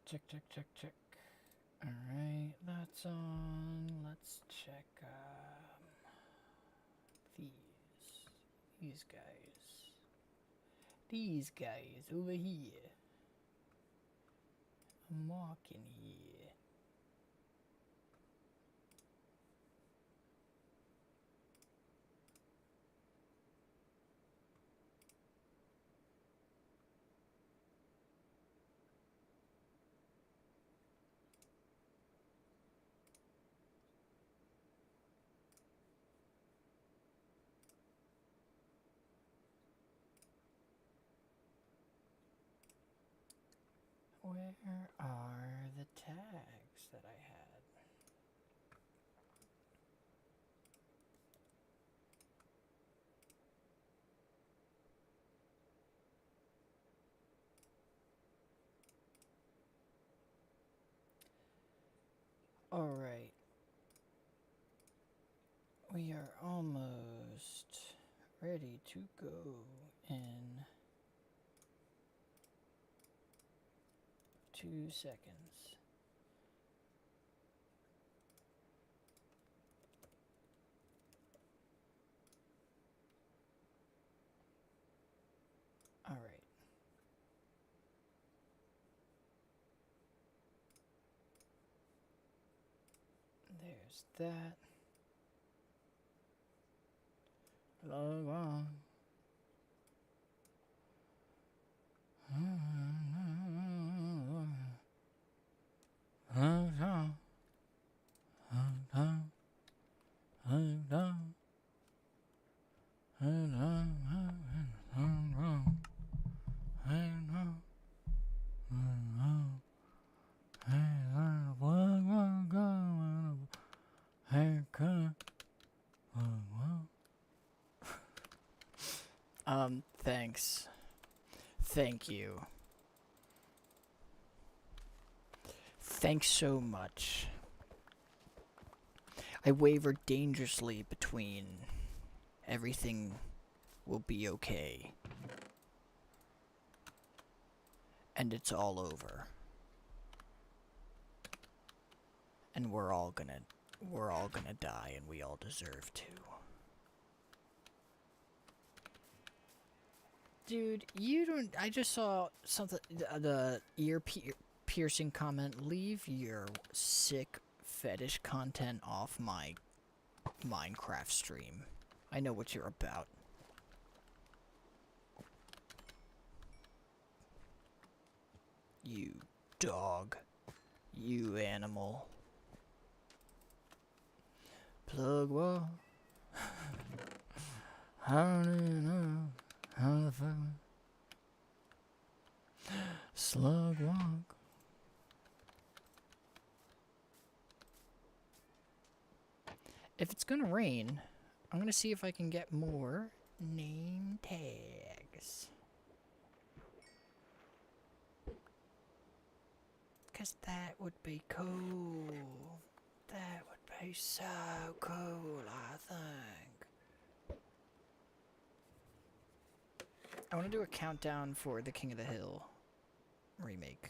Check, check, check, check. Alright, that's on. Let's check these. These guys. These guys over here. I'm walking here. Where are the tags that I had? Alright. We are almost ready to go in 2 seconds. Alright. There's that. Log on. Thanks. Thank you. Thanks so much. I waver dangerously between everything will be okay and it's all over. And we're all gonna die and we all deserve to. Dude, you don't. I just saw something. The ear piercing comment. Leave your sick fetish content off my Minecraft stream. I know what you're about. You dog. You animal. Plug wall. How do you know? How the fuck? Slug walk. If it's gonna rain, I'm gonna see if I can get more name tags. Cause that would be cool. That would be so cool, I think. I want to do a countdown for the King of the Hill remake.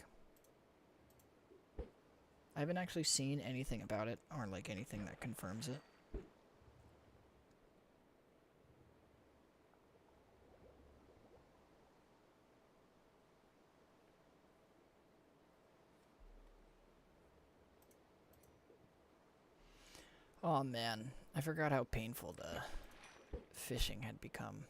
I haven't actually seen anything about it, or like anything that confirms it. Oh man, I forgot how painful the fishing had become.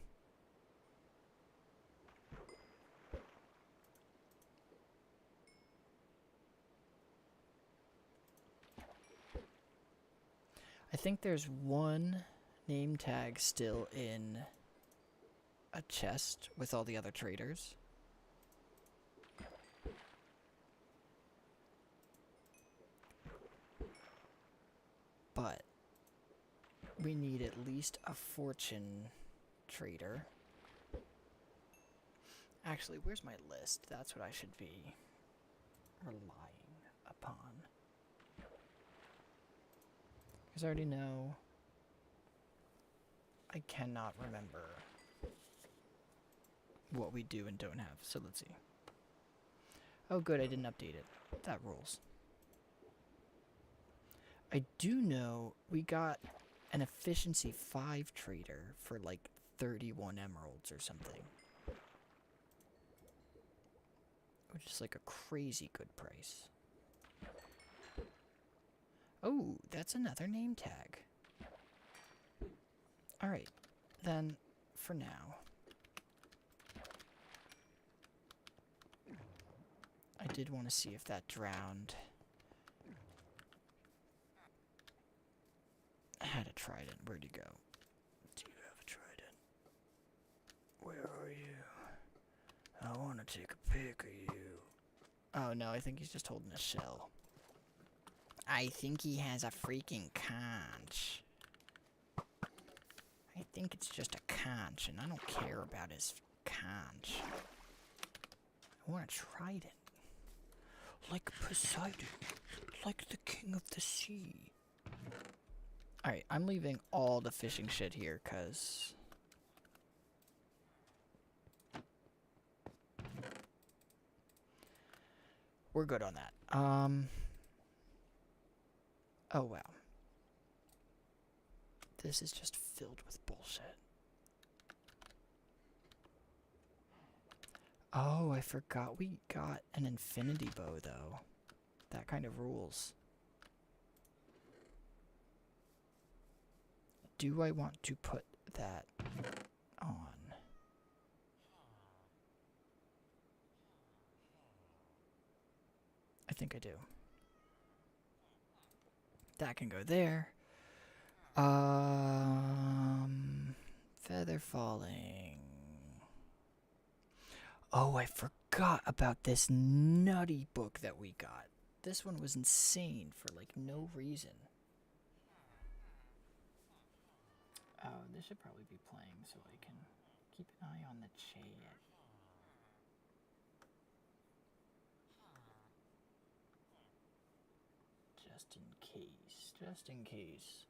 I think there's one name tag still in a chest with all the other traders. But we need at least a fortune trader. Actually, where's my list? That's what I should be relying upon. Because I already know I cannot remember what we do and don't have. So let's see. Oh, good, I didn't update it. That rules. I do know we got an efficiency 5 trader for like 31 emeralds or something. Which is like a crazy good price. Oh, that's another name tag. Alright, then for now. I did want to see if that drowned. I had a trident. Where'd you go? Do you have a trident? Where are you? I want to take a pic of you. Oh no, I think he's just holding a shell. I think he has a freaking conch. I think it's just a conch, and I don't care about his conch. I want a trident. Like Poseidon. Like the king of the sea. Alright, I'm leaving all the fishing shit here, cause... we're good on that. Oh wow. This is just filled with bullshit. Oh, I forgot we got an infinity bow, though. That kind of rules. Do I want to put that on? I think I do. That can go there. Feather falling. Oh, I forgot about this nutty book that we got. This one was insane for like no reason. Oh, this should probably be playing so I can keep an eye on the chat. Just in case. Just in case.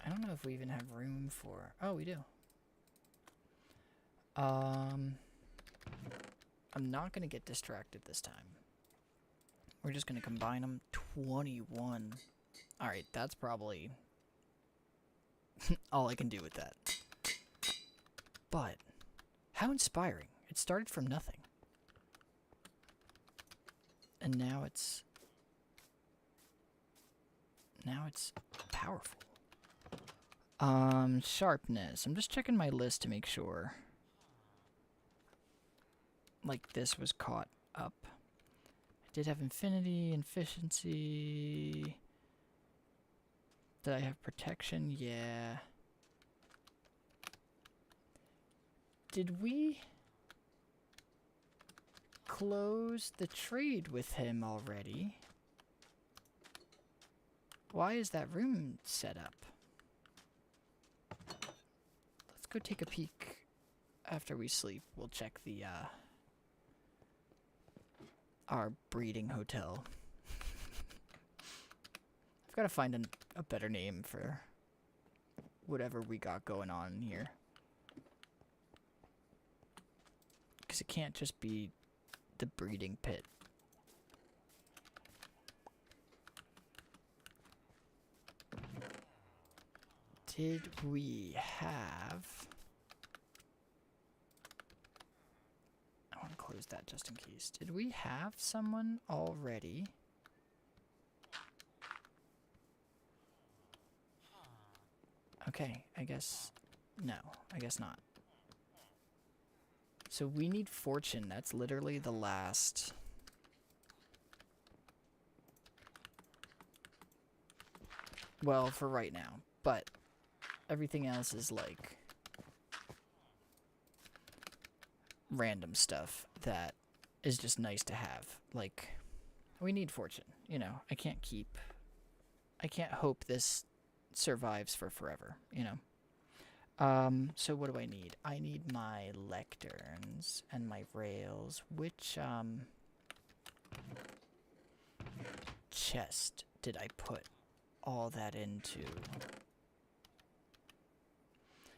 I don't know if we even have room for... Oh, we do. I'm not going to get distracted this time. We're just going to combine them. 21. Alright, that's probably all I can do with that. But, how inspiring. It started from nothing. And now it's powerful. Sharpness. I'm just checking my list to make sure. Like this was caught up. I did have infinity, efficiency. Did I have protection? Yeah. Did we close the trade with him already? Why is that room set up? Let's go take a peek after we sleep. We'll check the, our breeding hotel. I've got to find a better name for whatever we got going on here. Because it can't just be the breeding pit. Did we have... I want to close that just in case. Did we have someone already? Okay, I guess... no, I guess not. So we need fortune. That's literally the last... well, for right now. But everything else is like... random stuff that is just nice to have. Like, we need fortune, you know. I can't hope this survives for forever, you know. So what do I need? I need my lecterns and my rails. Which, chest did I put all that into?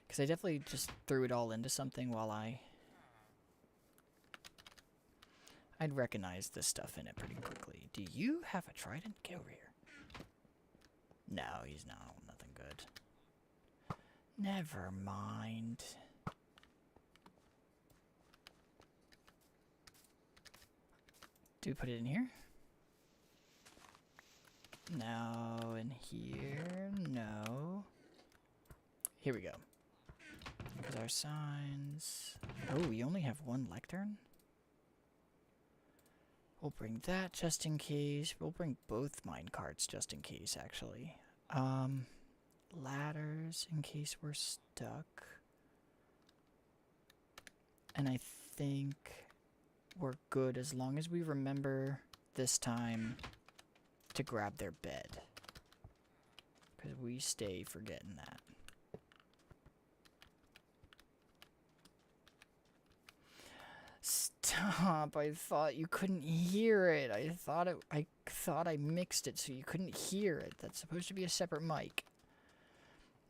Because I definitely just threw it all into something while I'd recognize this stuff in it pretty quickly. Do you have a trident? Get over here. No, he's not. Nothing good. Never mind. Do we put it in here? No, in here, no. Here we go. Because our signs... Oh, we only have one lectern? We'll bring that just in case. We'll bring both minecarts just in case, actually. Ladders in case we're stuck. And I think we're good as long as we remember this time to grab their bed. Because we stay forgetting that. Stop, I thought you couldn't hear it. I thought I mixed it so you couldn't hear it. That's supposed to be a separate mic.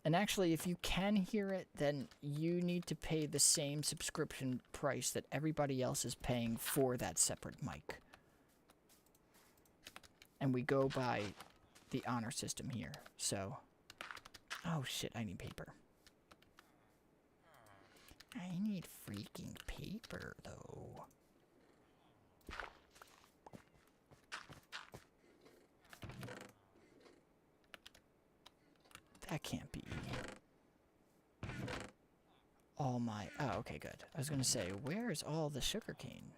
And actually, if you can hear it, then you need to pay the same subscription price that everybody else is paying for that separate mic. And we go by the honor system here, so... Oh shit, I need paper. I need freaking paper, though. That can't be. All my... Oh, okay, good. I was gonna say, where's all the sugarcane?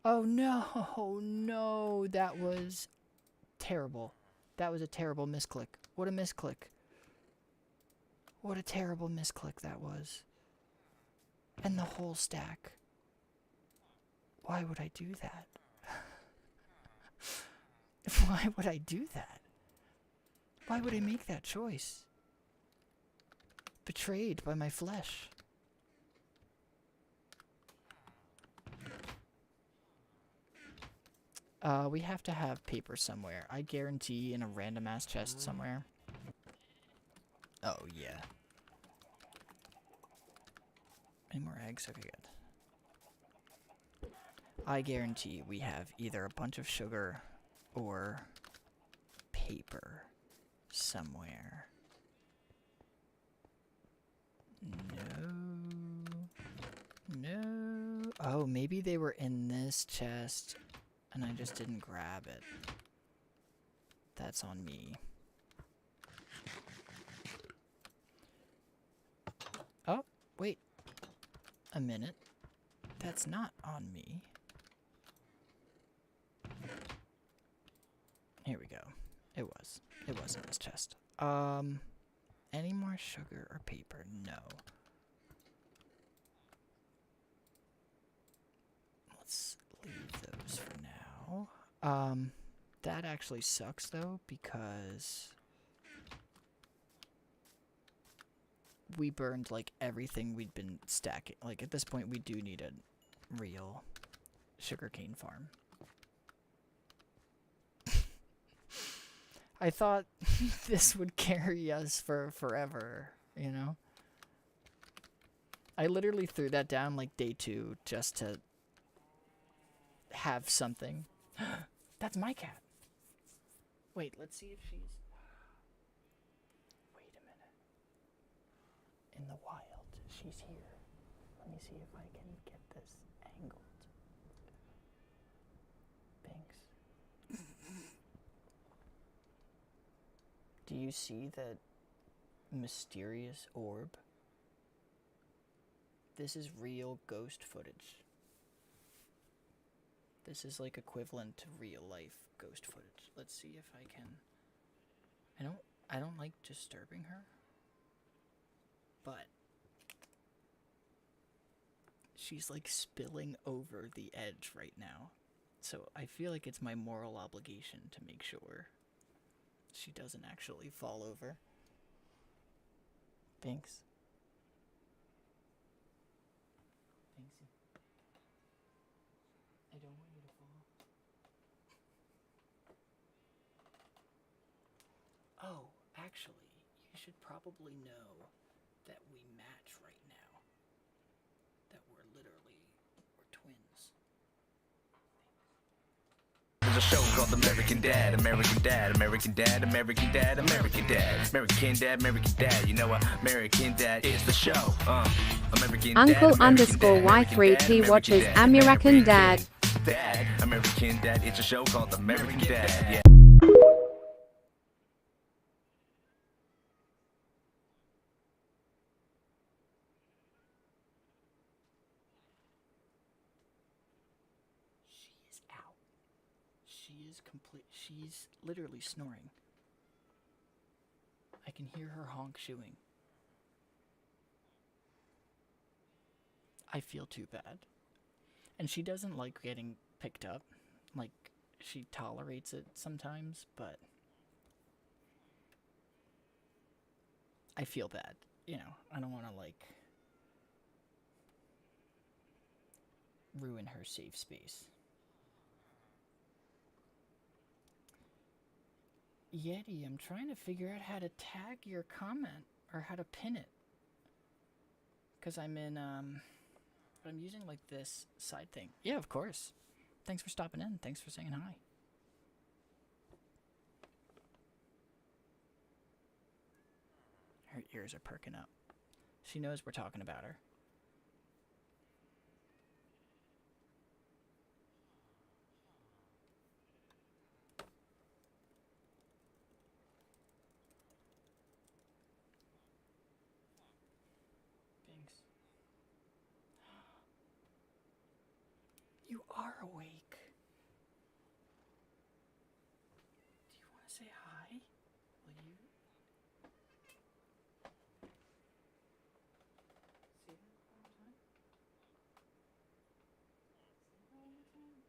Oh, no! No, that was terrible. That was a terrible misclick. What a misclick. What a terrible misclick that was. And the whole stack. Why would I do that? Why would I do that? Why would I make that choice? Betrayed by my flesh. We have to have paper somewhere. I guarantee in a random ass chest somewhere. Oh, yeah. Any more eggs? Okay, good. I guarantee we have either a bunch of sugar or paper somewhere. No. No. Oh, maybe they were in this chest and I just didn't grab it. That's on me. Oh, wait. A minute. That's not on me. Here we go. It was. It was in this chest. Any more sugar or paper? No. Let's leave those for now. That actually sucks though, because we burned like everything we'd been stacking. Like at this point we do need a real sugarcane farm. I thought this would carry us for forever, you know? I literally threw that down like day 2 just to have something. That's my cat. Wait, let's see if she's... Wait a minute. In the wild, she's here. Let me see if I can get this angled. Binks. Do you see that mysterious orb? This is real ghost footage. This is like equivalent to real life ghost footage. Let's see if I can... I don't like disturbing her. But she's like spilling over the edge right now. So I feel like it's my moral obligation to make sure she doesn't actually fall over. Binks. Binksy. I don't want you to fall. Oh, actually, you should probably know that we match right now. That we're twins. There's a show called American Dad, American Dad, American Dad, American Dad, American Dad, American Dad, American Dad. You know what? American Dad is the show. American Uncle Dad, underscore Y3T watches American Dad. Dad, American Dad. It's a show called American Dad. Yeah. She is out. She is complete. She's literally snoring. I can hear her honk shooing. I feel too bad. And she doesn't like getting picked up. Like, she tolerates it sometimes, but I feel bad. You know, I don't want to, like, ruin her safe space. Yeti, I'm trying to figure out how to tag your comment or how to pin it. Because I'm in, I'm using like this side thing. Yeah, of course. Thanks for stopping in. Thanks for saying hi. Her ears are perking up. She knows we're talking about her. Binks. You are awake. Do you want to say hi? Will you? Say that one more time. Say that one more time.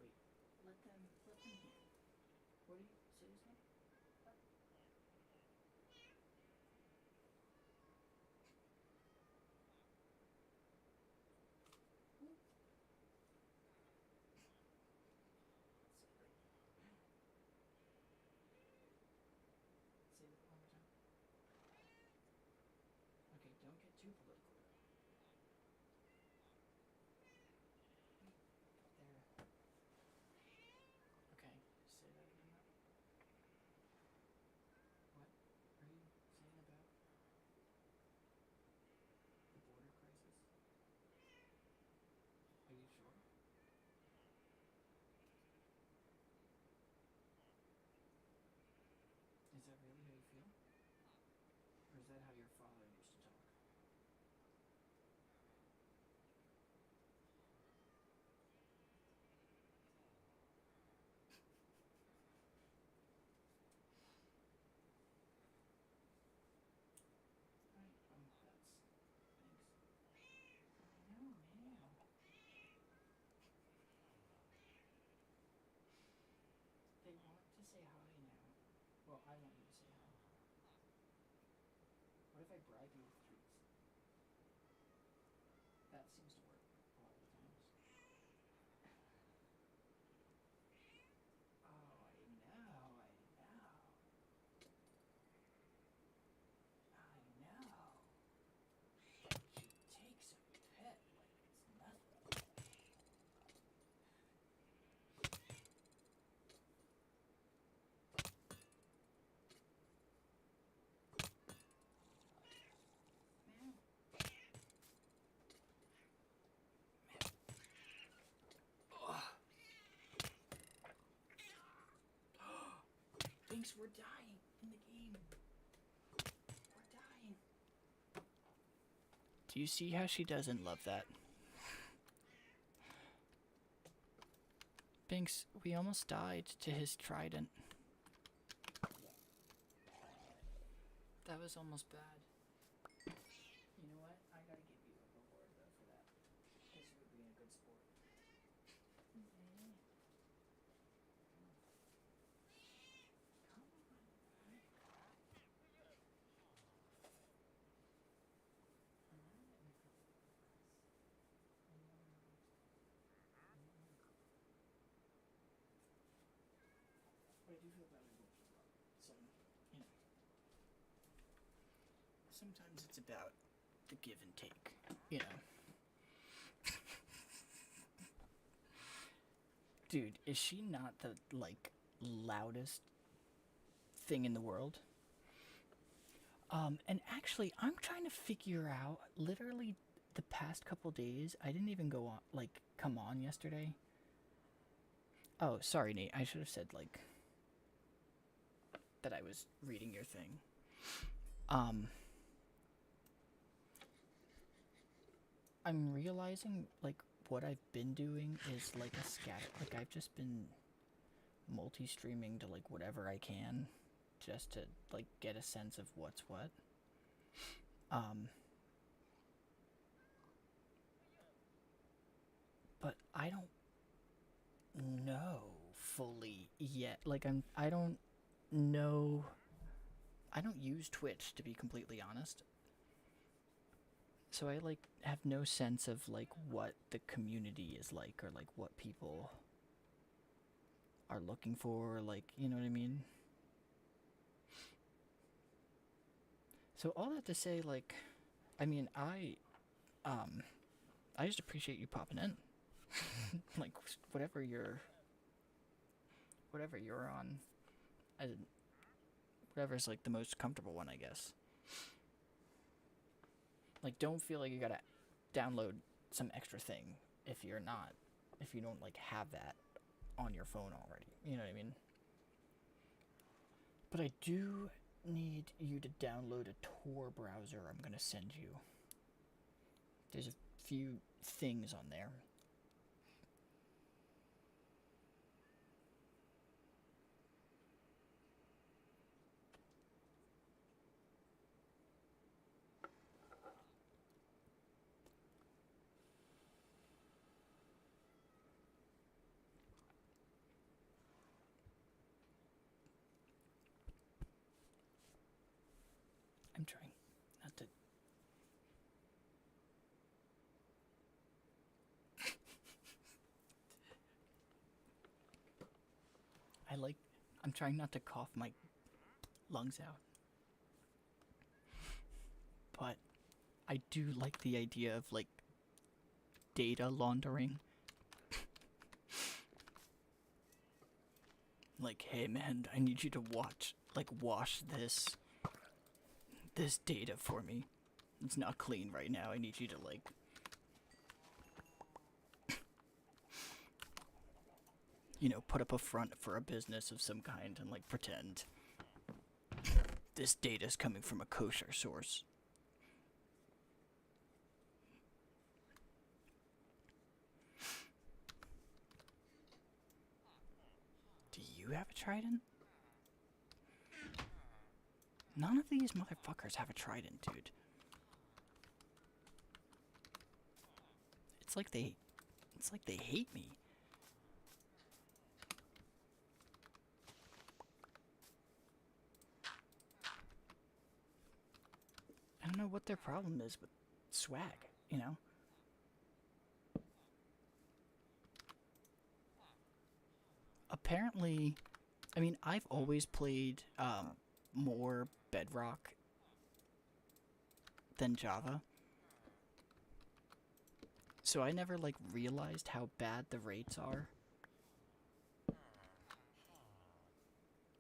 Wait, let them hear. What do you say his name? Say that one more time. Okay, don't get too political though. There. Okay, say that again now. What are you saying about the border crisis? Are you sure? Is that really how you feel? Or is that how your father used to talk? Alright, that's thanks. No, man. They want to say hi now. Well, I want you to say hi. What if I bribe you with treats? That seems to work a lot of the times. Oh, I know. She takes a pet like it's nothing. Meow. Thinks we're dying in the game. We're dying. Do you see how she doesn't love that? Binks, we almost died to his trident. That was almost bad. You know what? I gotta give you a reward though for that. Because you were being a good sport. Come on. feel badly bullshit about it. So, you know. Sometimes it's about the give and take, you know. Dude, is she not the, like, loudest thing in the world? And actually, I'm trying to figure out, literally, the past couple days, I didn't even go on, like, come on yesterday. Oh, sorry, Nate, I should have said, like, that I was reading your thing. I'm realizing, like, what I've been doing is, like, a scatter, like, I've just been multi-streaming to, like, whatever I can, just to, like, get a sense of what's what. But I don't know fully yet. Like, I don't know. I don't use Twitch, to be completely honest. So I, like, have no sense of, like, what the community is like, or, like, what people are looking for, like, you know what I mean? So all that to say, like, I mean, I just appreciate you popping in. Like, whatever you're on, whatever's, like, the most comfortable one, I guess. Like, don't feel like you gotta download some extra thing if you don't, like, have that on your phone already. You know what I mean? But I do need you to download a Tor browser I'm gonna send you. There's a few things on there. I'm trying not to. I'm trying not to cough my lungs out. But I do like the idea of, like, data laundering. Like, hey man, I need you to wash this data for me. It's not clean right now. I need you to, like, you know, put up a front for a business of some kind and, like, pretend this data's coming from a kosher source. Do you have a trident? None of these motherfuckers have a trident, dude. It's like they hate me. I don't know what their problem is with swag, you know? Apparently, I mean, I've always played more Bedrock than Java. So I never, like, realized how bad the rates are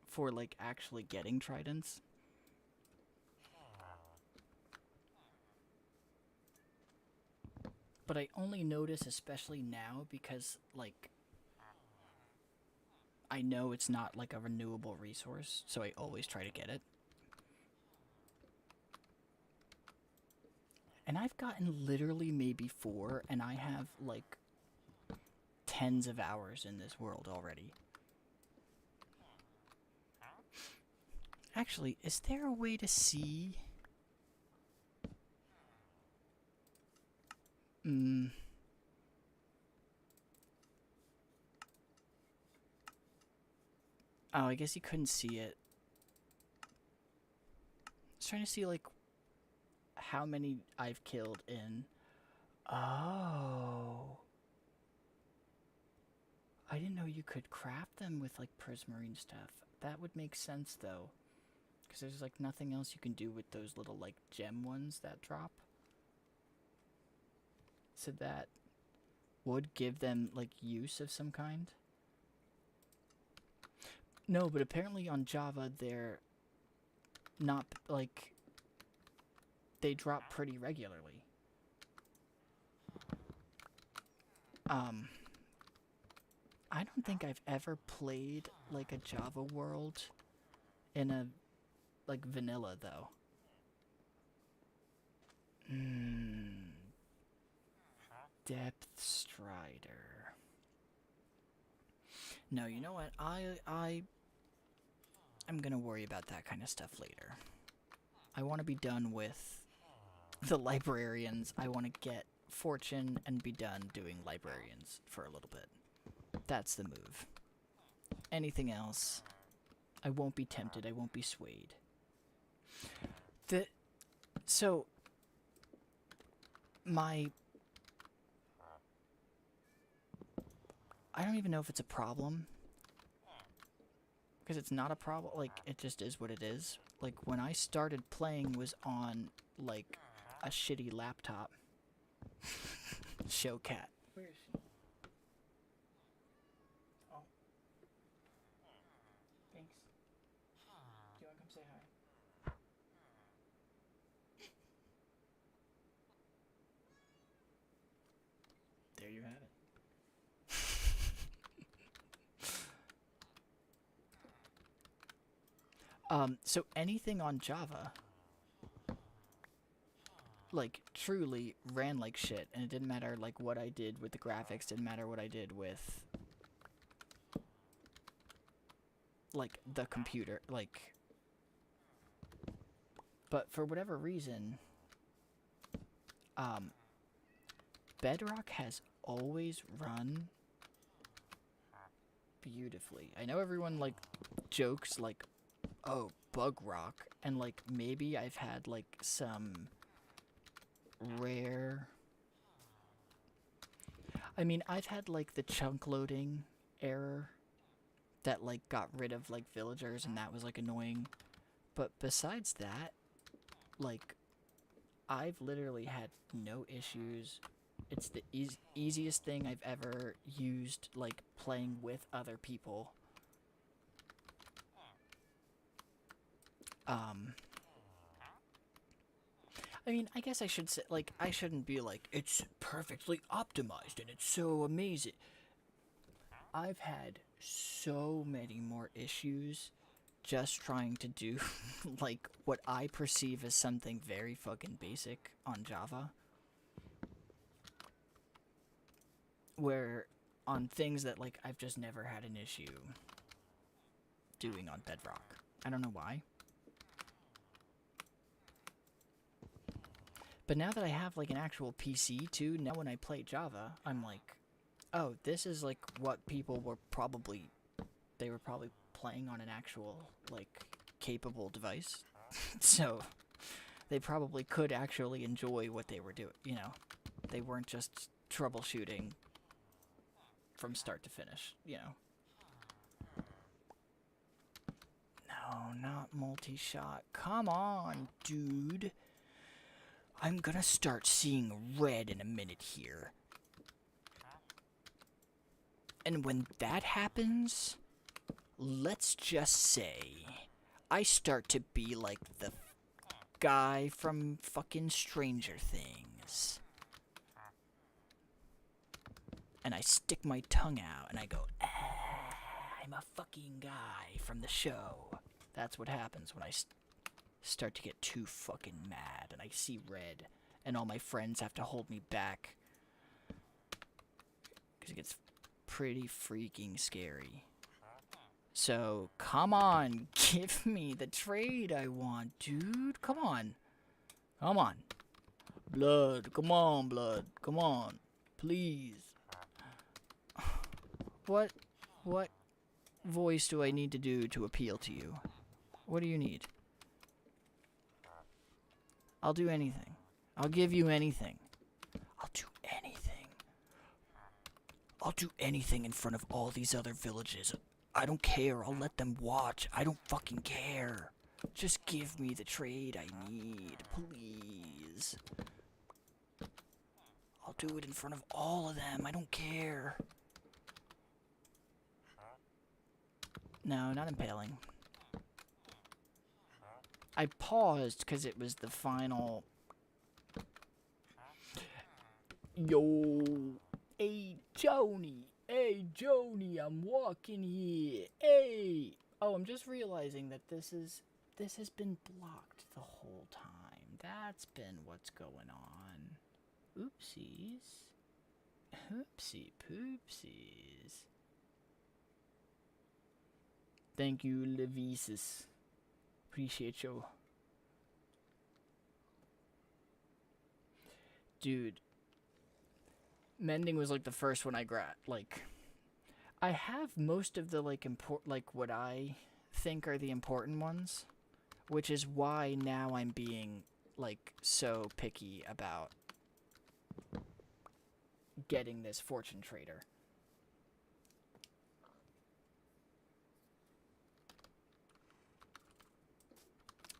for, like, actually getting tridents. But I only notice, especially now, because, like, I know it's not, like, a renewable resource, so I always try to get it. And I've gotten literally maybe 4, and I have, like, tens of hours in this world already. Actually, is there a way to see? Oh, I guess you couldn't see it. I was trying to see, like, how many I've killed in. Oh. I didn't know you could craft them with, like, prismarine stuff. That would make sense, though. Because there's, like, nothing else you can do with those little, like, gem ones that drop. So that would give them, like, use of some kind. No, but apparently on Java, they're not, like, they drop pretty regularly. I don't think I've ever played, like, a Java world in a, like, vanilla, though. Depth Strider. No, you know what? I'm gonna worry about that kind of stuff later. I want to be done with the librarians. I want to get Fortune and be done doing librarians for a little bit. That's the move. Anything else, I won't be tempted. I won't be swayed. So, I don't even know if it's a problem. Because it's not a problem. Like, it just is what it is. Like, when I started playing was on, like, a shitty laptop. Showcat. Where is she? Oh. Thanks. Do you want to come say hi? There you have it. So anything on Java, like, truly ran like shit, and it didn't matter, like, what I did with the graphics, didn't matter what I did with, like, the computer, like, but for whatever reason, Bedrock has always run beautifully. I know everyone, like, jokes, like, oh, Bug Rock, and, like, maybe I've had, like, some rare... I mean, I've had, like, the chunk loading error that, like, got rid of, like, villagers, and that was, like, annoying. But besides that, like, I've literally had no issues. It's the easiest thing I've ever used, like, playing with other people. I mean, I guess I should say, like, I shouldn't be like, it's perfectly optimized and it's so amazing. I've had so many more issues just trying to do, like, what I perceive as something very fucking basic on Java. Where, on things that, like, I've just never had an issue doing on Bedrock. I don't know why. But now that I have, like, an actual PC, too, now when I play Java, I'm like, oh, this is, like, what people were probably... They were probably playing on an actual, like, capable device. So, they probably could actually enjoy what they were doing, you know? They weren't just troubleshooting from start to finish, you know? No, not multi-shot. Come on, dude. I'm gonna start seeing red in a minute here. And when that happens, let's just say I start to be like the guy from fucking Stranger Things. And I stick my tongue out and I go, ah, I'm a fucking guy from the show. That's what happens when I start to get too fucking mad and I see red and all my friends have to hold me back because it gets pretty freaking scary. So, come on, give me the trade I want, dude. Come on. Come on. Blood, come on, blood. Come on. Please. What voice do I need to do to appeal to you? What do you need? I'll do anything. I'll give you anything. I'll do anything. I'll do anything in front of all these other villages. I don't care. I'll let them watch. I don't fucking care. Just give me the trade I need, please. I'll do it in front of all of them. I don't care. No, not impaling. I paused because it was the final. Yo, hey Joni, I'm walking here. Hey, oh, I'm just realizing that this has been blocked the whole time. That's been what's going on. Oopsies, oopsie poopsies. Thank you, Levisus. Appreciate you. Dude, mending was like the first one I grabbed. Like, I have most of the like what I think are the important ones, which is why now I'm being like so picky about getting this fortune trader.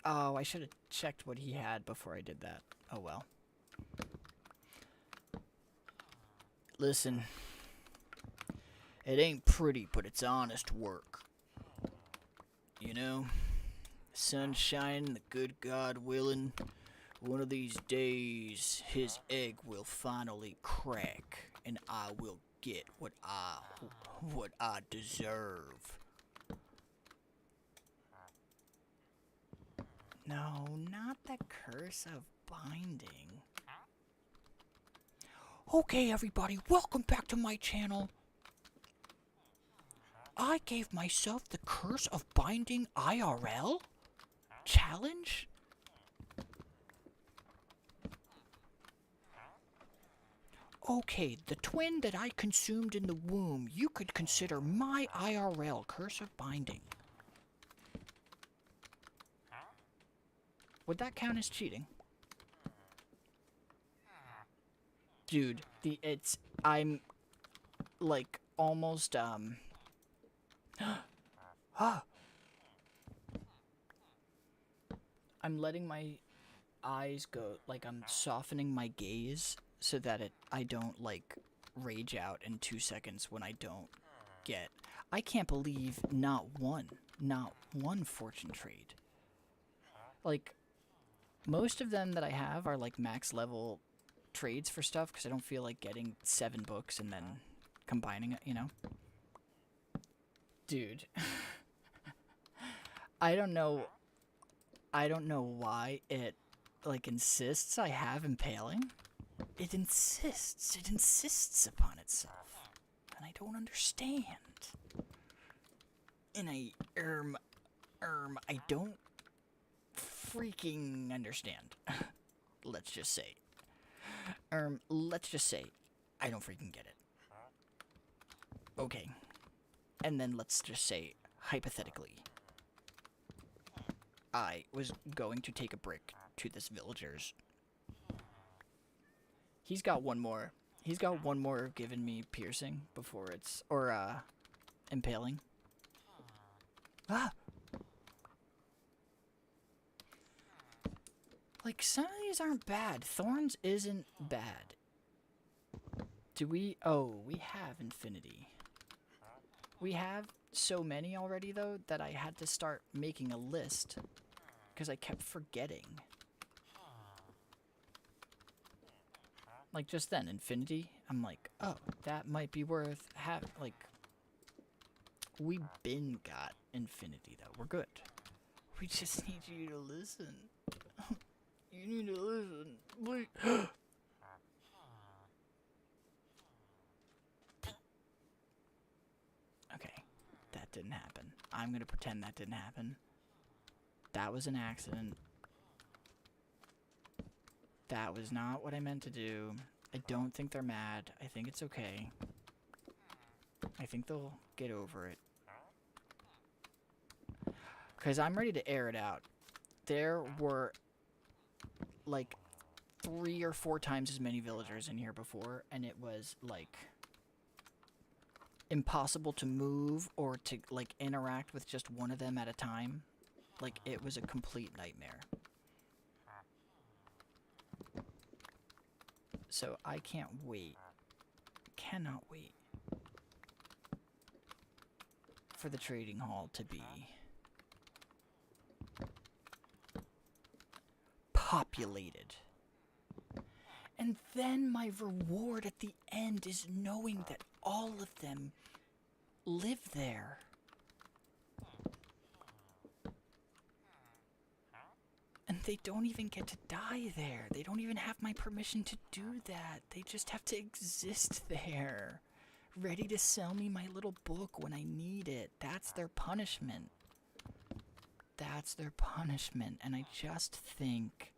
Oh, I should have checked what he had before I did that. Oh well. Listen, it ain't pretty, but it's honest work. You know, sun shining, the good God willing, one of these days his egg will finally crack, and I will get what I deserve. No, not the curse of binding. Okay, everybody, welcome back to my channel. I gave myself the curse of binding IRL challenge. Okay, the twin that I consumed in the womb, you could consider my IRL curse of binding. Would that count as cheating? Dude, I'm like almost I'm letting my eyes go, like I'm softening my gaze so that I don't like rage out in 2 seconds when I don't get. I can't believe not one fortune trade. Like, most of them that I have are like max level trades for stuff because I don't feel like getting 7 books and then combining it, you know? Dude. I don't know why it like insists I have impaling. It insists upon itself. And I don't understand. And I don't freaking understand. Let's just say. Let's just say I don't freaking get it. Okay. And then let's just say, hypothetically, I was going to take a brick to this villager's. He's got one more. He's got one more of giving me piercing before it's, or, impaling. Ah! Like, some of these aren't bad. Thorns isn't bad. Do we? Oh, we have infinity. We have so many already, though, that I had to start making a list. Because I kept forgetting. Like, just then, infinity, I'm like, oh, that might be worth like, we been got infinity, though. We're good. We just need you to listen. You need to listen. Please. Okay. That didn't happen. I'm gonna pretend that didn't happen. That was an accident. That was not what I meant to do. I don't think they're mad. I think it's okay. I think they'll get over it. Because I'm ready to air it out. There were like 3 or 4 times as many villagers in here before, and it was like impossible to move or to, like, interact with just one of them at a time. Like, it was a complete nightmare. So I can't wait. Cannot wait for the trading hall to be populated. And then my reward at the end is knowing that all of them live there. And they don't even get to die there. They don't even have my permission to do that. They just have to exist there, ready to sell me my little book when I need it. That's their punishment. That's their punishment. And I just think,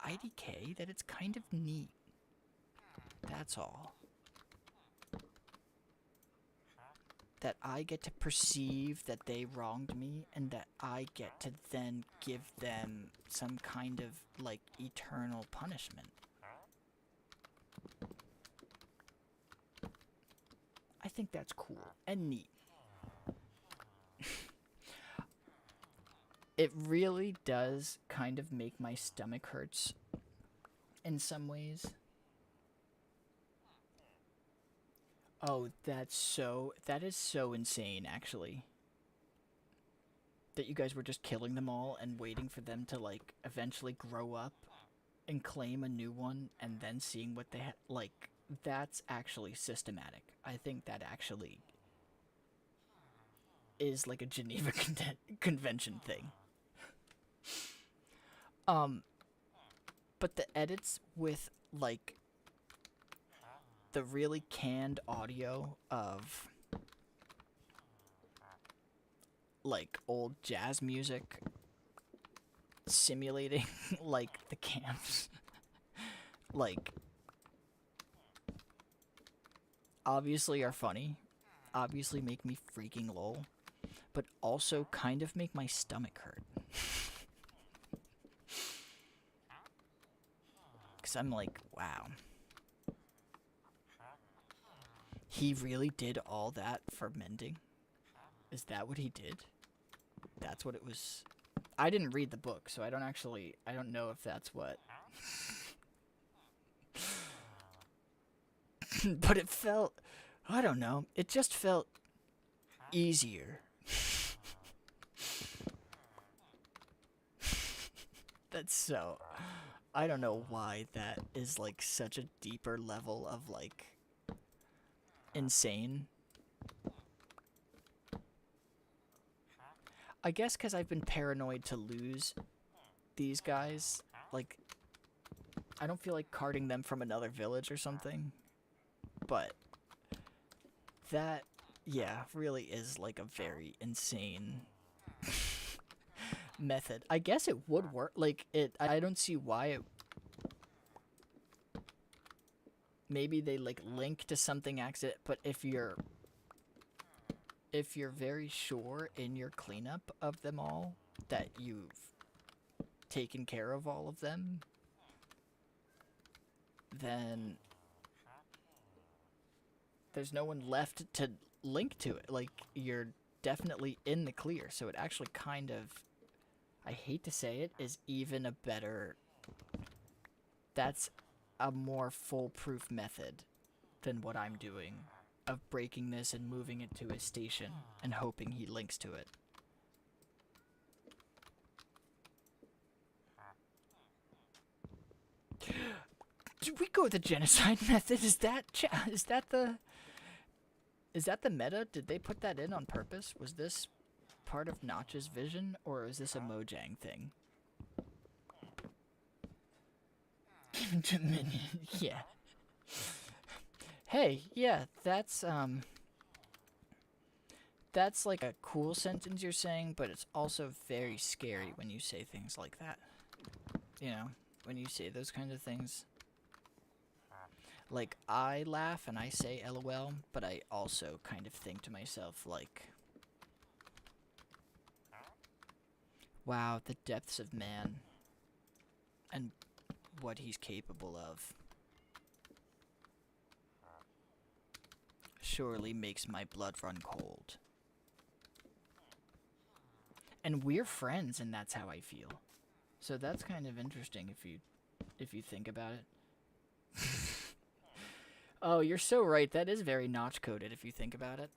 IDK, that it's kind of neat. That's all. That I get to perceive that they wronged me, and that I get to then give them some kind of, like, eternal punishment. I think that's cool and neat. It really does kind of make my stomach hurts in some ways. Oh, that is so insane, actually. That you guys were just killing them all and waiting for them to, like, eventually grow up and claim a new one and then seeing what they had. Like, that's actually systematic. I think that actually is, like, a Geneva Convention thing. But the edits with, like, the really canned audio of, like, old jazz music simulating, like, the camps, like, obviously are funny, obviously make me freaking lol, but also kind of make my stomach hurt. Because I'm like, wow. He really did all that for mending? Is that what he did? That's what it was. I didn't read the book, so I don't know if that's what. But it felt, I don't know, it just felt easier. That's so, I don't know why that is, like, such a deeper level of, like, insane. I guess because I've been paranoid to lose these guys. Like, I don't feel like carting them from another village or something. But that, yeah, really is, like, a very insane method. I guess it would work. Like, I don't see why it. Maybe they, like, link to something accident, but if you're very sure in your cleanup of them all that you've taken care of all of them, then there's no one left to link to it. Like, you're definitely in the clear, so it actually kind of, I hate to say it, is even a better, that's a more foolproof method than what I'm doing of breaking this and moving it to his station and hoping he links to it. Did we go with the genocide method? Is that the meta? Did they put that in on purpose? Was this part of Notch's vision, or is this a Mojang thing? Dominion, yeah. Hey, yeah, that's like a cool sentence you're saying, but it's also very scary when you say things like that. You know, when you say those kinds of things. Like, I laugh and I say LOL, but I also kind of think to myself, like, wow, the depths of man and what he's capable of. surely makes my blood run cold. And we're friends, and that's how I feel. So that's kind of interesting if you think about it. Oh, you're so right. That is very notch coded if you think about it.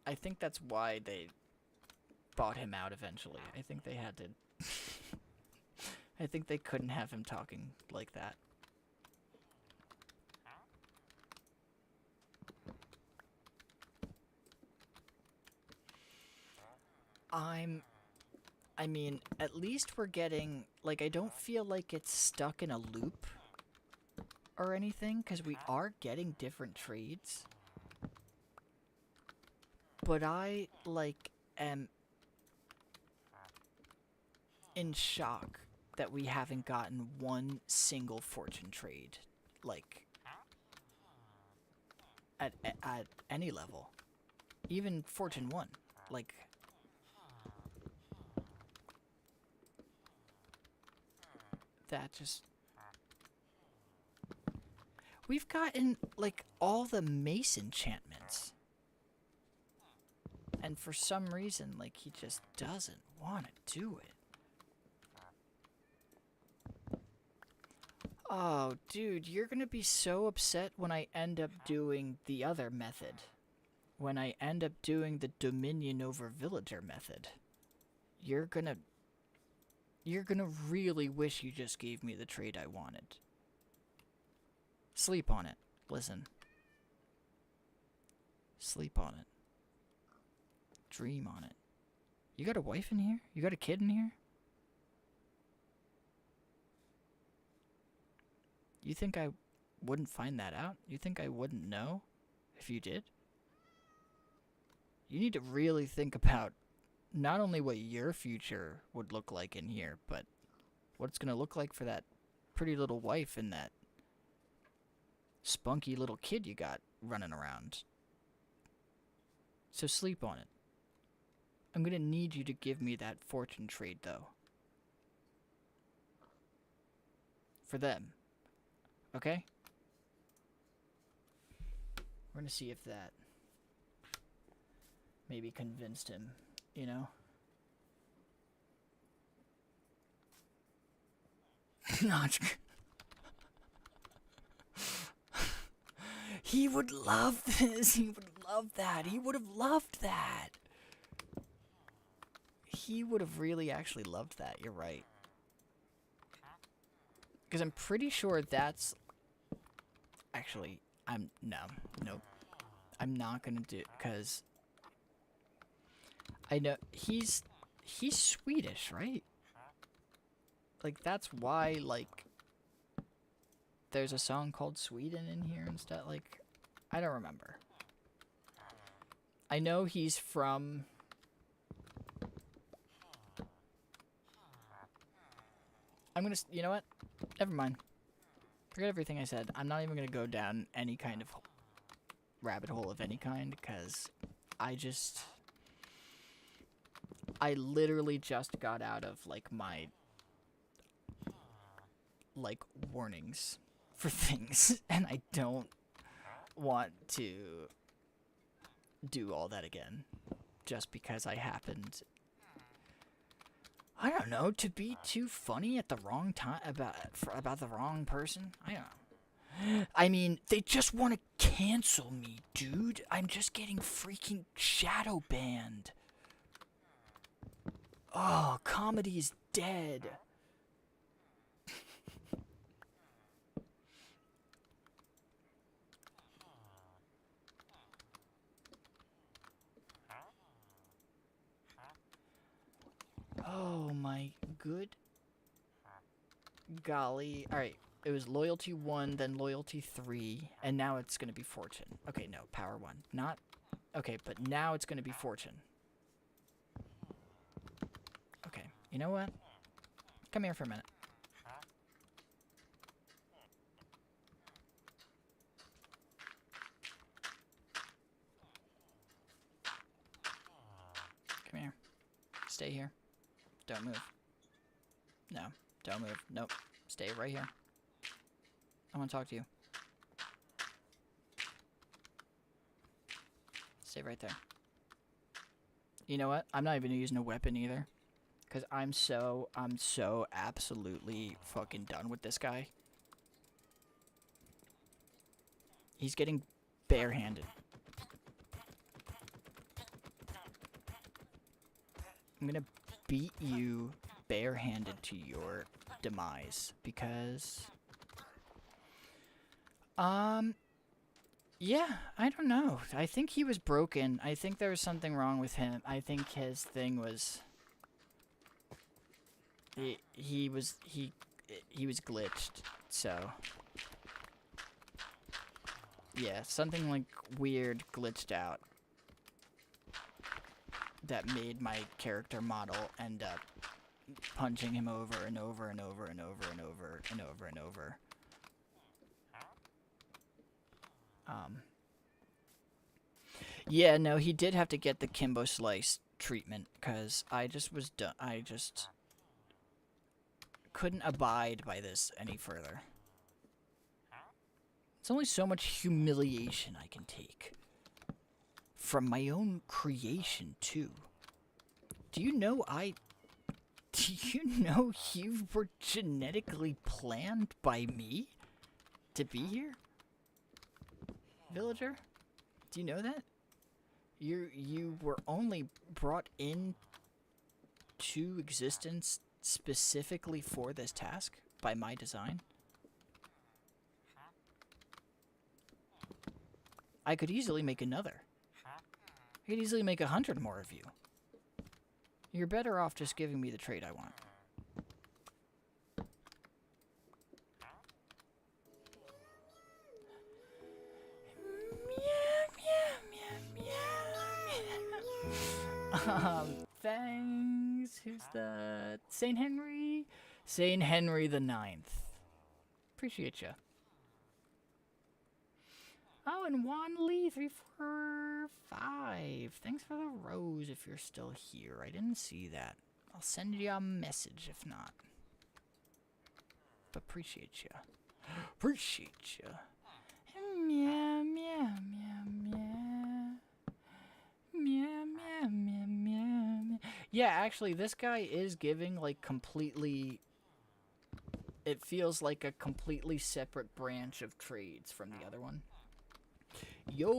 I think that's why they bought him out eventually. I think they had to. I think they couldn't have him talking like that. I mean, at least we're getting, like, I don't feel like it's stuck in a loop or anything, because we are getting different trades. But I, like, am in shock that we haven't gotten one single fortune trade, like, at any level. Even Fortune 1, like... That just... We've gotten, like, all the mace enchantments. And for some reason, like, he just doesn't want to do it. Oh, dude, you're gonna be so upset when I end up doing the other method. When I end up doing the Dominion over Villager method. You're gonna really wish you just gave me the trade I wanted. Sleep on it. Listen. Sleep on it. Dream on it. You got a wife in here? You got a kid in here? You think I wouldn't find that out? You think I wouldn't know if you did? You need to really think about not only what your future would look like in here, but what it's going to look like for that pretty little wife and that spunky little kid you got running around. So sleep on it. I'm going to need you to give me that fortune trade, though. For them. Okay? We're going to see if that maybe convinced him. You know? Notch. He would love this. He would love that. He would have loved that. He would have really actually loved that. You're right. Because I'm pretty sure that's... Actually, nope. I'm not gonna do it, because... I know, he's Swedish, right? Like, that's why, like, there's a song called Sweden in here and stuff, like, I don't remember. I know he's from... I'm gonna, you know what? Never mind. Forget everything I said. I'm not even gonna go down any kind of rabbit hole of any kind, because I literally just got out of, like, my, like, warnings for things, and I don't want to do all that again, just because I happened, I don't know, to be too funny at the wrong time about the wrong person. I don't know. I mean, they just want to cancel me, dude. I'm just getting freaking shadow banned. Oh, comedy is dead. Oh my good golly. Alright, it was loyalty 1, then loyalty 3, and now it's gonna be fortune. Okay, no, power 1. Not... Okay, but now it's gonna be fortune. Okay, you know what? Come here for a minute. Come here. Stay here. Don't move. No, don't move. Nope. Stay right here. I want to talk to you. Stay right there. You know what? I'm not even using a weapon either. Because I'm so absolutely fucking done with this guy. He's getting barehanded. I'm gonna beat you barehanded to your demise. Because... yeah, I don't know. I think he was broken. I think there was something wrong with him. I think his thing was... He was glitched, so... Yeah, something like weird glitched out. That made my character model end up punching him over and over and over and over and over and over and over. Yeah, no, he did have to get the Kimbo Slice treatment, because I just was done. I just couldn't abide by this any further. It's only so much humiliation I can take. From my own creation, too. Do you know you were genetically planned by me to be here? Villager? Do you know that? You were only brought into existence specifically for this task by my design. I could easily make another. I could easily make 100 more of you. You're better off just giving me the trait I want. Thanks. Who's the Saint Henry? Saint Henry the 9th. Appreciate ya. Oh, and Juan Lee 345. Thanks for the rose if you're still here. I didn't see that. I'll send you a message if not. But appreciate ya. Appreciate ya. Meow, meow, meow, meow. Meow, meow, meow, meow, meow. Yeah, actually, this guy is giving, like, completely... It feels like a completely separate branch of trades from the other one. Yo,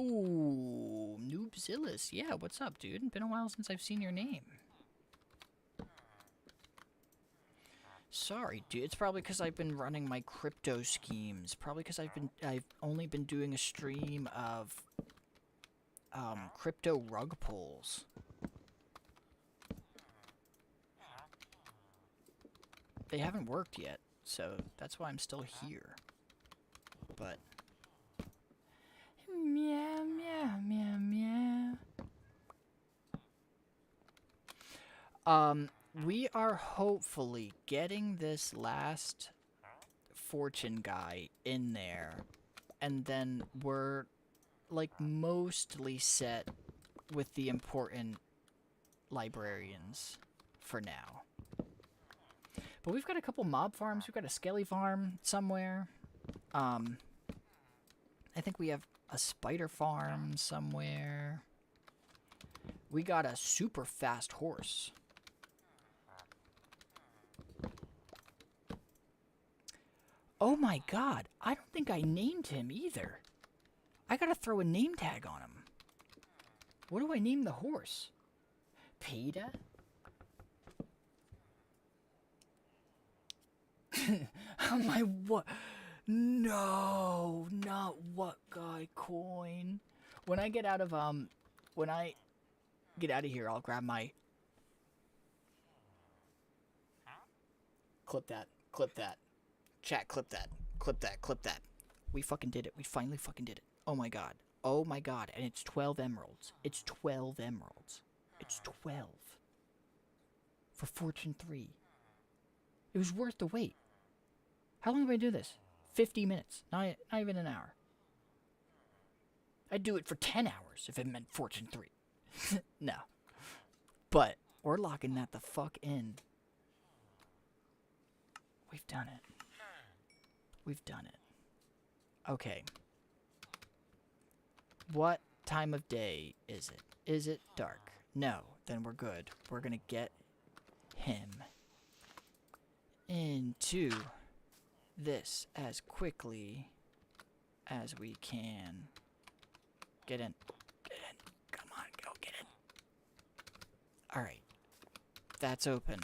Noobzillus. Yeah, what's up, dude? Been a while since I've seen your name. Sorry, dude. It's probably because I've been running my crypto schemes. Probably because I've only been doing a stream of crypto rug pulls. They haven't worked yet, so that's why I'm still here. But meow, meow, meow, meow. We are hopefully getting this last fortune guy in there, and then we're, like, mostly set with the important librarians for now. But we've got a couple mob farms. We've got a skelly farm somewhere. I think we have a spider farm somewhere. We got a super fast horse. Oh my god, I don't think I named him either. I gotta throw a name tag on him. What do I name the horse? Peter? My what? No, not what guy coin. When I get out of here, I'll grab my... Clip that. Chat, clip that. We fucking did it. We finally fucking did it. Oh my god. Oh my god. And it's 12 emeralds. It's 12 emeralds. It's 12. For Fortune 3. It was worth the wait. How long have I do this? 50 minutes. Not even an hour. I'd do it for 10 hours if it meant Fortune 3. No. But we're locking that the fuck in. We've done it. We've done it. Okay. What time of day is it? Is it dark? No. Then we're good. We're gonna get him into this as quickly as we can. Get in. Get in. Come on, go get in. Alright. That's open.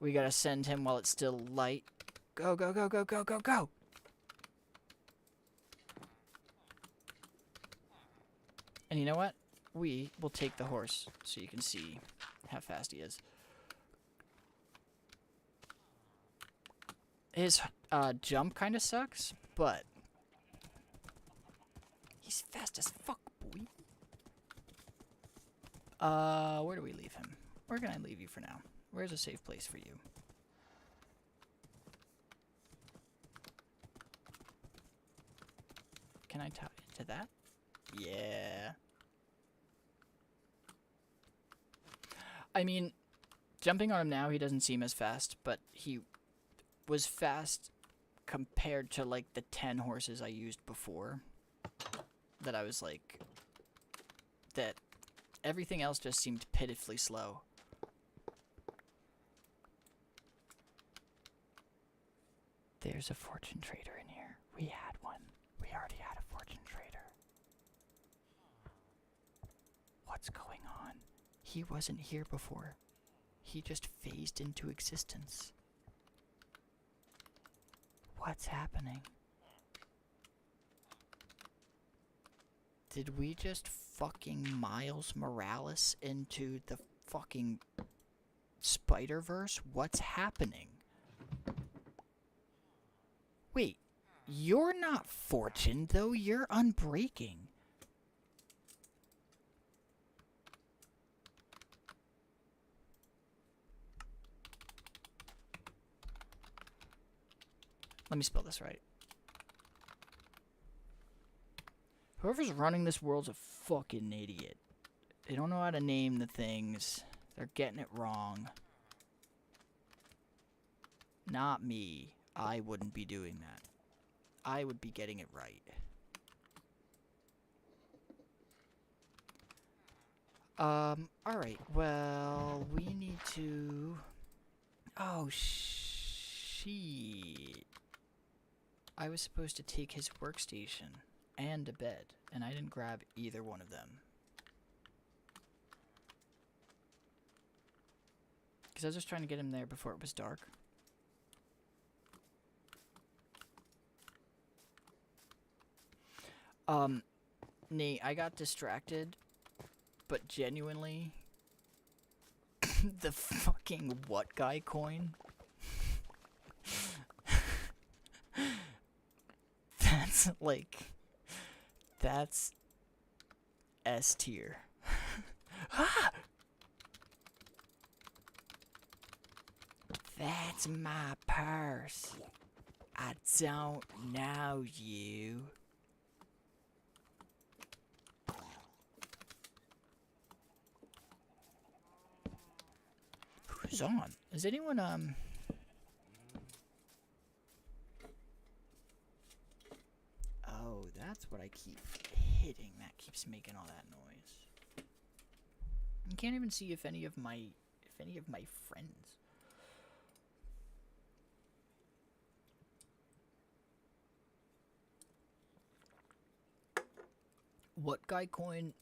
We gotta send him while it's still light. Go, go, go, go, go, go, go! And you know what? We will take the horse so you can see how fast he is. His jump kind of sucks, but he's fast as fuck, boy. Where do we leave him? Where can I leave you for now? Where's a safe place for you? Can I tie it to that? Yeah. I mean, jumping on him now, he doesn't seem as fast, but he was fast compared to, like, the 10 horses I used before. That I was like... That everything else just seemed pitifully slow. There's a fortune trader in here. We had one. We already had a fortune trader. What's going on? He wasn't here before. He just phased into existence. What's happening? Did we just fucking Miles Morales into the fucking Spider-Verse? What's happening? Wait, you're not Fortune, though. You're Unbreaking. Let me spell this right. Whoever's running this world's a fucking idiot. They don't know how to name the things. They're getting it wrong. Not me. I wouldn't be doing that. I would be getting it right. Alright, well, we need to... Oh, shit. I was supposed to take his workstation and a bed, and I didn't grab either one of them. Because I was just trying to get him there before it was dark. Nate, I got distracted, but genuinely, the fucking what guy coin? That's like, that's S tier. Ah! That's my purse. I don't know you. Who's on? Is anyone, Oh, that's what I keep hitting. That keeps making all that noise. I can't even see if any of my friends. What guy coin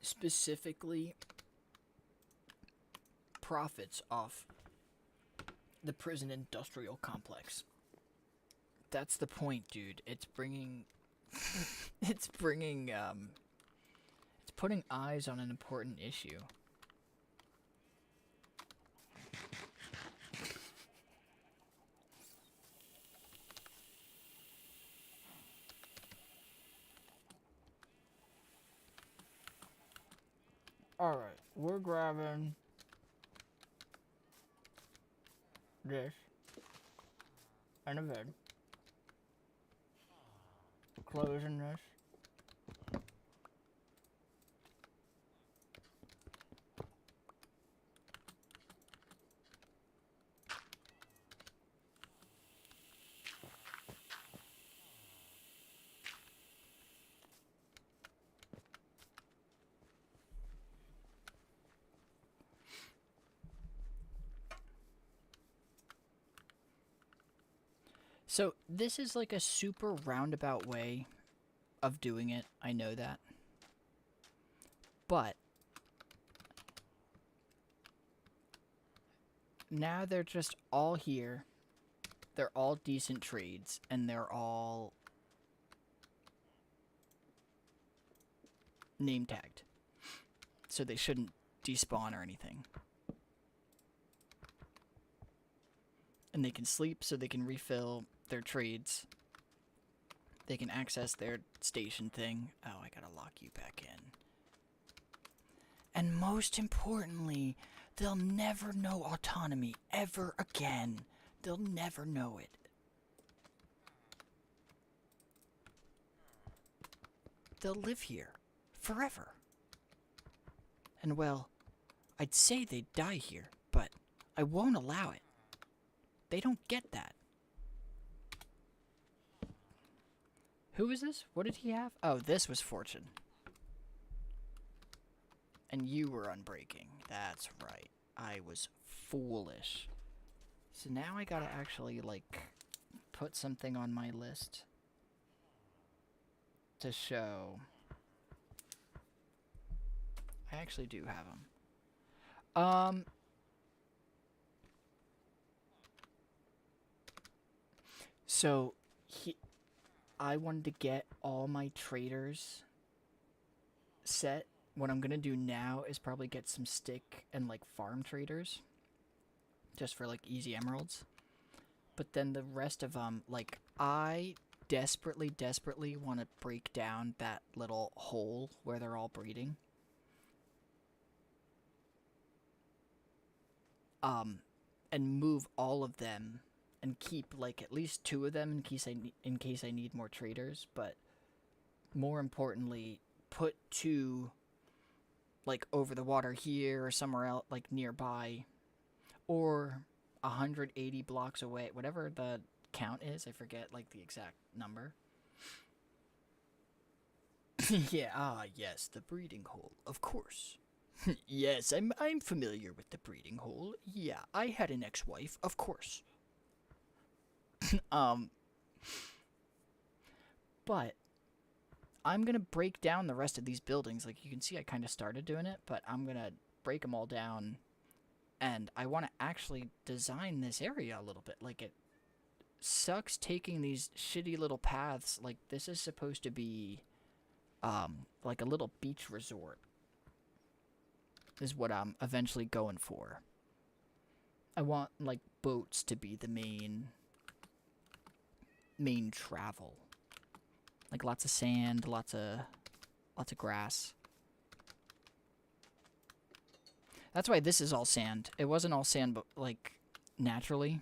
specifically profits off the prison industrial complex? That's the point, dude. It's bringing it's bringing it's putting eyes on an important issue. All right, we're grabbing this and a bed. Closing this. So this is like a super roundabout way of doing it. I know that. But now they're just all here. They're all decent trades, and they're all name tagged. So they shouldn't despawn or anything. And they can sleep so they can refill their trades. They can access their station thing. Oh, I gotta lock you back in. And most importantly, they'll never know autonomy ever again. They'll never know it. They'll live here forever. And well, I'd say they'd die here, but I won't allow it. They don't get that. Who is this? What did he have? Oh, this was Fortune. And you were unbreaking. That's right. I was foolish. So now I gotta actually, like, put something on my list to show. I actually do have them. So, I wanted to get all my traders set. What I'm gonna do now is probably get some stick and, like, farm traders. Just for, like, easy emeralds. But then the rest of them, like, I desperately want to break down that little hole where they're all breeding. And move all of them and keep, like, at least 2 of them in case I need more traders, but more importantly, put 2, like, over the water here or somewhere else, like, nearby, or 180 blocks away, whatever the count is. I forget, like, the exact number. Yeah, yes, the breeding hole, of course. Yes, I'm familiar with the breeding hole. Yeah, I had an ex-wife, of course. But I'm gonna break down the rest of these buildings. Like, you can see I kind of started doing it, but I'm gonna break them all down, and I want to actually design this area a little bit. Like, it sucks taking these shitty little paths. Like, this is supposed to be like a little beach resort is what I'm eventually going for. I want, like, boats to be the main travel. Like, lots of sand, lots of grass. That's why this is all sand. It wasn't all sand, but, like, naturally.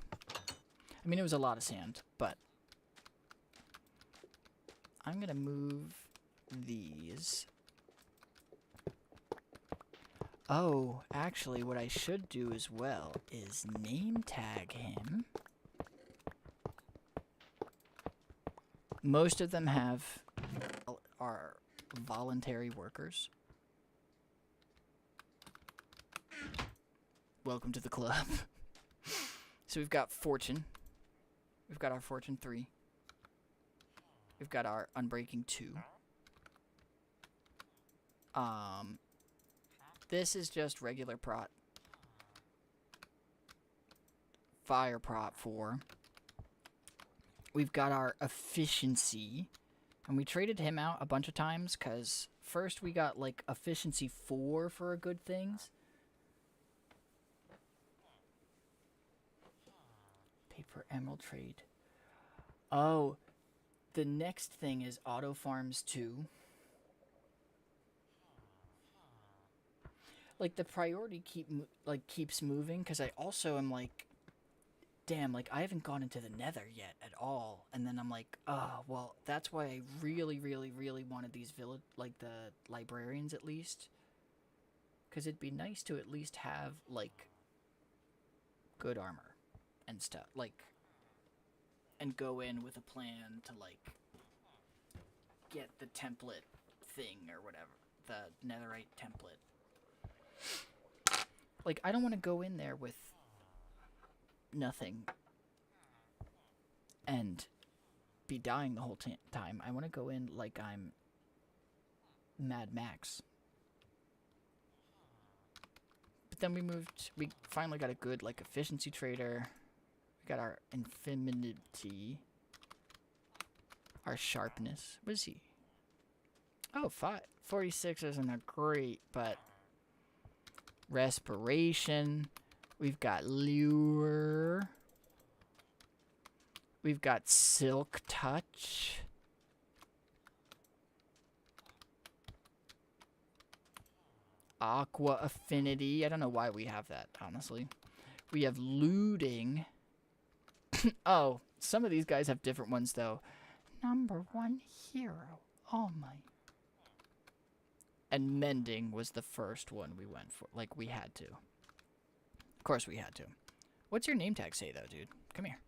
I mean, it was a lot of sand, but I'm gonna move these. Oh, actually, what I should do as well is name tag him. Most of them are voluntary workers. Welcome to the club. So we've got Fortune. We've got our Fortune 3. We've got our Unbreaking 2. This is just regular prot. Fire prot 4. We've got our Efficiency. And we traded him out a bunch of times, because first we got, like, Efficiency 4 for good things. Paper Emerald trade. Oh, the next thing is Auto Farms 2. Like, the priority keeps moving, because I also am like, damn, like, I haven't gone into the Nether yet at all. And then I'm like, oh, well, that's why I really wanted these like, the librarians at least. Because it'd be nice to at least have, like, good armor and stuff. Like, and go in with a plan to, like, get the template thing or whatever. The netherite template. Like, I don't want to go in there with nothing. and be dying the whole time. I want to go in like I'm Mad Max. But then we finally got a good like efficiency trader. We got our infinity, our sharpness. What is he? Oh, 46 isn't a great, but respiration. We've got lure. We've got silk touch. Aqua affinity. I don't know why we have that, honestly. We have looting. Oh, some of these guys have different ones, though. Number 1 hero. Oh, my. And mending was the first one we went for. Like, we had to. Of course we had to. What's your name tag say, though, dude? Come here.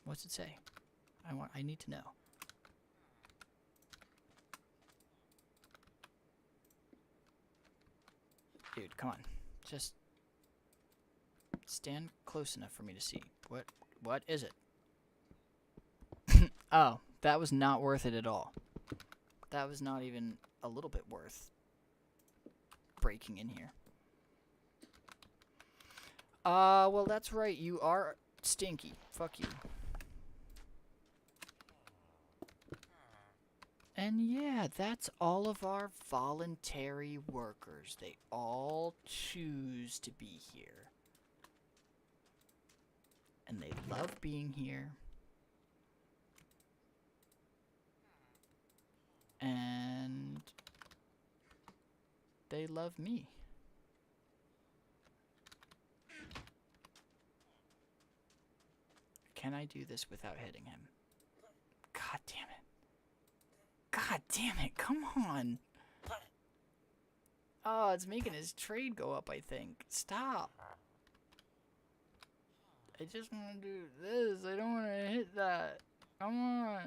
What's it say? I need to know. Dude, come on. Just stand close enough for me to see. What is it? Oh, that was not worth it at all. That was not even a little bit worth breaking in here. Well, that's right. You are stinky. Fuck you. And yeah, that's all of our voluntary workers. They all choose to be here. And they love being here. And they love me. Can I do this without hitting him? God damn it. God damn it, come on. Oh, it's making his trade go up, I think. Stop. I just want to do this. I don't want to hit that. Come on.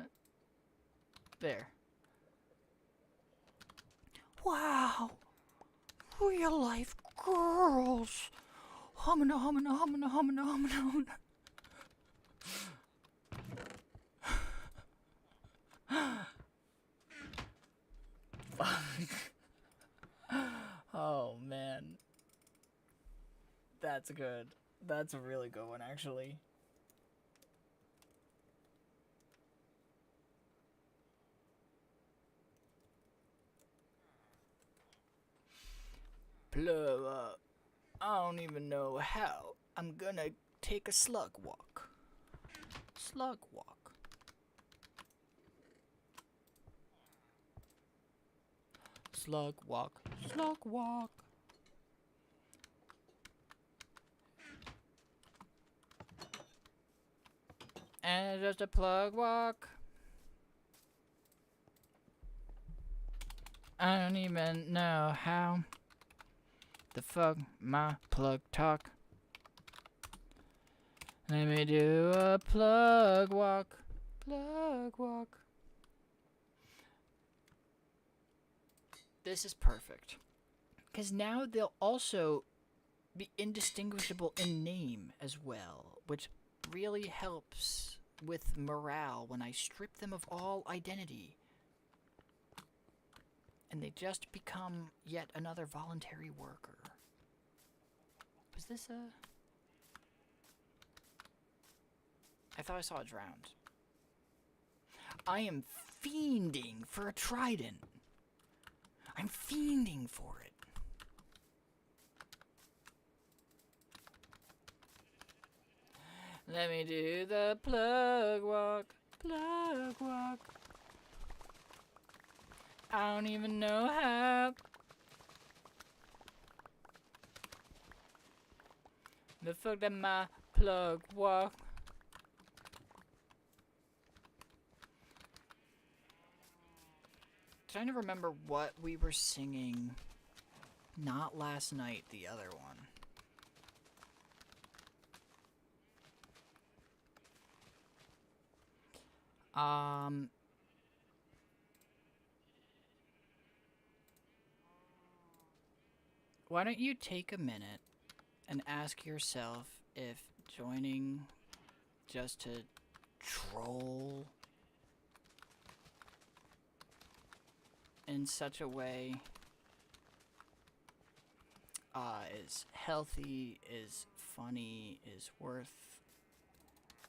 There. Wow. Real life girls. Humana, humana, humana, humana, humana, humana. Oh, man. That's good. That's a really good one, actually. Blow up. I don't even know how. I'm gonna take a slug walk. Slug walk. Slug walk. Slug walk. And just a plug walk. I don't even know how the fuck my plug talk. Let me do a plug walk. Plug walk. This is perfect. Because now they'll also be indistinguishable in name as well, which really helps with morale when I strip them of all identity. And they just become yet another voluntary worker. Was this a... I thought I saw it drowned. I am fiending for a trident. I'm fiending for it. Let me do the plug walk. Plug walk. I don't even know how. The fuck that my plug walk. Trying to remember what we were singing. Not last night, the other one. Why don't you take a minute and ask yourself if joining just to troll in such a way is healthy, is funny, is worth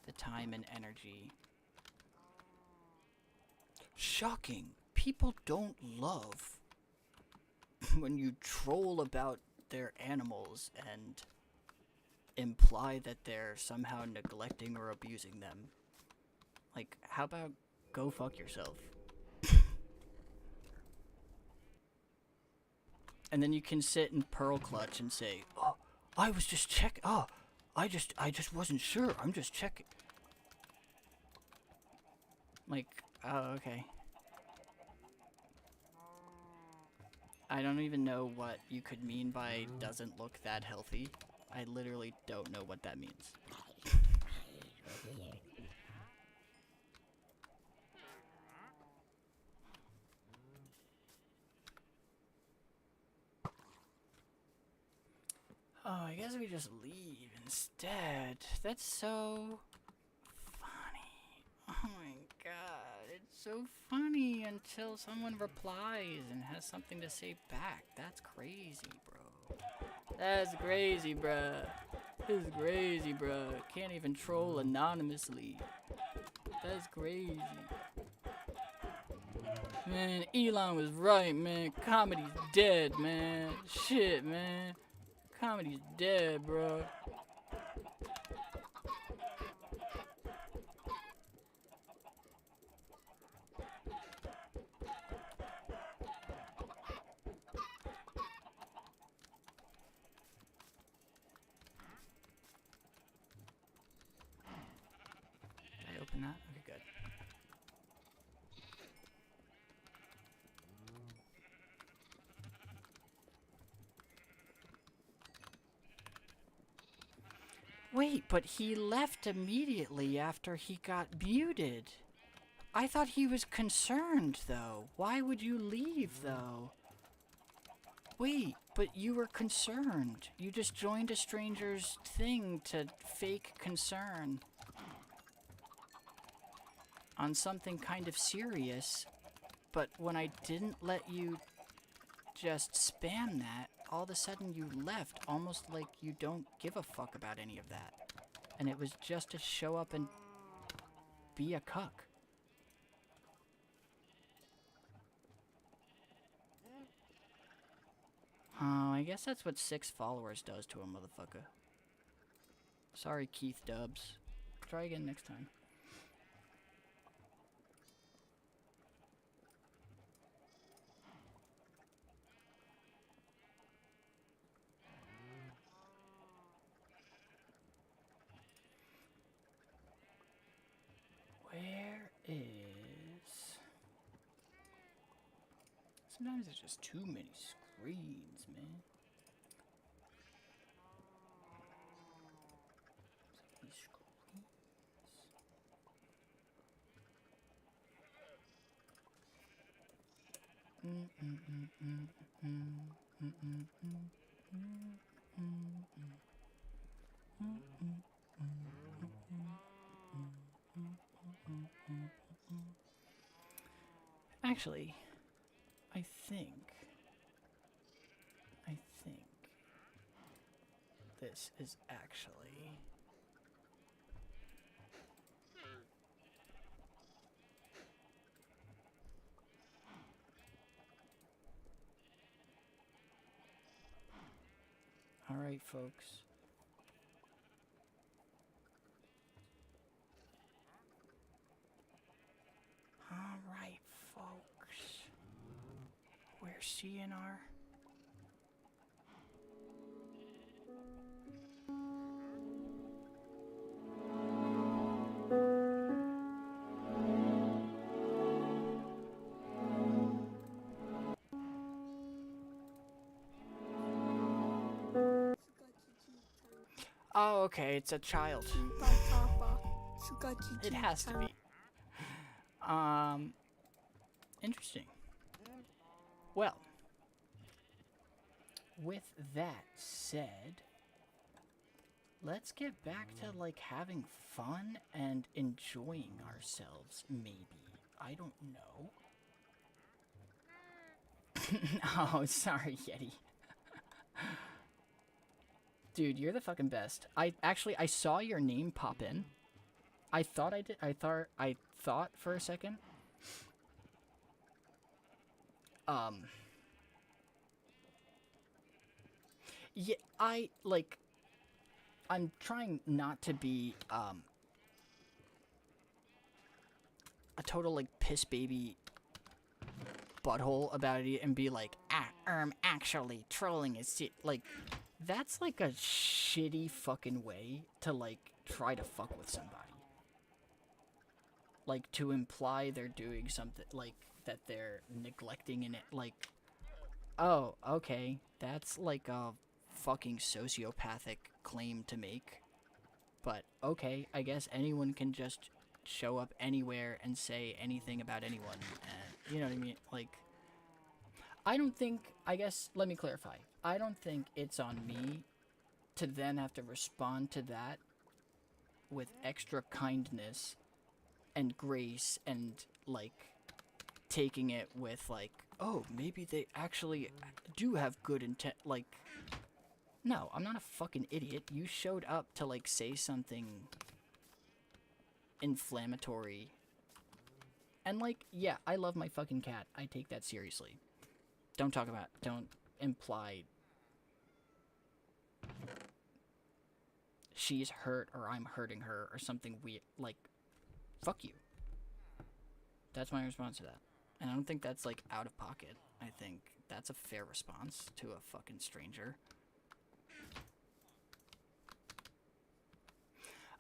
the time and energy. Shocking. People don't love when you troll about their animals and imply that they're somehow neglecting or abusing them. Like, how about go fuck yourself? And then you can sit and pearl clutch and say, "Oh, I was just checking. Oh, I just wasn't sure. I'm just checking." Like, oh, okay. I don't even know what you could mean by doesn't look that healthy. I literally don't know what that means. Oh, I guess we just leave instead. That's so funny. Oh my god, it's so funny until someone replies and has something to say back. That's crazy, bro. That's crazy, bruh. This is crazy, bruh. Can't even troll anonymously. That's crazy. Man, Elon was right, man. Comedy's dead, man. Shit, man. Comedy's dead, bro. Did I open that? Okay, good. Wait, but he left immediately after he got muted. I thought he was concerned, though. Why would you leave, though? Wait, but you were concerned. You just joined a stranger's thing to fake concern on something kind of serious, but when I didn't let you just spam that, all of a sudden you left, almost like you don't give a fuck about any of that. And it was just to show up and be a cuck. Oh, I guess that's what 6 followers does to a motherfucker. Sorry, Keith Dubs. Try again next time. Where is... Sometimes there's just too many screens, man. These screens. Actually, I think this is actually all right, folks. All right, folks. Where's CNR? Oh, okay, it's a child. It has to be. Interesting. Well, with that said, let's get back to, like, having fun and enjoying ourselves, maybe. I don't know. Oh, sorry, Yeti. Dude, you're the fucking best. I saw your name pop in. I thought I did. I thought for a second. Yeah, I'm trying not to be, a total, like, piss baby butthole about it and be like, actually, trolling is, like, that's, like, a shitty fucking way to, like, try to fuck with somebody. Like, to imply they're doing something, like, that they're neglecting in it, like, oh, okay, that's, like, a fucking sociopathic claim to make. But, okay, I guess anyone can just show up anywhere and say anything about anyone, and, you know what I mean? Like, I don't think, I guess, let me clarify. I don't think it's on me to then have to respond to that with extra kindness and grace and, like, taking it with, like, oh, maybe they actually do have good intent, like, no, I'm not a fucking idiot. You showed up to, like, say something inflammatory. And, like, yeah, I love my fucking cat. I take that seriously. Don't imply she's hurt or I'm hurting her or something weird. Like, fuck you. That's my response to that. And I don't think that's, like, out of pocket. I think that's a fair response to a fucking stranger.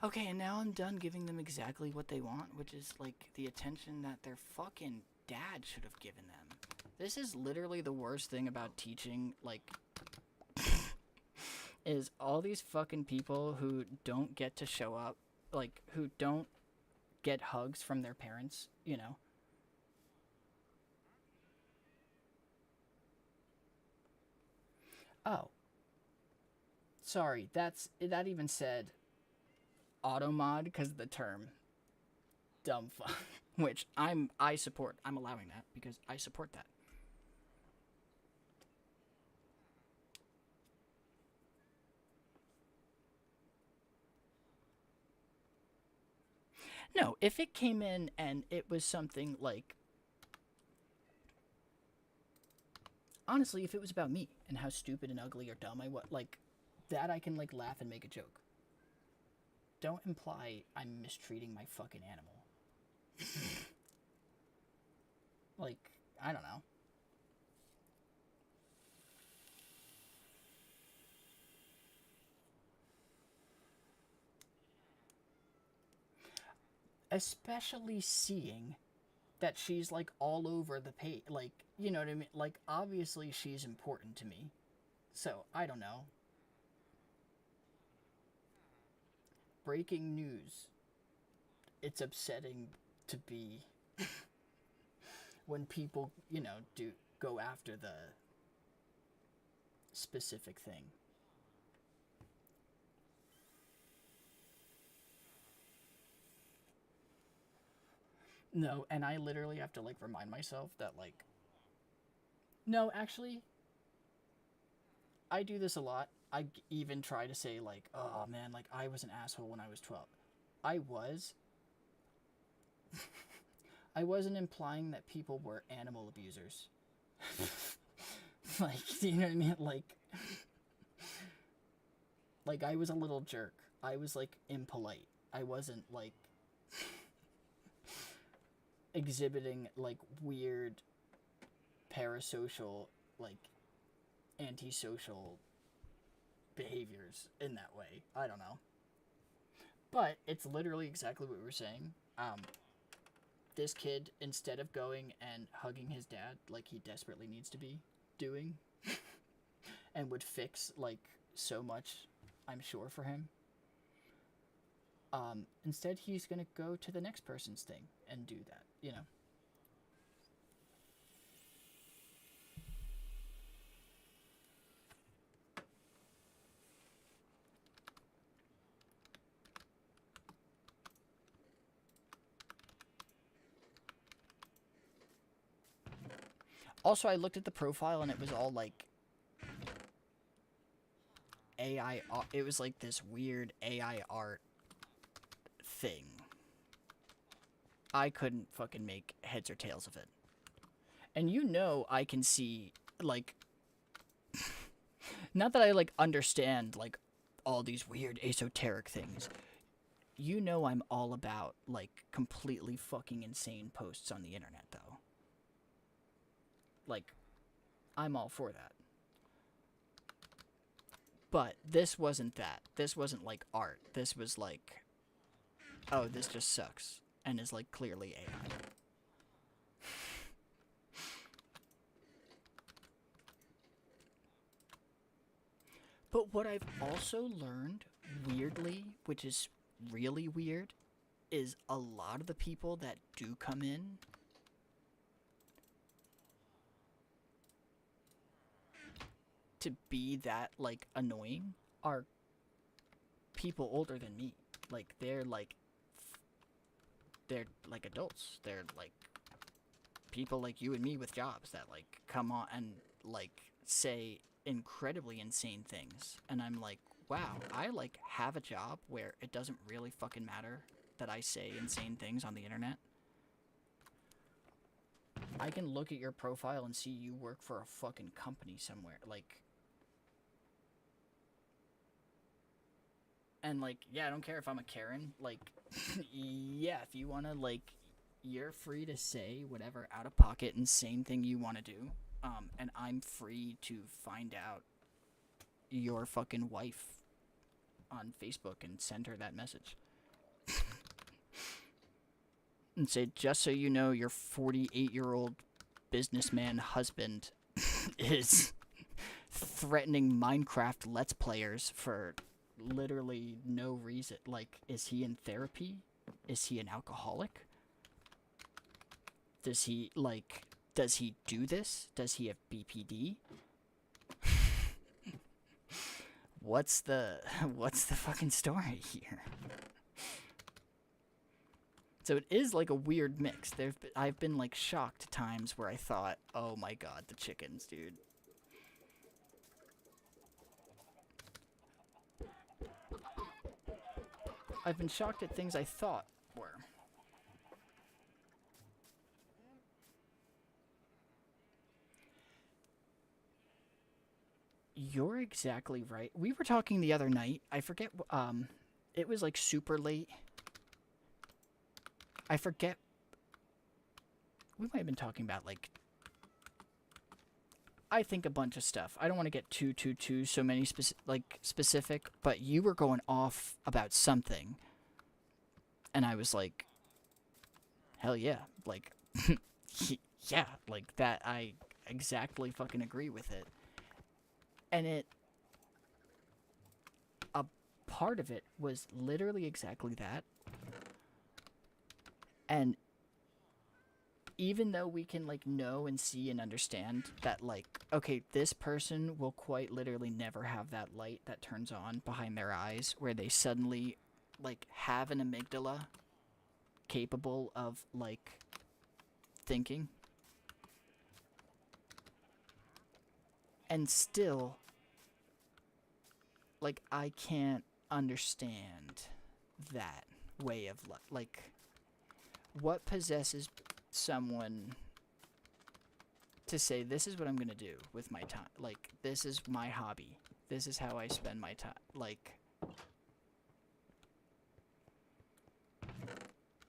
Okay, and now I'm done giving them exactly what they want, which is, like, the attention that their fucking dad should have given them. This is literally the worst thing about teaching, like, is all these fucking people who don't get to show up, like, who don't get hugs from their parents, you know? Oh. Sorry, that even said automod because of the term dumb fuck, which I support. I'm allowing that because I support that. No, if it came in and it was something like, honestly, if it was about me and how stupid and ugly or dumb I was, like, that I can, like, laugh and make a joke. Don't imply I'm mistreating my fucking animal. Like, I don't know. Especially seeing that she's, like, all over the page. Like, you know what I mean? Like, obviously she's important to me. So, I don't know. Breaking news. It's upsetting to be when people, you know, do go after the specific thing. No, and I literally have to, like, remind myself that, like, no, actually, I do this a lot. I even try to say, like, oh man, like, I was an asshole when I was 12. I was. I wasn't implying that people were animal abusers. Like, you know what I mean? Like, I was a little jerk. I was, like, impolite. I wasn't, like, exhibiting, like, weird parasocial, like, antisocial behaviors in that way. I don't know. But it's literally exactly what we were saying. This kid, instead of going and hugging his dad like he desperately needs to be doing, and would fix, like, so much, I'm sure, for him, instead he's gonna go to the next person's thing and do that, you know? Also, I looked at the profile and it was all like AI. It was like this weird AI art thing. I couldn't fucking make heads or tails of it. And you know I can see, like, not that I, like, understand, like, all these weird esoteric things. You know I'm all about, like, completely fucking insane posts on the internet, though. Like, I'm all for that. But this wasn't that. This wasn't, like, art. This was, like, oh, this just sucks. And is, like, clearly AI. But what I've also learned, weirdly, which is really weird, is a lot of the people that do come in to be that, like, annoying are people older than me. Like, they're like adults. They're like people like you and me with jobs that like come on and like say incredibly insane things. And I'm like, wow, I like have a job where it doesn't really fucking matter that I say insane things on the internet. I can look at your profile and see you work for a fucking company somewhere. Like, and like, yeah, I don't care if I'm a Karen. Like, yeah, if you want to, like, you're free to say whatever out of pocket insane thing you want to do. And I'm free to find out your fucking wife on Facebook and send her that message. And say, just so you know, your 48-year-old businessman husband is threatening Minecraft Let's Players for literally no reason. Like, is he in therapy? Is he an alcoholic? Does he, like, does he do this? Does he have BPD? What's the fucking story here? So it is like a weird mix. I've been like shocked times where I thought, oh my god, the chickens, dude. I've been shocked at things I thought were. You're exactly right. We were talking the other night. I forget, it was like super late. I forget. We might have been talking about, like, I think a bunch of stuff. I don't want to get too so many specific, but you were going off about something. And I was like, hell yeah. Like, yeah, like that. I exactly fucking agree with it. And a part of it was literally exactly that. And even though we can, like, know and see and understand that, like, okay, this person will quite literally never have that light that turns on behind their eyes where they suddenly, like, have an amygdala capable of, like, thinking. And still, like, I can't understand that way of, like, what possesses someone to say, this is what I'm gonna do with my time. Like, this is my hobby. This is how I spend my time. Like,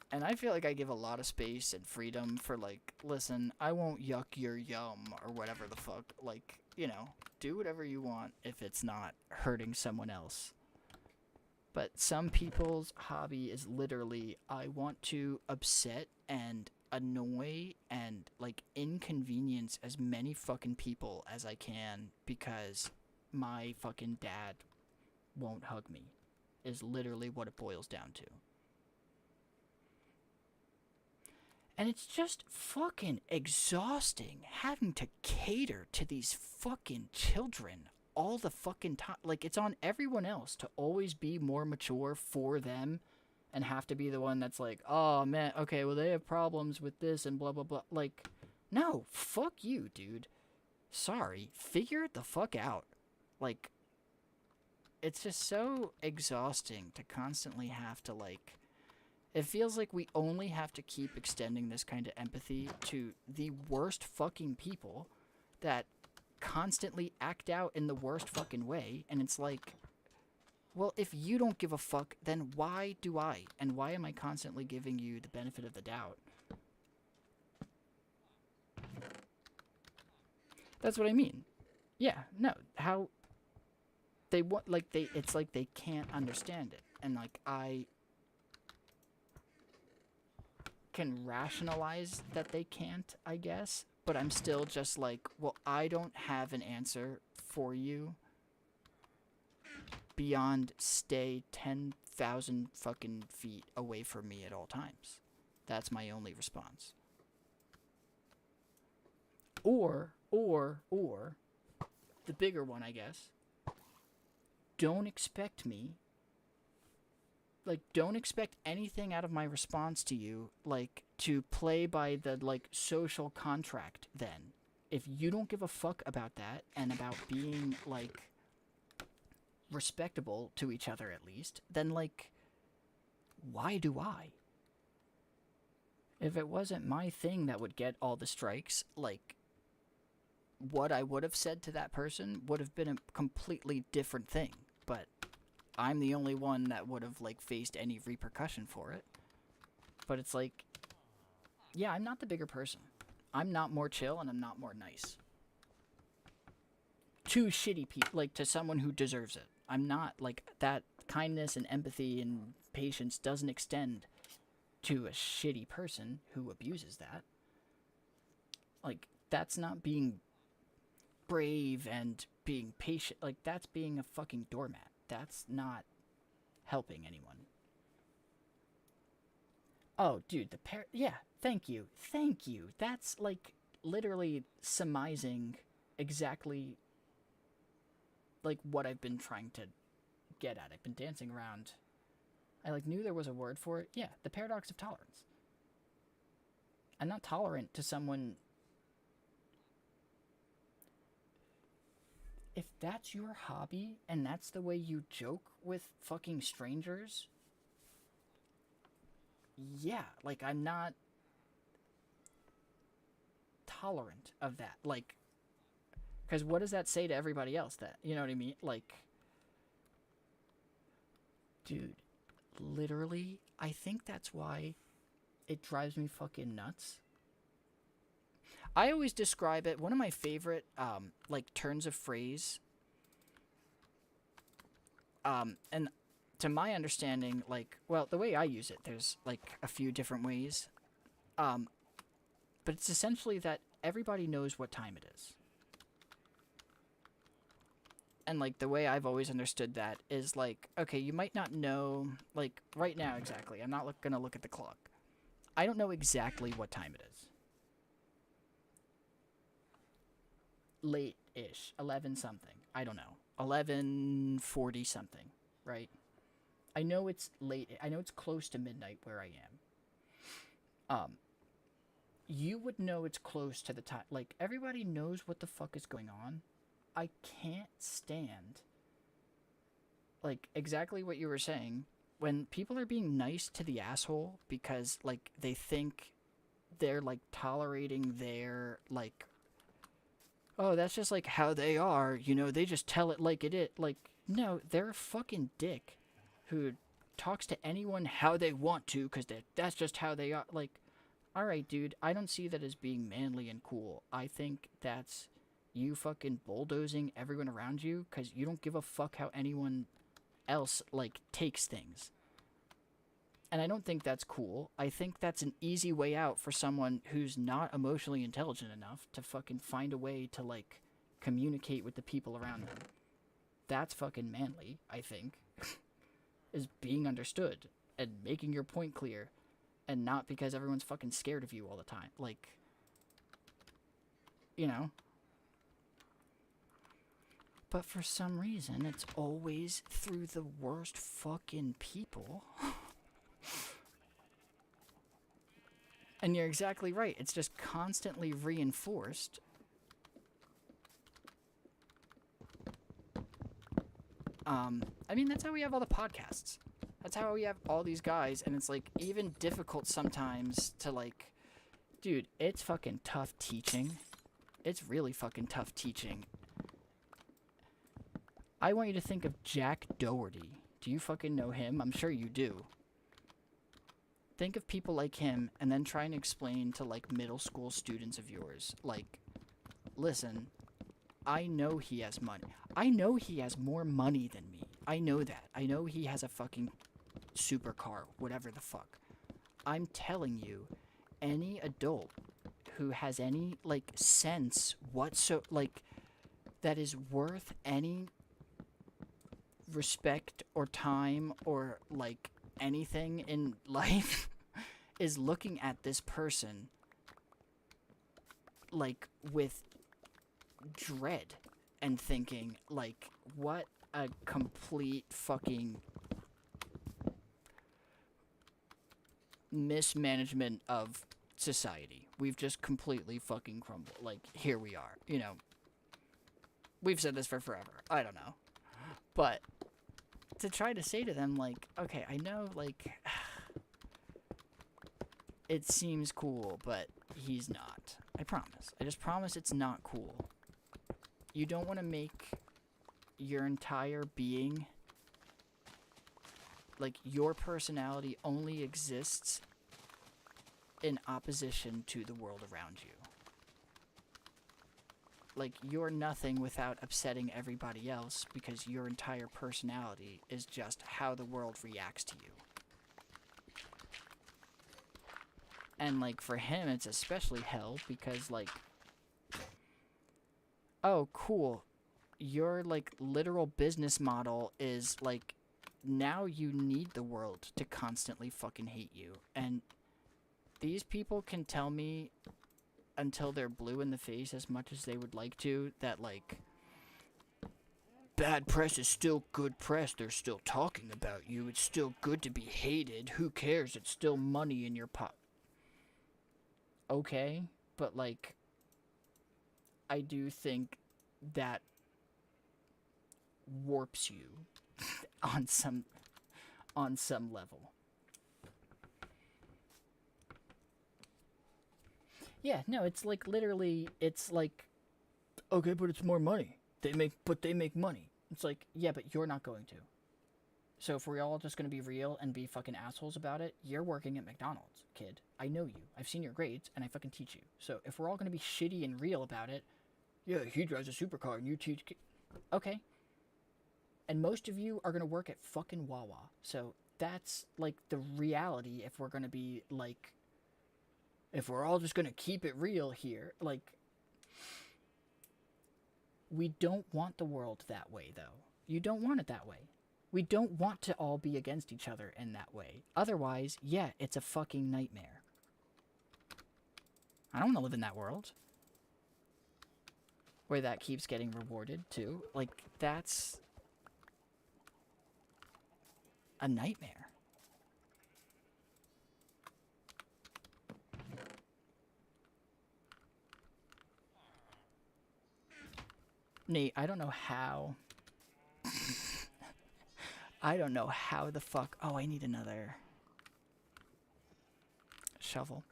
and I feel like I give a lot of space and freedom for, like, listen, I won't yuck your yum or whatever the fuck. Like, you know, do whatever you want if it's not hurting someone else. But some people's hobby is literally, I want to upset and annoy and, like, inconvenience as many fucking people as I can because my fucking dad won't hug me, is literally what it boils down to. And it's just fucking exhausting having to cater to these fucking children all the fucking time. Like, it's on everyone else to always be more mature for them and have to be the one that's like, oh man, okay, well they have problems with this and blah blah blah. Like, No, fuck you, dude. Sorry, figure it the fuck out. Like, it's just so exhausting to constantly have to, like, it feels like we only have to keep extending this kind of empathy to the worst fucking people that constantly act out in the worst fucking way, and it's like, well, if you don't give a fuck, then why do I? And why am I constantly giving you the benefit of the doubt? That's what I mean. Yeah, no, how they want, like, it's like they can't understand it. And, like, I can rationalize that they can't, I guess, but I'm still just like, well, I don't have an answer for you beyond stay 10,000 fucking feet away from me at all times. That's my only response. Or, the bigger one, I guess, don't expect me, like, don't expect anything out of my response to you, like, to play by the, like, social contract then. If you don't give a fuck about that, and about being, like, respectable to each other at least, then, like, why do I? If it wasn't my thing that would get all the strikes, like, what I would have said to that person would have been a completely different thing, but I'm the only one that would have, like, faced any repercussion for it. But it's like, yeah, I'm not the bigger person. I'm not more chill, and I'm not more nice. To shitty people, like, to someone who deserves it. I'm not, like, that kindness and empathy and patience doesn't extend to a shitty person who abuses that. Like, that's not being brave and being patient. Like, that's being a fucking doormat. That's not helping anyone. Oh, dude, yeah, thank you. Thank you. That's, like, literally surmising exactly, like, what I've been trying to get at. I've been dancing around. I, like, knew there was a word for it. Yeah, the paradox of tolerance. I'm not tolerant to someone. If that's your hobby and that's the way you joke with fucking strangers, yeah, like, I'm not tolerant of that. Like, because what does that say to everybody else? That, you know what I mean? Like, dude, literally, I think that's why it drives me fucking nuts. I always describe it, one of my favorite, like, turns of phrase, and to my understanding, like, well, the way I use it, there's, like, a few different ways, but it's essentially that everybody knows what time it is. And, like, the way I've always understood that is, like, okay, you might not know, like, right now exactly, I'm not gonna look at the clock. I don't know exactly what time it is. Late-ish, 11 something, I don't know, 11:40 something, right? I know it's late, I know it's close to midnight where I am. You would know it's close to the time, like, everybody knows what the fuck is going on. I can't stand, like, exactly what you were saying, when people are being nice to the asshole because, like, they think they're, like, tolerating their, like, oh, that's just, like, how they are, you know, they just tell it like it is. Like, no, they're a fucking dick who talks to anyone how they want to because that's just how they are. Like, alright, dude, I don't see that as being manly and cool. I think that's you fucking bulldozing everyone around you because you don't give a fuck how anyone else, like, takes things. And I don't think that's cool. I think that's an easy way out for someone who's not emotionally intelligent enough to fucking find a way to, like, communicate with the people around them. That's fucking manly, I think. Is being understood and making your point clear, and not because everyone's fucking scared of you all the time. Like, you know. But for some reason, it's always through the worst fucking people. And you're exactly right. It's just constantly reinforced. I mean, that's how we have all the podcasts. That's how we have all these guys, and it's, like, even difficult sometimes to, like... Dude, it's fucking tough teaching. It's really fucking tough teaching. I want you to think of Jack Doherty. Do you fucking know him? I'm sure you do. Think of people like him, and then try and explain to, like, middle school students of yours, like, listen, I know he has money. I know he has more money than me. I know that. I know he has a fucking supercar, whatever the fuck. I'm telling you, any adult who has any, like, sense like, that is worth any respect or time or, like, anything in life is looking at this person, like, with dread and thinking, like, what a complete fucking mismanagement of society. We've just completely fucking crumbled. Like, here we are, you know. We've said this for forever. I don't know. But to try to say to them, like, okay, I know, like, it seems cool, but he's not. I promise. I just promise it's not cool. You don't want to make your entire being, like, your personality only exists in opposition to the world around you. Like, you're nothing without upsetting everybody else because your entire personality is just how the world reacts to you. And, like, for him, it's especially hell because, like, oh, cool. Your, like, literal business model is, like, now you need the world to constantly fucking hate you. And these people can tell me until they're blue in the face as much as they would like to that, like, bad press is still good press. They're still talking about you. It's still good to be hated. Who cares? It's still money in your pot. Okay, but, like, I do think that warps you on some level. Yeah, no, it's like literally, it's like, okay, but it's more money. They make money. It's like, yeah, but you're not going to. So if we're all just going to be real and be fucking assholes about it, you're working at McDonald's, kid. I know you. I've seen your grades, and I fucking teach you. So if we're all going to be shitty and real about it, yeah, he drives a supercar and you teach... Okay. And most of you are going to work at fucking Wawa. So that's, like, the reality if we're going to be, like... If we're all just going to keep it real here, like... We don't want the world that way, though. You don't want it that way. We don't want to all be against each other in that way. Otherwise, yeah, it's a fucking nightmare. I don't want to live in that world. Where that keeps getting rewarded, too. Like, that's a nightmare. Nate, I don't know how... I don't know how the fuck... Oh, I need another... shovel.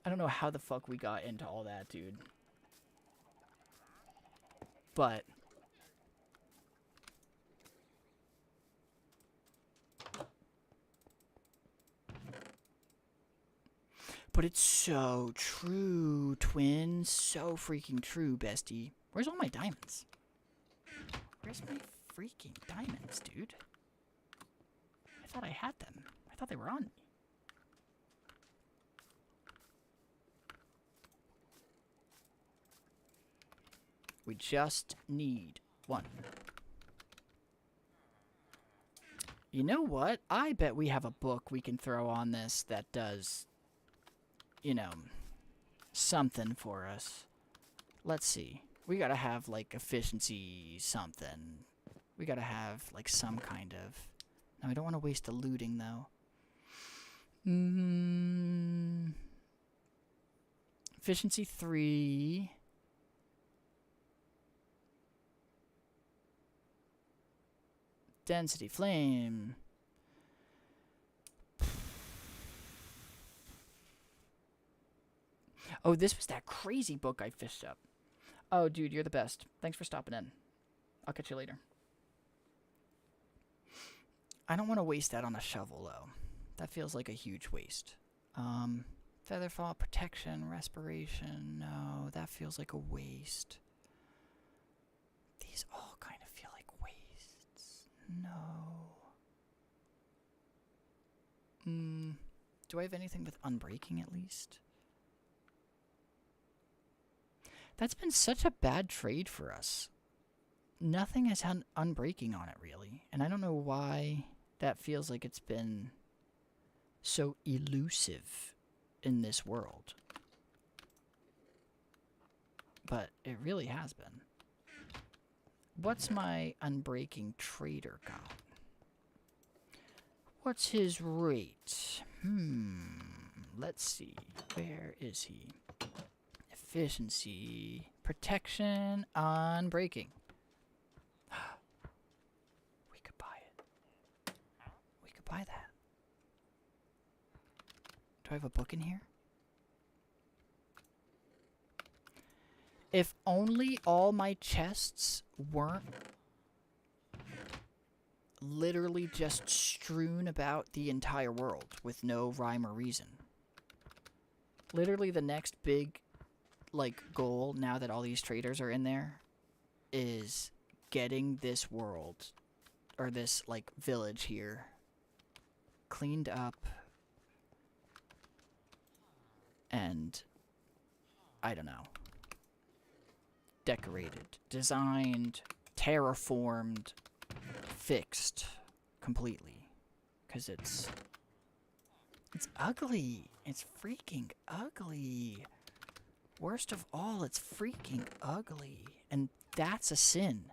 I don't know how the fuck we got into all that, dude. But... But it's so true, twin. So freaking true, bestie. Where's all my diamonds? Where's my freaking diamonds, dude? I thought I had them. I thought they were on me. We just need one. You know what? I bet we have a book we can throw on this that does, you know, something for us. Let's see. We gotta have, like, efficiency something. We gotta have, like, some kind of... No, I don't want to waste the looting, though. Efficiency 3. Density flame. Oh, this was that crazy book I fished up. Oh, dude, you're the best. Thanks for stopping in. I'll catch you later. I don't want to waste that on a shovel, though. That feels like a huge waste. Featherfall, protection, respiration. No, that feels like a waste. These all kind of feel like wastes. No. Do I have anything with unbreaking at least? That's been such a bad trade for us. Nothing has had unbreaking on it, really. And I don't know why that feels like it's been so elusive in this world. But it really has been. What's my unbreaking trader got? What's his rate? Let's see. Where is he? Efficiency, protection, unbreaking. We could buy it. We could buy that. Do I have a book in here? If only all my chests weren't literally just strewn about the entire world with no rhyme or reason. Literally the next big, like, goal, now that all these traders are in there, is getting this world, or this, like, village here, cleaned up, and, I don't know, decorated, designed, terraformed, fixed completely, because it's ugly. It's freaking ugly. Worst of all, it's freaking ugly, and that's a sin.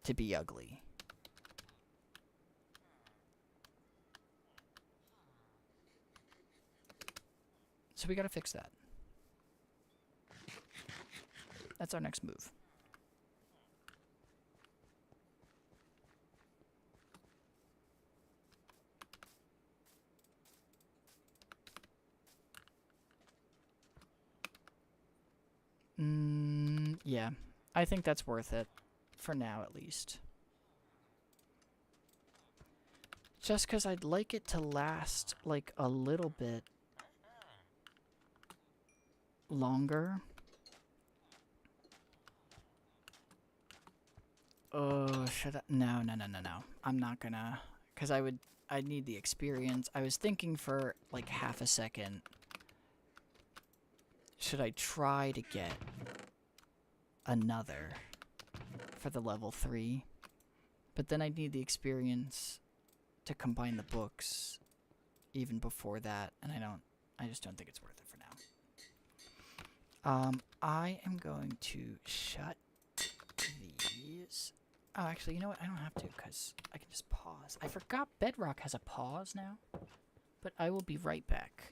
To be ugly. So we gotta fix that. That's our next move. Yeah. I think that's worth it. For now, at least. Just because I'd like it to last, like, a little bit longer. Oh, should I? No. I'm not gonna. Because I'd need the experience. I was thinking for, like, half a second. Should I try to get another for the level 3? But then I'd need the experience to combine the books even before that, and I just don't think it's worth it for now. I am going to shut these. Oh, actually, you know what? I don't have to, because I can just pause. I forgot Bedrock has a pause now, but I will be right back.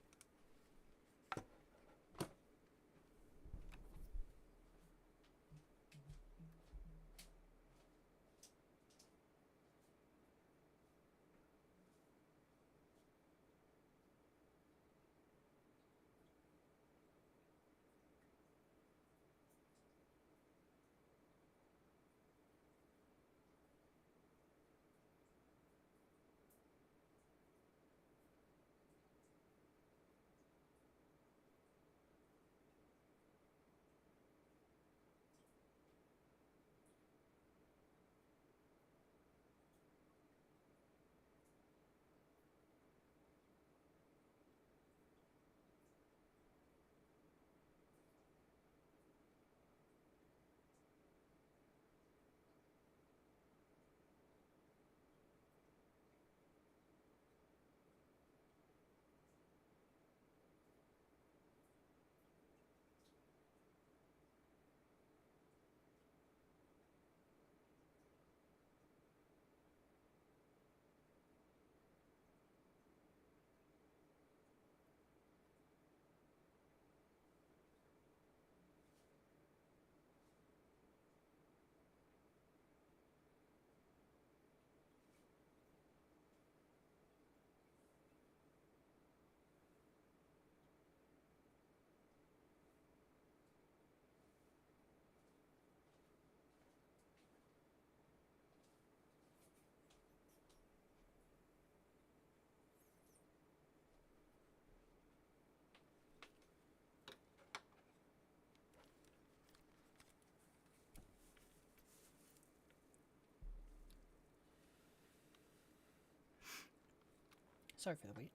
Sorry for the wait.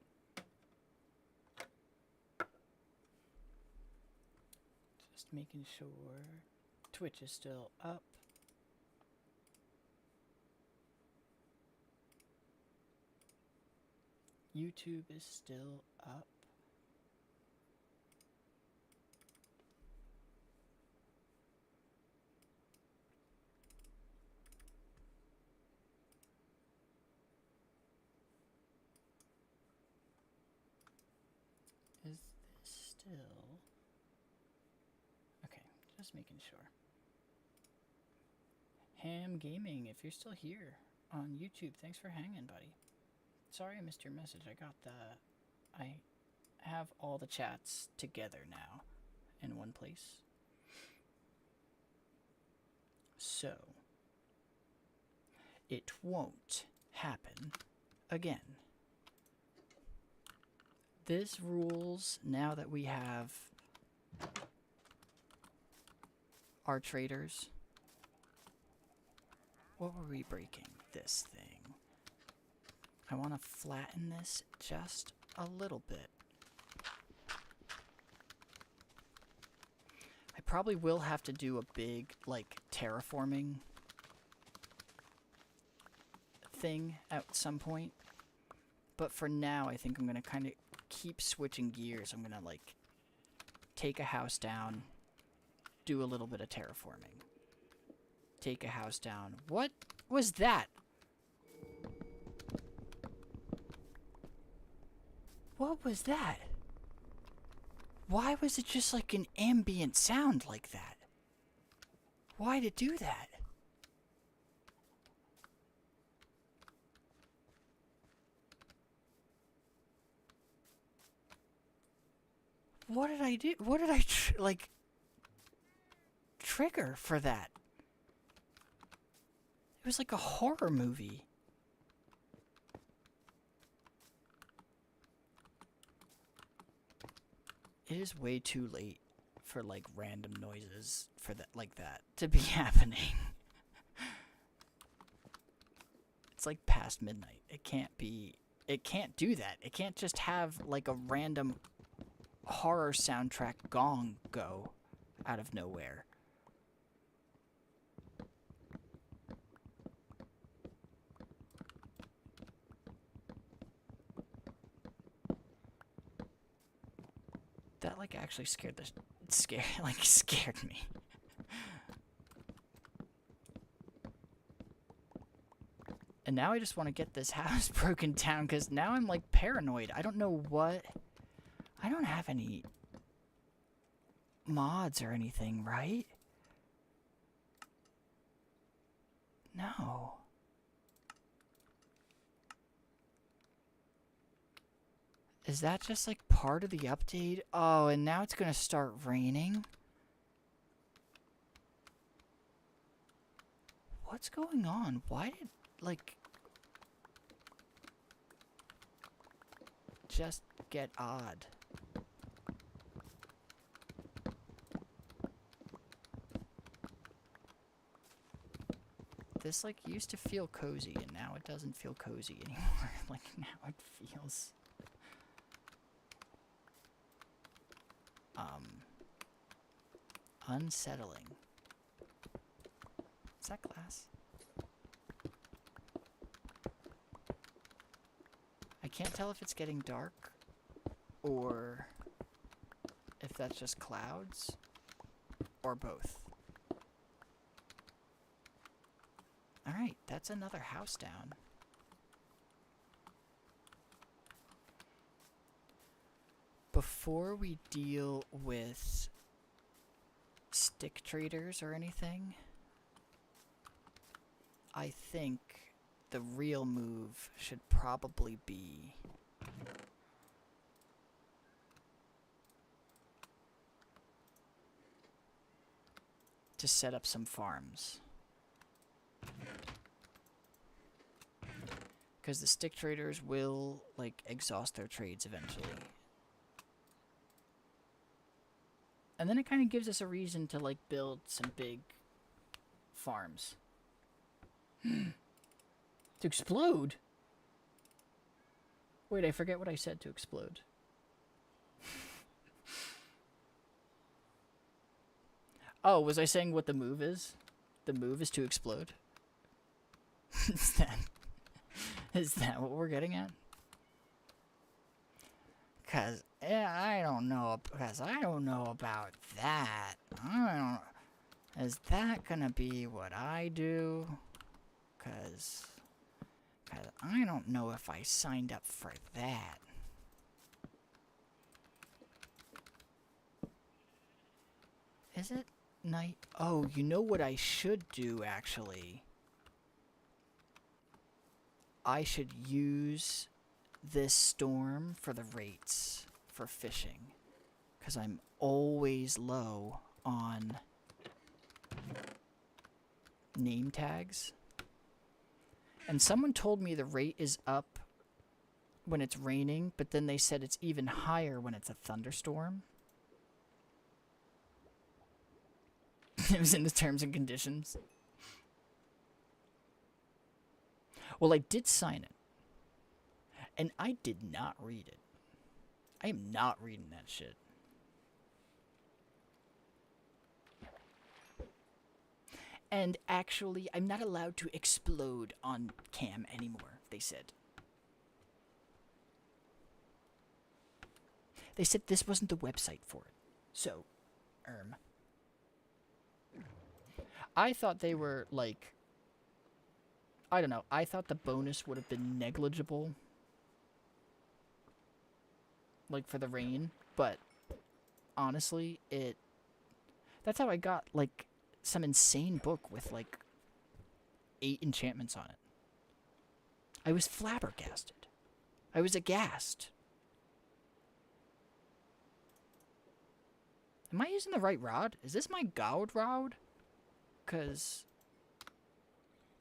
Just making sure Twitch is still up. YouTube is still up. Is this still... Okay, just making sure. Ham Gaming, if you're still here on YouTube, thanks for hanging, buddy. Sorry I missed your message. I have all the chats together now in one place. So, it won't happen again. This rules now that we have our traders. What were we breaking? This thing. I want to flatten this just a little bit. I probably will have to do a big, like, terraforming thing at some point. But for now, I think I'm going to kind of keep switching gears. I'm going to, like, take a house down, do a little bit of terraforming. Take a house down. What was that? What was that? Why was it just like an ambient sound like that? Why'd it do that? What did I do? What did I, like, trigger for that? It was like a horror movie. It is way too late for, like, random noises for that, like that, to be happening. It's like past midnight. It can't be, it can't do that. It can't just have, like, a random horror soundtrack gong go out of nowhere. That, like, actually scared me. And now I just want to get this house broken down, because now I'm, like, paranoid. I don't know what... I don't have any mods or anything, right? No. Is that just, like, part of the update? Oh, and now it's gonna start raining? What's going on? Why did, like... just get odd? This, like, used to feel cozy, and now it doesn't feel cozy anymore. Like, now it feels... unsettling. Is that glass? I can't tell if it's getting dark or if that's just clouds or both. Alright, that's another house down. Before we deal with stick traders or anything, I think the real move should probably be to set up some farms. Because the stick traders will, like, exhaust their trades eventually. And then it kind of gives us a reason to, like, build some big farms. To explode? Wait, I forget what I said to explode. Oh, was I saying what the move is? The move is to explode? Is that what we're getting at? Cause yeah, I don't know about that. Is that gonna be what I do? Cause I don't know if I signed up for that. Is it night? Oh, you know what I should do, actually? I should use this storm for the rates for fishing. Because I'm always low on name tags. And someone told me the rate is up when it's raining, but then they said it's even higher when it's a thunderstorm. It was in the terms and conditions. Well, I did sign it. And I did not read it. I am not reading that shit. And actually, I'm not allowed to explode on cam anymore, they said. They said this wasn't the website for it. So, I thought they were, like, I don't know, I thought the bonus would have been negligible. Like, for the rain, but honestly, that's how I got, like, some insane book with, like, 8 enchantments on it. I was flabbergasted. I was aghast. Am I using the right rod? Is this my goud rod? Because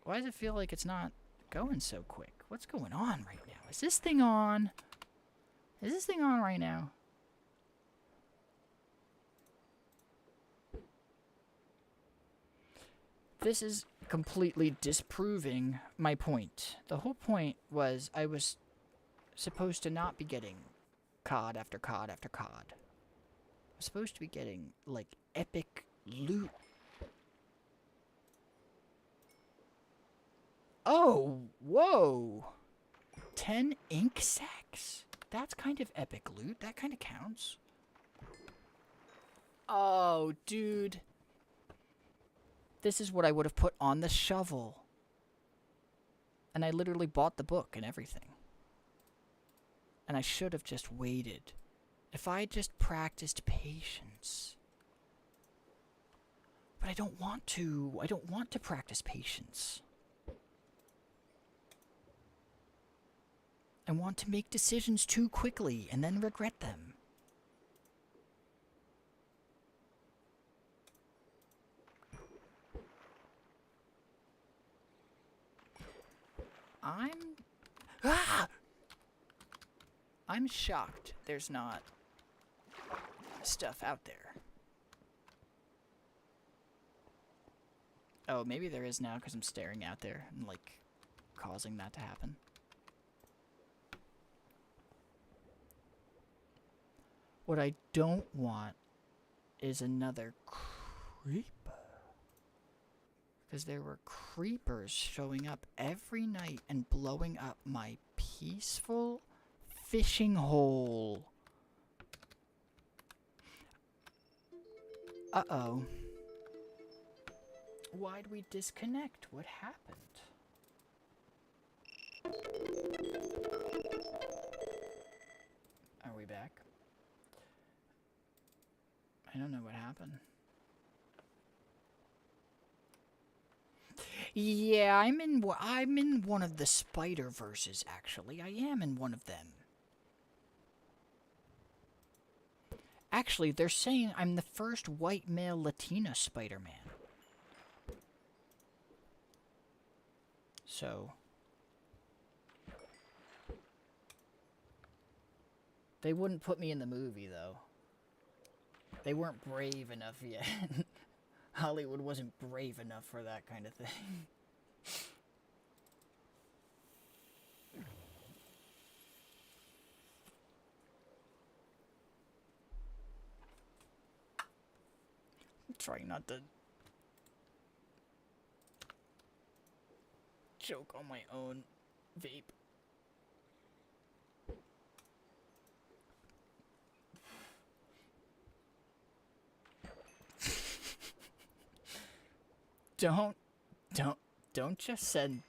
why does it feel like it's not going so quick? What's going on right now? Is this thing on? Is this thing on right now? This is completely disproving my point. The whole point was I was supposed to not be getting COD after COD after COD. I was supposed to be getting, like, epic loot. Oh, whoa! 10 ink sacks? That's kind of epic loot. That kind of counts. Oh, dude. This is what I would have put on the shovel. And I literally bought the book and everything. And I should have just waited. If I just practiced patience. But I don't want to. I don't want to practice patience. I want to make decisions too quickly and then regret them. I'm shocked there's not stuff out there. Oh, maybe there is now because I'm staring out there and, like, causing that to happen. What I don't want is another creeper. Because there were creepers showing up every night and blowing up my peaceful fishing hole. Uh-oh. Why'd we disconnect? What happened? Are we back? I don't know what happened. Yeah, I'm in one of the Spider-Verses, actually. I am in one of them. Actually, they're saying I'm the first white male Latina Spider-Man. So they wouldn't put me in the movie, though. They weren't brave enough yet. Hollywood wasn't brave enough for that kind of thing. trying not to choke on my own vape. Don't just send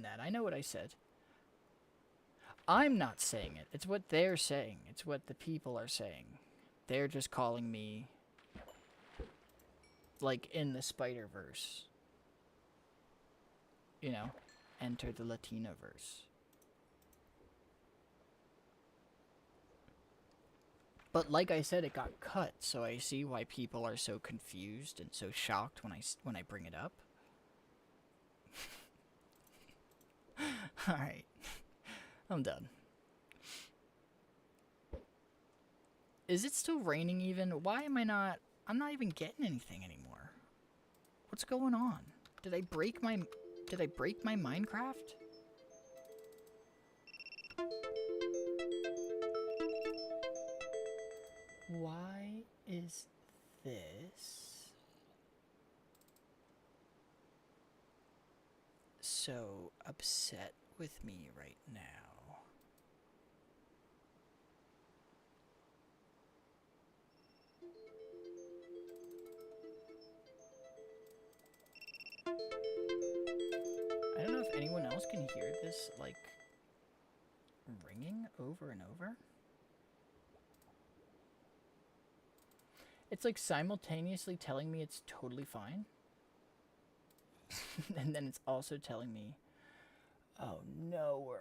that. I know what I said. I'm not saying it. It's what they're saying. It's what the people are saying. They're just calling me, like, in the Spider-Verse. You know, enter the Latino-verse. But like I said, it got cut, so I see why people are so confused and so shocked when I bring it up. Alright. I'm done. Is it still raining even? Why am I'm not even getting anything anymore. What's going on? Did I break my Minecraft? Why is this so upset with me right now? I don't know if anyone else can hear this, like, ringing over and over. It's like simultaneously telling me it's totally fine. And then it's also telling me, oh no,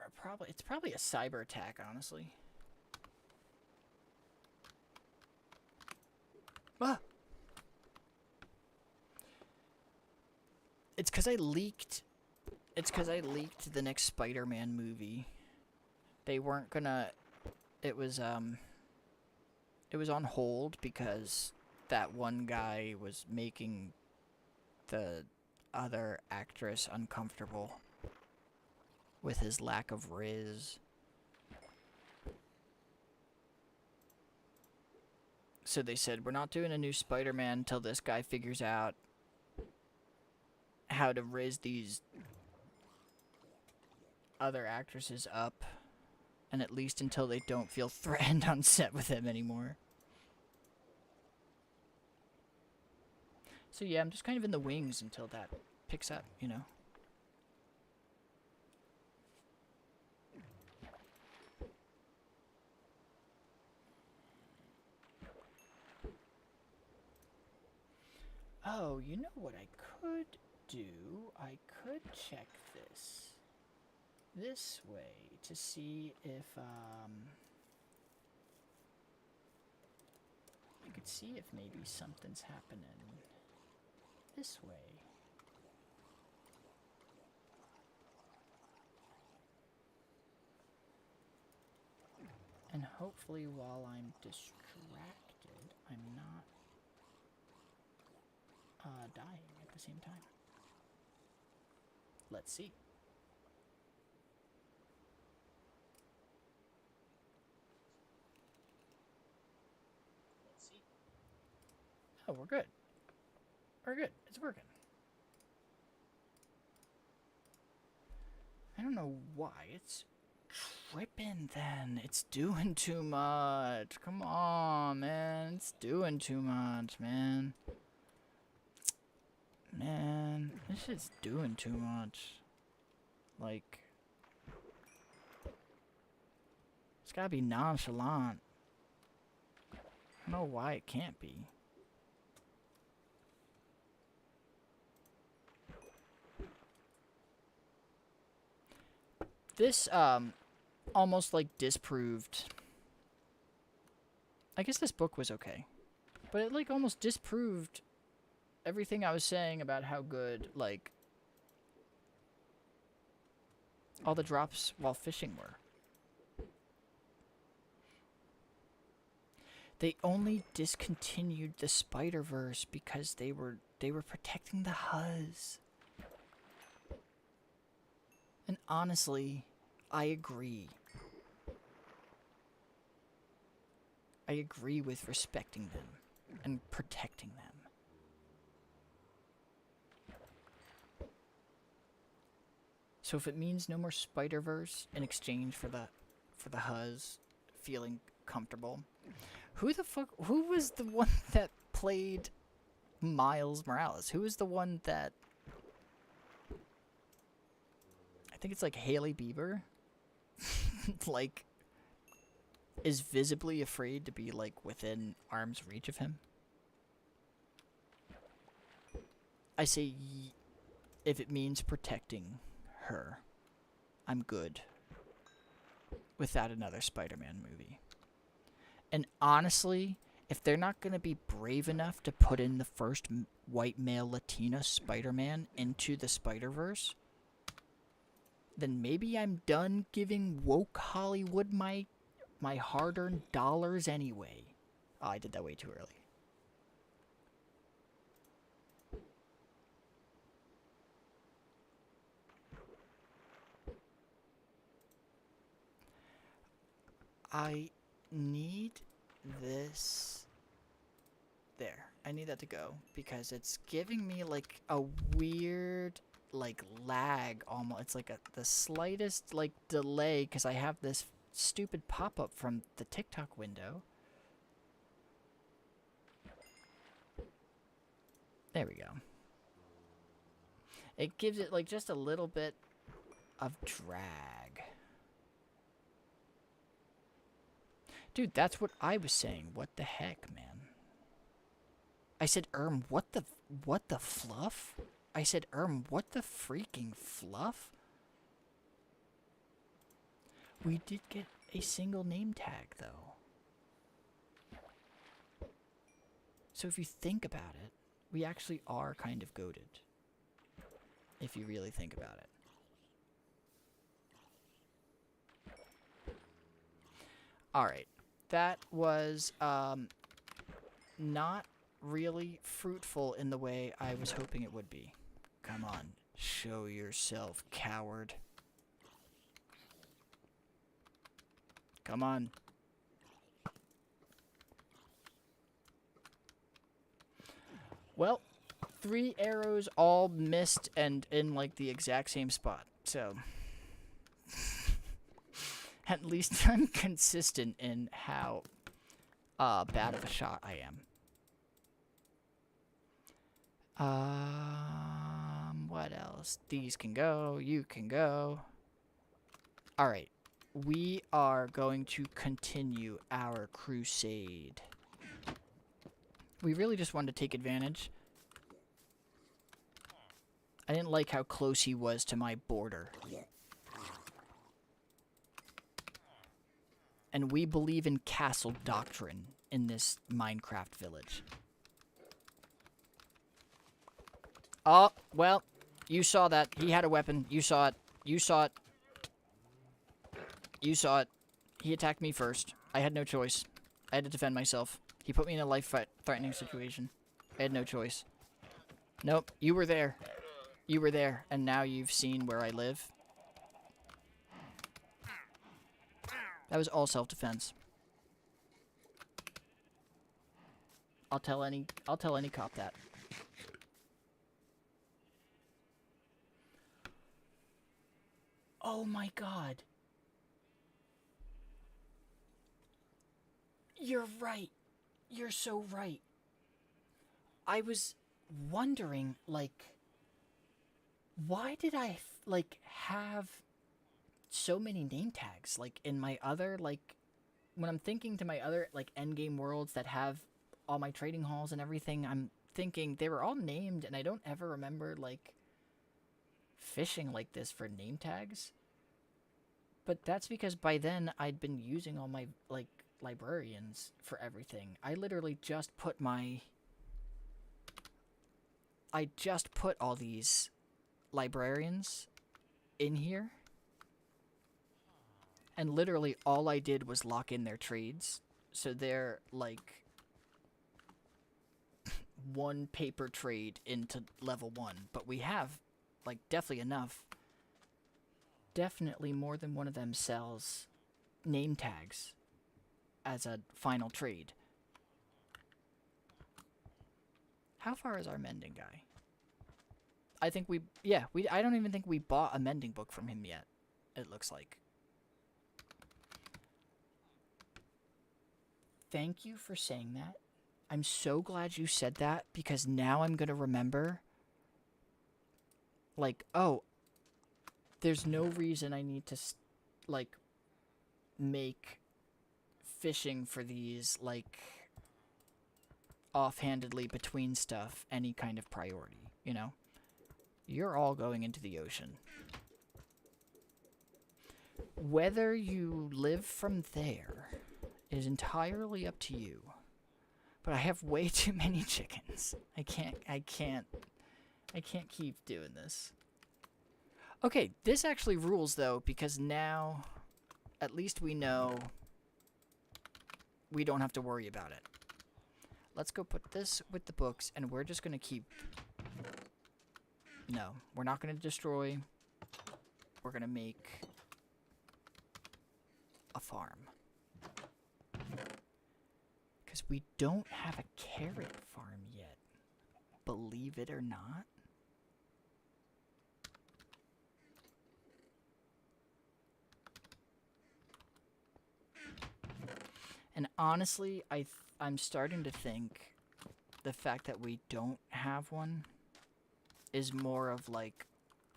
it's probably a cyber attack, honestly. Ah! It's because I leaked the next Spider-Man movie. They weren't gonna, it was on hold because that one guy was making the other actress uncomfortable with his lack of riz. So they said, we're not doing a new Spider-Man until this guy figures out how to riz these other actresses up, and at least until they don't feel threatened on set with him anymore. So yeah, I'm just kind of in the wings until that picks up, you know? Oh, you know what I could do? I could check this way to see if, I could see if maybe something's happening this way. And hopefully while I'm distracted, I'm not dying at the same time. Let's see. Oh, we're good. We're good. It's working. I don't know why it's tripping then. It's doing too much. Come on, man. It's doing too much, man. Man, this shit's doing too much. Like, it's gotta be nonchalant. I don't know why it can't be. This, almost, like, disproved... I guess this book was okay. But it, like, almost disproved everything I was saying about how good, like, all the drops while fishing were. They only discontinued the Spider-Verse because they were protecting the Huz. And honestly, I agree. I agree with respecting them. and protecting them. So if it means no more Spider-Verse in exchange for the Huz feeling comfortable, who was the one that played Miles Morales? Who was the one that, I think it's like Hailey Bieber, like, is visibly afraid to be like within arm's reach of him? I say, if it means protecting her, I'm good without another Spider-Man movie. And honestly, if they're not going to be brave enough to put in the first white male Latina Spider-Man into the Spider-Verse, then maybe I'm done giving woke Hollywood my hard-earned dollars anyway. Oh, I did that way too early. I need this there. I need that to go because it's giving me like a weird like lag almost. It's like the slightest like delay because I have this stupid pop-up from the TikTok window. There we go. It gives it like just a little bit of drag. Dude, that's what I was saying. What the heck, man? I said, what the fluff? I said, what the freaking fluff? We did get a single name tag, though. So if you think about it, we actually are kind of goated. If you really think about it. Alright. That was not really fruitful in the way I was hoping it would be. Come on, show yourself, coward. Come on. Well, 3 arrows all missed and in like the exact same spot, so... At least I'm consistent in how bad of a shot I am. What else? These can go. You can go. Alright. We are going to continue our crusade. We really just wanted to take advantage. I didn't like how close he was to my border. And we believe in castle doctrine in this Minecraft village. Oh, well, you saw that. He had a weapon. You saw it. You saw it. You saw it. He attacked me first. I had no choice. I had to defend myself. He put me in a life-threatening situation. I had no choice. Nope, you were there. You were there, and now you've seen where I live. That was all self-defense. I'll tell any cop that. Oh my god. You're right. You're so right. I was wondering, like, why did I, like, have so many name tags? Like, in my other, like, when I'm thinking to my other, like, endgame worlds that have all my trading halls and everything, I'm thinking they were all named, and I don't ever remember, like, fishing like this for name tags. But that's because by then, I'd been using all my, like, librarians for everything. I literally just put all these librarians in here. And literally all I did was lock in their trades. So they're like 1 paper trade into level 1. But we have like definitely enough. Definitely more than one of them sells name tags as a final trade. How far is our mending guy? I think I don't even think we bought a mending book from him yet, it looks like. Thank you for saying that. I'm so glad you said that, because now I'm going to remember, like, oh, there's no reason I need to, like, make fishing for these, like, offhandedly between stuff any kind of priority, you know? You're all going into the ocean. Whether you live from there is entirely up to you. But I have way too many chickens. I can't keep doing this. Okay, this actually rules though, because now at least we know we don't have to worry about it. Let's go put this with the books, and we're just gonna keep... No, we're not gonna destroy. We're gonna make a farm. Because we don't have a carrot farm yet. Believe it or not. And honestly, I'm starting to think the fact that we don't have one is more of like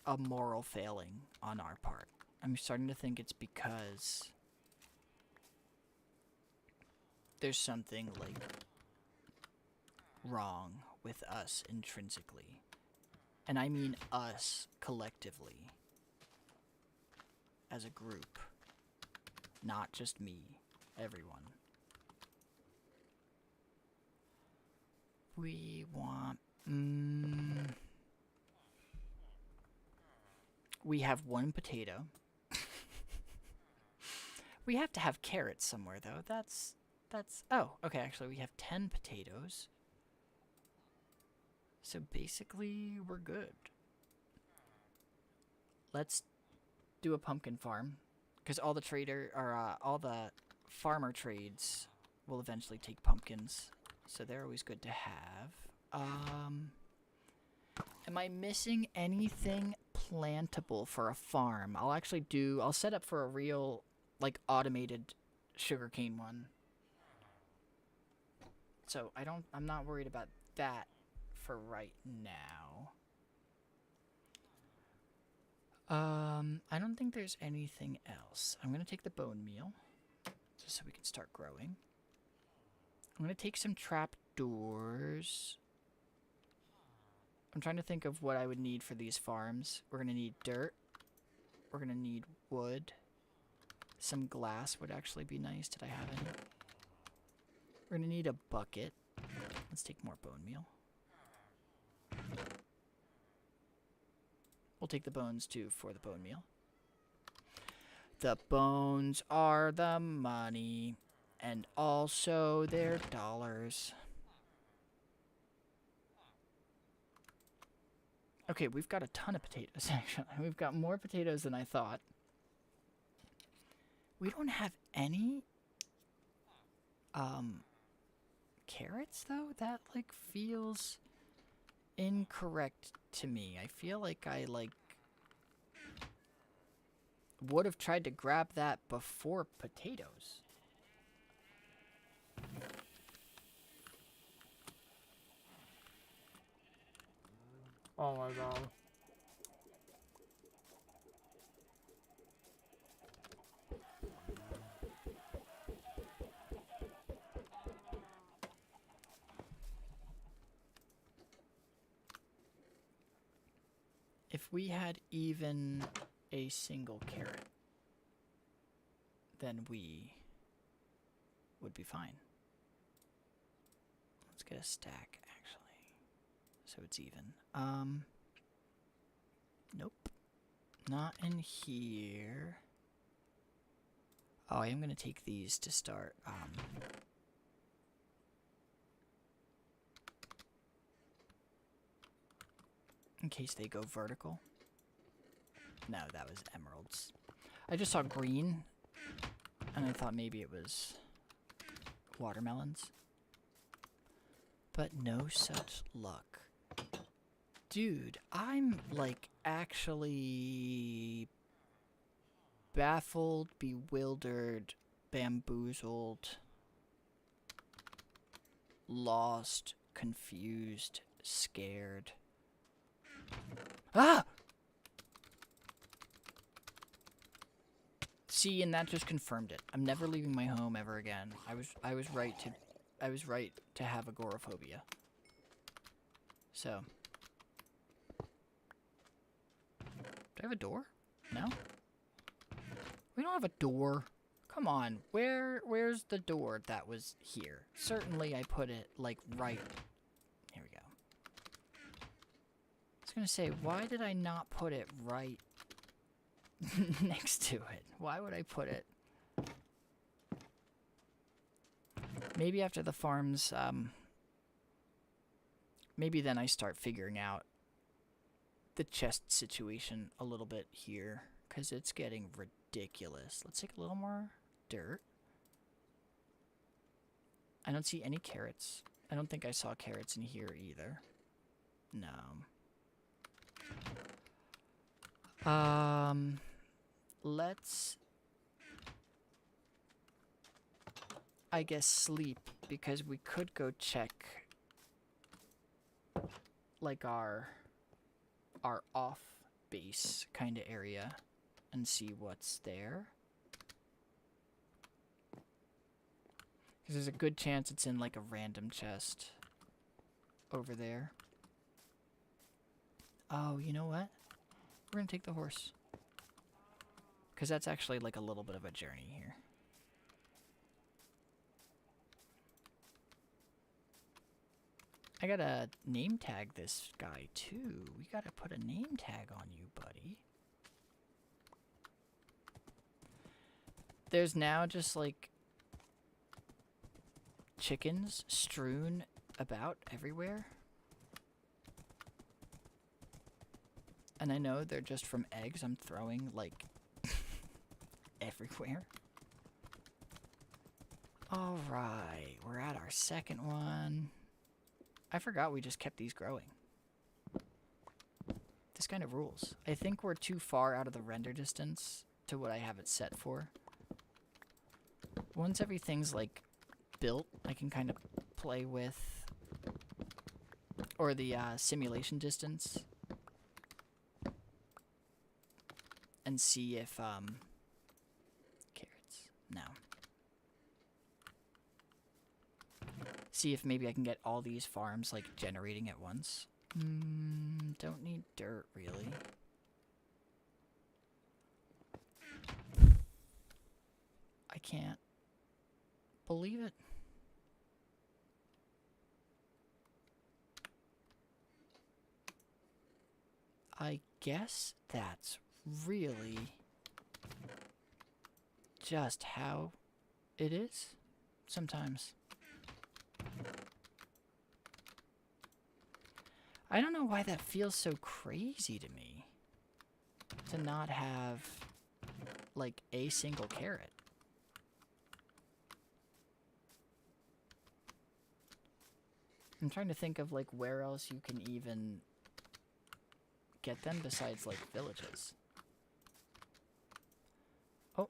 a moral failing on our part. I'm starting to think it's because there's something like wrong with us intrinsically. And I mean us collectively as a group, not just me, everyone. We want... we have one potato. We have to have carrots somewhere, though. That's... Oh, okay, actually, we have 10 potatoes. So basically, we're good. Let's do a pumpkin farm. Because all the all the farmer trades will eventually take pumpkins. So they're always good to have. Am I missing anything plantable for a farm? I'll set up for a real, like, automated sugarcane one. So I'm not worried about that for right now. I don't think there's anything else. I'm gonna take the bone meal, just so we can start growing. I'm gonna take some trapdoors. I'm trying to think of what I would need for these farms. We're gonna need dirt. We're gonna need wood. Some glass would actually be nice. Did I have any? We're gonna need a bucket. Let's take more bone meal. We'll take the bones too for the bone meal. The bones are the money. And also they're dollars. Okay, we've got a ton of potatoes, actually. We've got more potatoes than I thought. We don't have any carrots, though? That, like, feels incorrect to me. I feel like I, like, would have tried to grab that before potatoes. Oh my god. If we had even a single carrot, then we would be fine. Let's get a stack, actually, so it's even. Nope. Not in here. Oh, I am gonna take these to start, in case they go vertical. No, that was emeralds. I just saw green, and I thought maybe it was watermelons. but no such luck. Dude, I'm like actually baffled, bewildered, bamboozled, lost, confused, scared. Ah! See, and that just confirmed it. I'm never leaving my home ever again. I was right to have agoraphobia. So, do I have a door? No? We don't have a door. Come on, where's the door that was here? Certainly I put it, like, right. Here we go. I was gonna say, why did I not put it right next to it? Why would I put it? Maybe after the farms, maybe then I start figuring out the chest situation a little bit here, because it's getting ridiculous. Let's take a little more dirt. I don't see any carrots. I don't think I saw carrots in here either. No. Let's, I guess, sleep, because we could go check like our off base kind of area and see what's there. Because there's a good chance it's in like a random chest over there. Oh, you know what? We're gonna take the horse. Because that's actually like a little bit of a journey here. I gotta name tag this guy too. We gotta put a name tag on you, buddy. There's now just like chickens strewn about everywhere. And I know they're just from eggs I'm throwing like everywhere. Alright, we're at our second one. I forgot we just kept these growing. This kind of rules. I think we're too far out of the render distance to what I have it set for. Once everything's like built, I can kind of play with, or the simulation distance, and see if carrots. No. See if maybe I can get all these farms like generating at once. Don't need dirt really. I can't believe it. I guess that's really just how it is sometimes. I don't know why that feels so crazy to me, to not have like a single carrot. I'm trying to think of like where else you can even get them besides like villages. Oh.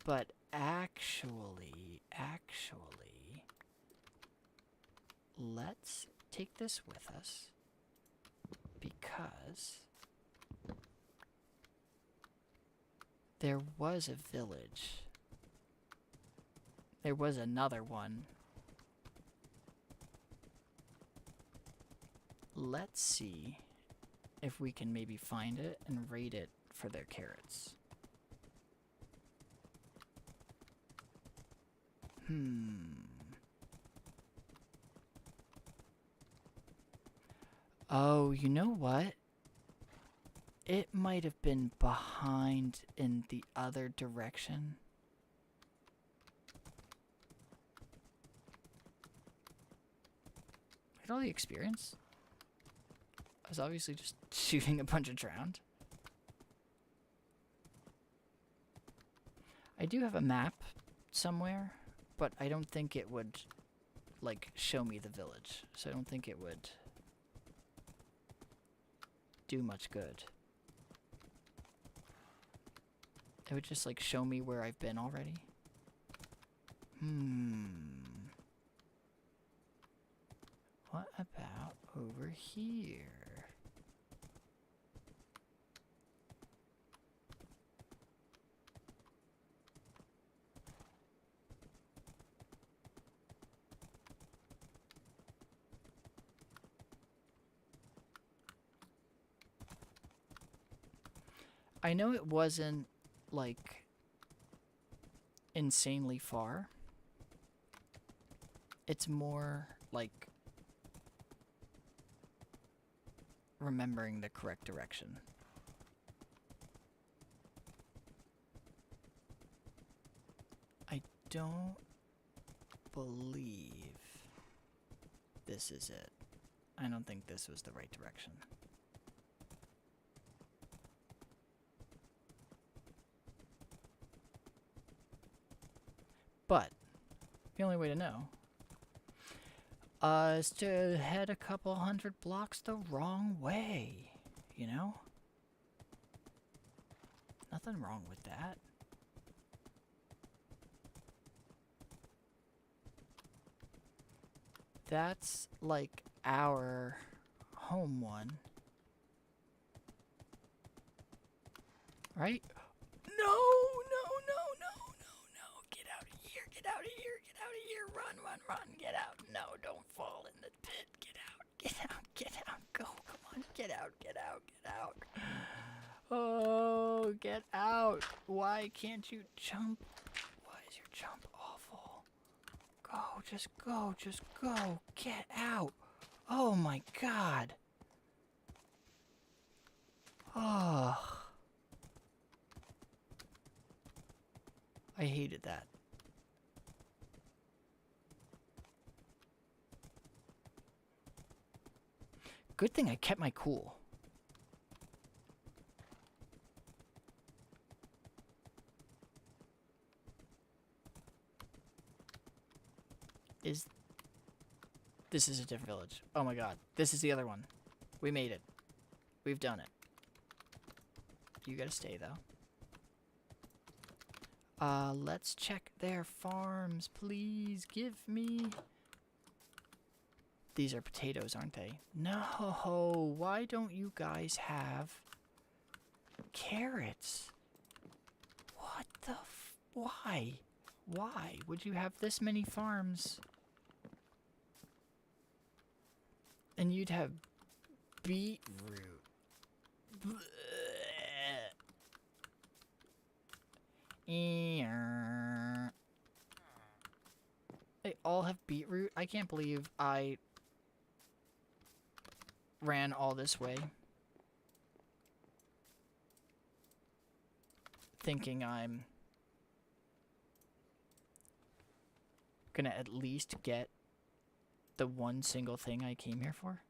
But actually, let's take this with us, because there was a village. There was another one. Let's see if we can maybe find it and raid it for their carrots. Oh, you know what? It might have been behind in the other direction. Look at all the experience. I was obviously just shooting a bunch of drowned. I do have a map somewhere, but I don't think it would like, show me the village. So I don't think it would do much good. It would just, like, show me where I've been already. What about over here? I know it wasn't, like, insanely far. It's more, like, remembering the correct direction. I don't believe this is it. I don't think this was the right direction. But the only way to know is to head a couple hundred blocks the wrong way, you know? Nothing wrong with that. That's like our home one. Right? No, no, no, no, no, no. Get out of here, get out of here, get out of here. Run, run, run, get out. No, don't fall in the pit. Get out, get out, get out. Go, come on, get out, get out, get out. Oh, get out. Why can't you jump? Why is your jump awful? Go, just go, just go. Get out. Oh my God. Oh. I hated that. Good thing I kept my cool. This is a different village. Oh my God. This is the other one. We made it. We've done it. You gotta stay though. Let's check their farms, please. Give me... These are potatoes, aren't they? No, why don't you guys have carrots? What the why? Why would you have this many farms? And you'd have beetroot. They all have beetroot? I can't believe I ran all this way thinking I'm gonna at least get the one single thing I came here for.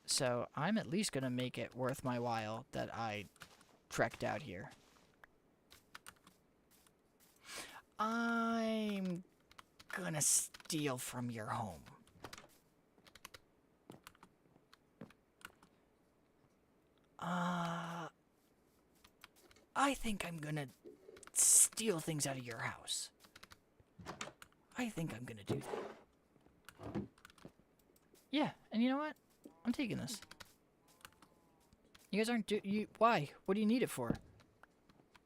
So I'm at least gonna make it worth my while that I trekked out here. I'm gonna steal from your home. I think I'm gonna steal things out of your house. I think I'm gonna do that. Yeah, and you know what? I'm taking this. You guys aren't why? What do you need it for?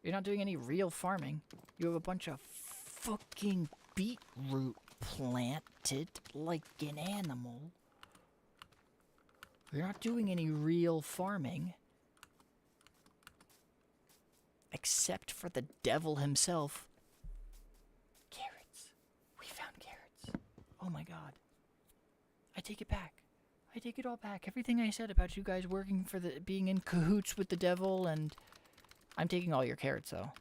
You're not doing any real farming. You have a bunch of fucking beetroot planted like an animal. You're not doing any real farming. Except for the devil himself. Carrots. We found carrots. Oh my God. I take it back. I take it all back. Everything I said about you guys working for being in cahoots with the devil, and I'm taking all your carrots though.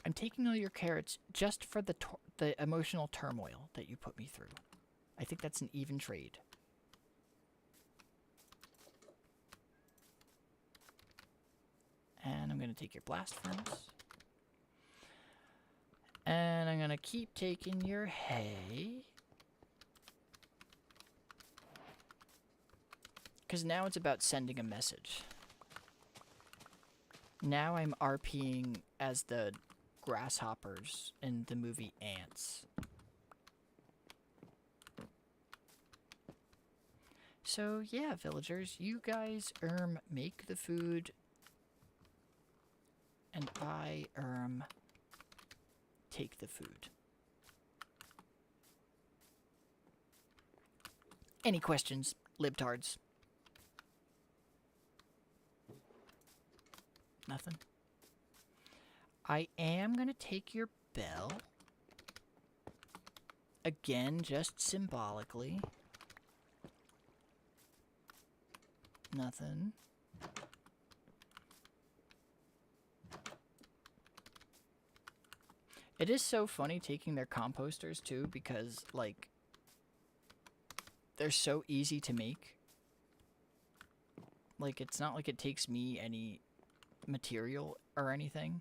I'm taking all your carrots just for the emotional turmoil that you put me through. I think that's an even trade. take your blast furnace. And I'm gonna keep taking your hay. Because now it's about sending a message. Now I'm RPing as the grasshoppers in the movie Ants. So yeah, villagers, you guys make the food, and I take the food. Any questions, libtards? Nothing? I am gonna take your bell. Again, just symbolically. Nothing. It is so funny taking their composters too, because like they're so easy to make. Like it's not like it takes me any material or anything.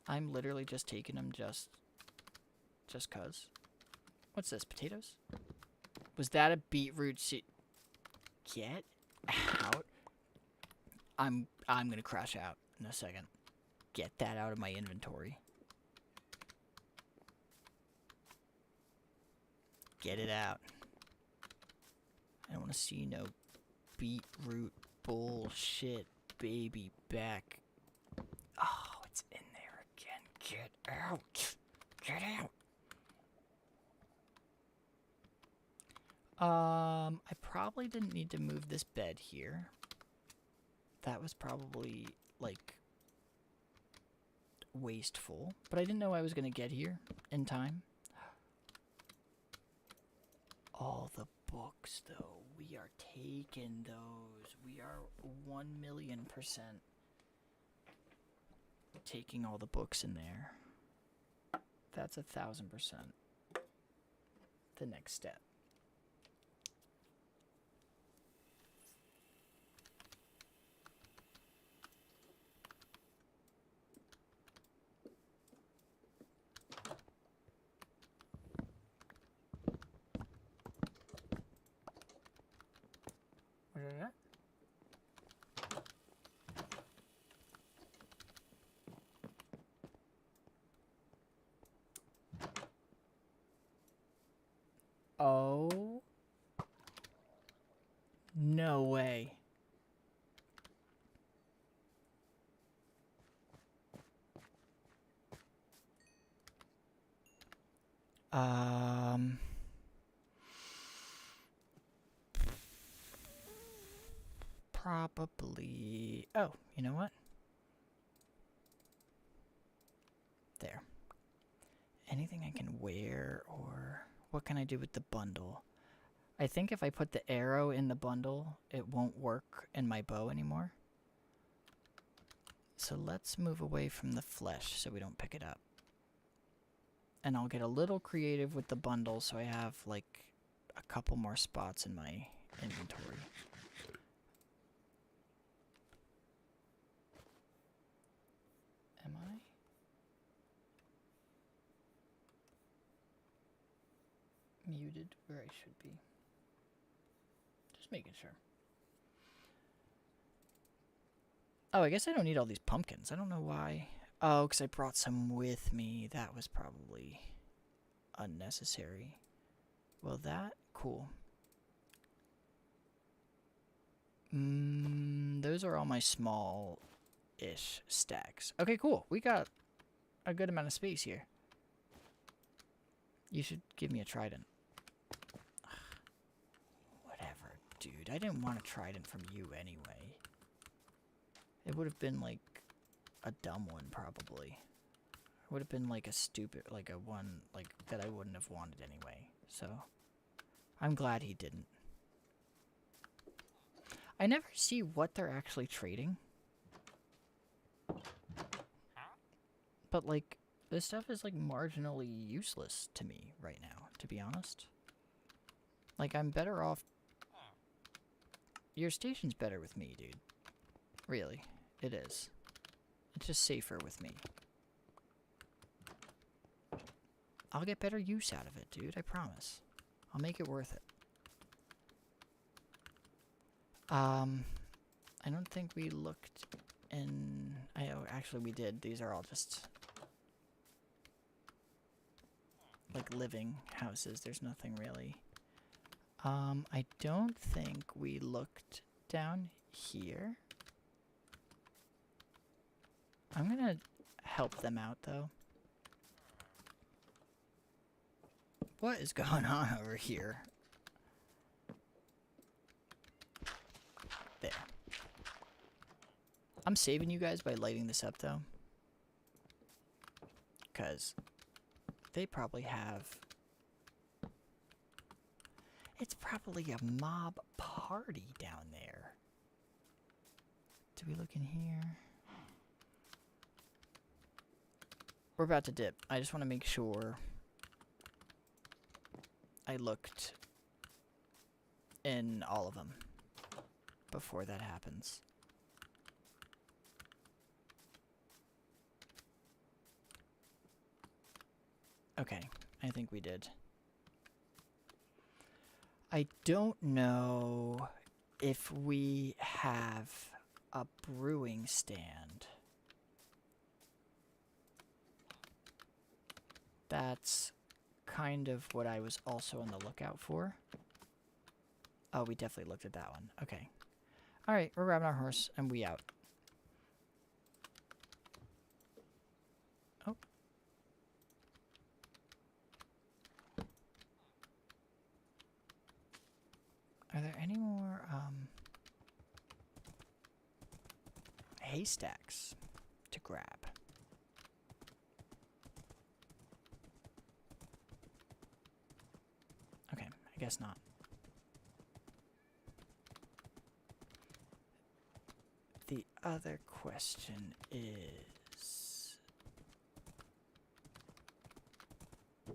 I'm literally just taking them just cuz. What's this? Potatoes? Was that a beetroot seed? Get out. I'm gonna crash out in a second. Get that out of my inventory. Get it out. I don't want to see no beetroot bullshit baby back. Oh, it's in there again. Get out. Get out. I probably didn't need to move this bed here. That was probably, like, wasteful. But I didn't know I was going to get here in time. All the books, though. We are taking those. We are 1,000,000% taking all the books in there. That's 1,000% the next step. What is that? Oh. No way. Probably. Oh, you know what? There. Anything I can wear, or what can I do with the bundle? I think if I put the arrow in the bundle, it won't work in my bow anymore. So let's move away from the flesh so we don't pick it up. And I'll get a little creative with the bundle so I have like a couple more spots in my inventory. Am I? Muted where I should be. Just making sure. Oh, I guess I don't need all these pumpkins. I don't know why. Oh, because I brought some with me. That was probably unnecessary. Well, that... Cool. Those are all my small-ish stacks. Okay, cool. We got a good amount of space here. You should give me a trident. Whatever, dude. I didn't want a trident from you anyway. It would have been like a dumb one, probably. It would have been like a stupid, like a one, like that I wouldn't have wanted anyway. So, I'm glad he didn't. I never see what they're actually trading. But like, this stuff is like marginally useless to me right now, to be honest. Like, I'm better off... Your station's better with me, dude. Really, it is. It's just safer with me. I'll get better use out of it, dude. I promise. I'll make it worth it. I don't think we looked in... Oh, actually we did. These are all just... like living houses. There's nothing really. I don't think we looked down here. I'm gonna help them out though. What is going on over here? There. I'm saving you guys by lighting this up though. 'Cause they probably have... It's probably a mob party down there. Do we look in here? We're about to dip. I just want to make sure I looked in all of them before that happens. Okay, I think we did. I don't know if we have a brewing stand. That's kind of what I was also on the lookout for. Oh, we definitely looked at that one. Okay. Alright, we're grabbing our horse and we out. Oh. Are there any more, haystacks to grab? Okay, I guess not. The other question is...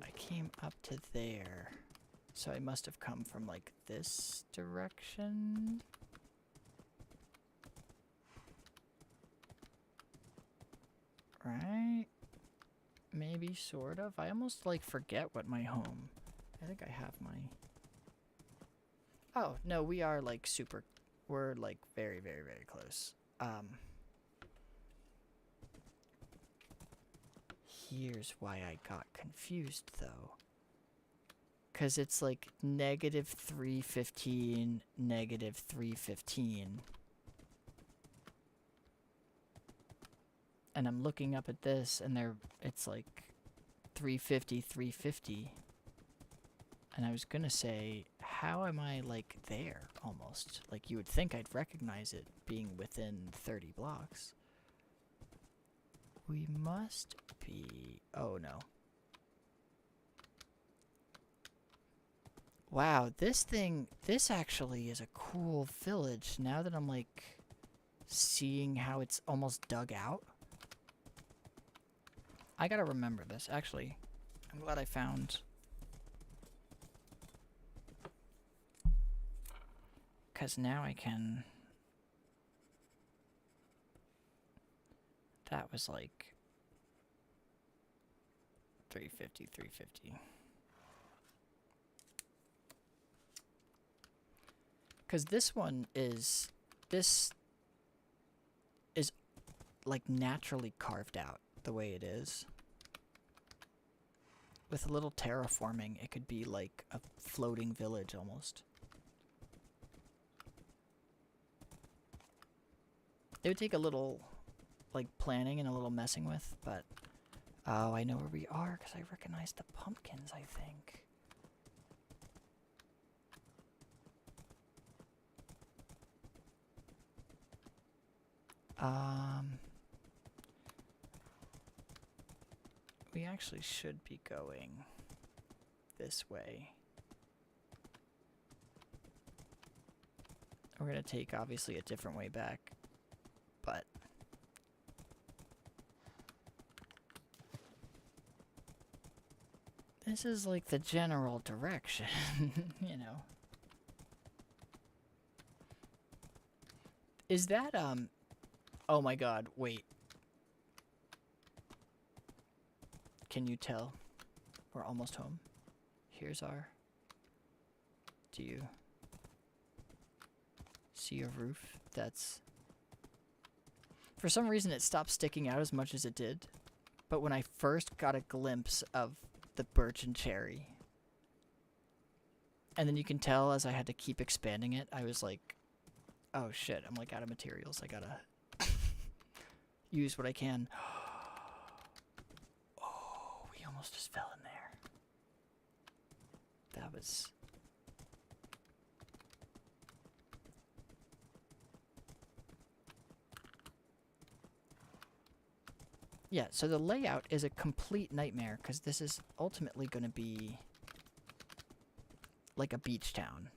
I came up to there, so I must have come from, like, this direction? Right? Maybe, sort of. I almost, like, forget what my home... I think I have my... Oh, no, we are, like, super... We're, like, very, very, very close. Here's why I got confused, though. Because it's, like, negative 315, negative 315. And I'm looking up at this, and it's, like, 350, 350. And I was gonna say, how am I, like, there, almost? Like, you would think I'd recognize it being within 30 blocks. We must be... Oh, no. Wow, this actually is a cool village, now that I'm, like, seeing how it's almost dug out. I gotta remember this, actually. I'm glad I found... Because now I can... That was like... 350, 350. Because this one is... This is like naturally carved out the way it is. With a little terraforming, it could be like a floating village almost. It would take a little, like, planning and a little messing with, but... Oh, I know where we are, because I recognize the pumpkins, I think. We actually should be going this way. We're gonna take, obviously, a different way back. But this is like the general direction, you know. Is that, oh my god, wait. can you tell? We're almost home. Here's our... Do you see a roof? That's... For some reason it stopped sticking out as much as it did. But when I first got a glimpse of the birch and cherry, and then you can tell as I had to keep expanding it, I was like, oh shit, I'm like out of materials. I gotta use what I can. Oh, we almost just fell in there. That was... Yeah, so the layout is a complete nightmare, because this is ultimately going to be like a beach town.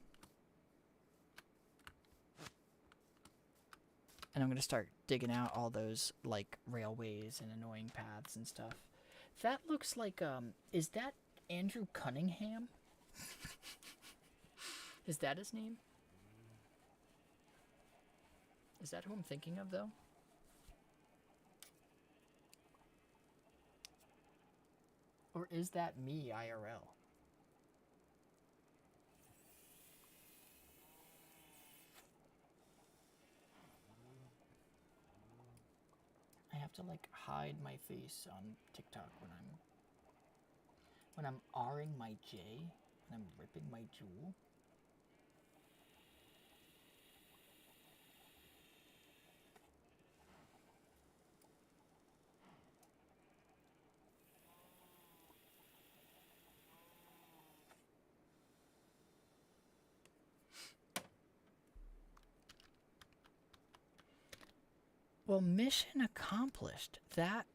And I'm going to start digging out all those, like, railways and annoying paths and stuff. That looks like, is that Andrew Cunningham? Is that his name? Is that who I'm thinking of, though? Or is that me, IRL? I have to, like, hide my face on TikTok when I'm R-ing my J, when I'm ripping my jewel. Well, mission accomplished. That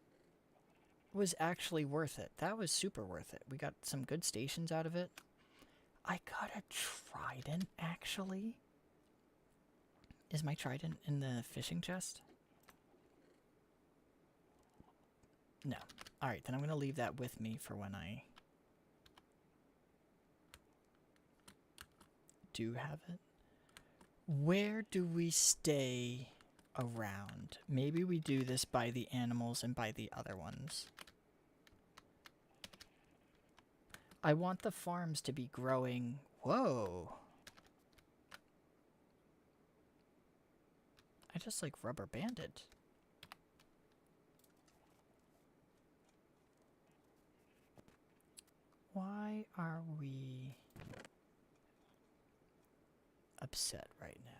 was actually worth it. That was super worth it. We got some good stations out of it. I got a trident, actually. Is my trident in the fishing chest? No. Alright, then I'm going to leave that with me for when I do have it. Where do we stay around? Maybe we do this by the animals and by the other ones. I want the farms to be growing. Whoa. I just like rubber banded. Why are we upset right now?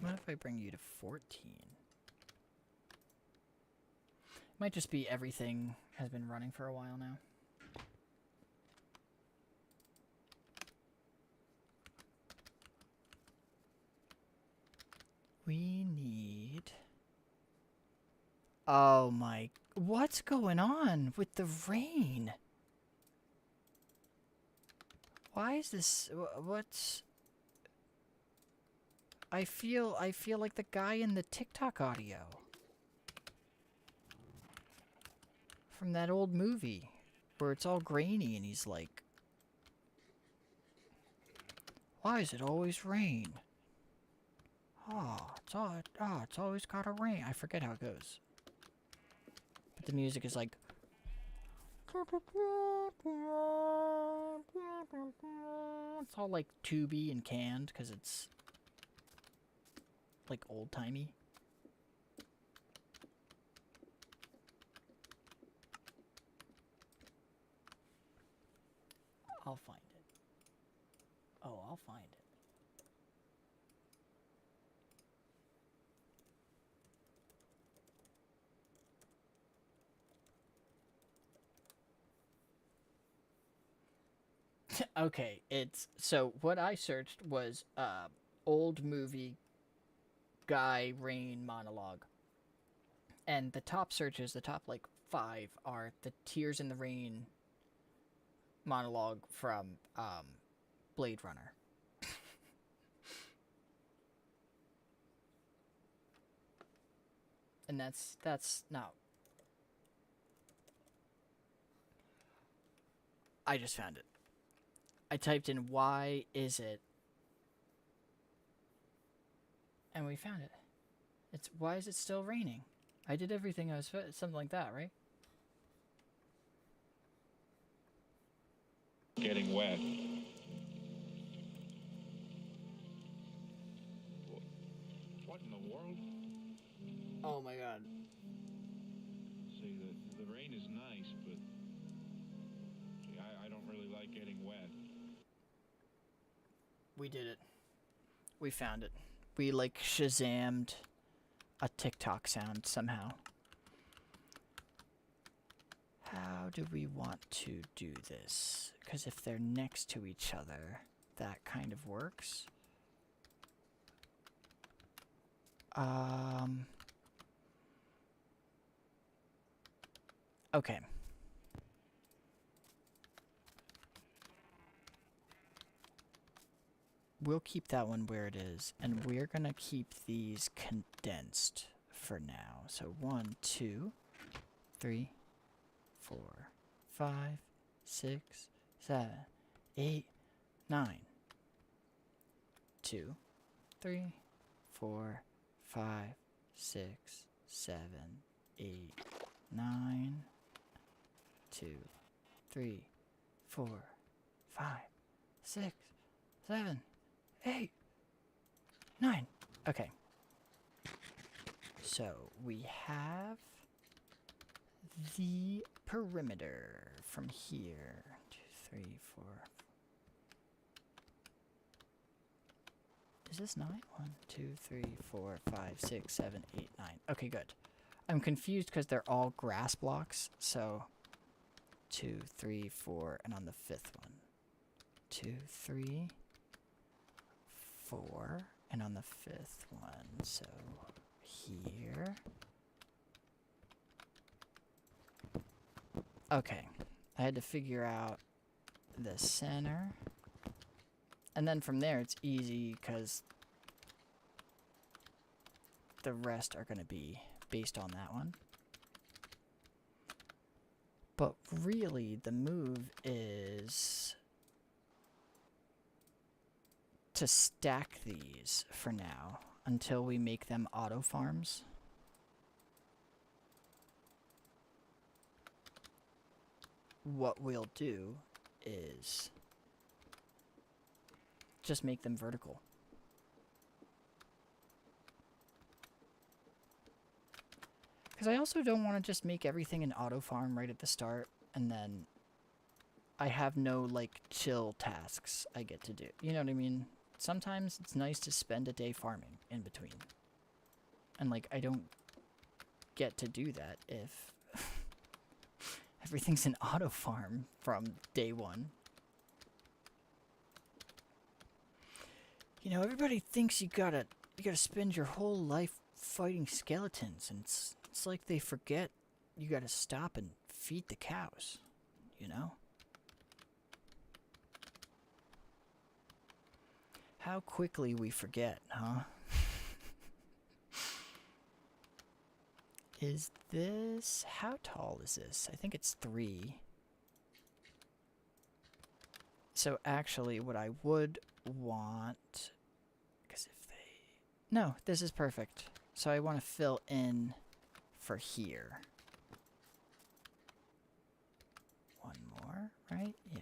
What if I bring you to 14? Might just be everything has been running for a while now. We need... Oh my... What's going on with the rain? Why is this... What's... I feel like the guy in the TikTok audio. From that old movie. Where it's all grainy and he's like... Why is it always rain? It's always gotta rain. I forget how it goes. But the music is like... It's all like tubey and canned because it's... like old-timey. I'll find it. Oh, I'll find it. Okay, it's... So, what I searched was, old movie guy rain monologue. And the top searches, the top, like, 5 are the Tears in the Rain monologue from, Blade Runner. And that's not... I just found it. I typed in, why is it? And we found it. It's why is it still raining? I did everything I was something like that, right? Getting wet. What in the world? Oh my god. See, the rain is nice, but see, I don't really like getting wet. We did it. We found it. We like Shazammed a TikTok sound somehow. How do we want to do this? Because if they're next to each other, that kind of works. Okay. We'll keep that one where it is, and we're gonna keep these condensed for now. So 1, 2, 3, 4, 5, 6, 7, 8, 9. 2, 3, 4, 5, 6, 7, 8, 9. 2, 3, 4, 5, 6, 7, 8, 9. Okay. So we have the perimeter from here. 2, 3, 4. Is this 9? 1, 2, 3, 4, 5, 6, 7, 8, 9. Okay, good. I'm confused because they're all grass blocks, so 2, 3, 4, and on the 5th one. 2, 3, 4, and on the 5th one. So here. Okay. I had to figure out the center. And then from there it's easy because the rest are going to be based on that one. But really, the move is to stack these for now until we make them auto farms. What we'll do is just make them vertical. Because I also don't want to just make everything an auto farm right at the start, and then I have no, like, chill tasks I get to do. You know what I mean? Sometimes it's nice to spend a day farming in between. And, like, I don't get to do that if everything's an auto farm from day one. You know, everybody thinks you gotta spend your whole life fighting skeletons, and it's like they forget you gotta stop and feed the cows, you know? How quickly we forget, huh? Is this... how tall is this? I think it's 3. So actually, what I would want... because if they... no, this is perfect. So I want to fill in for here. One more, right? Yeah.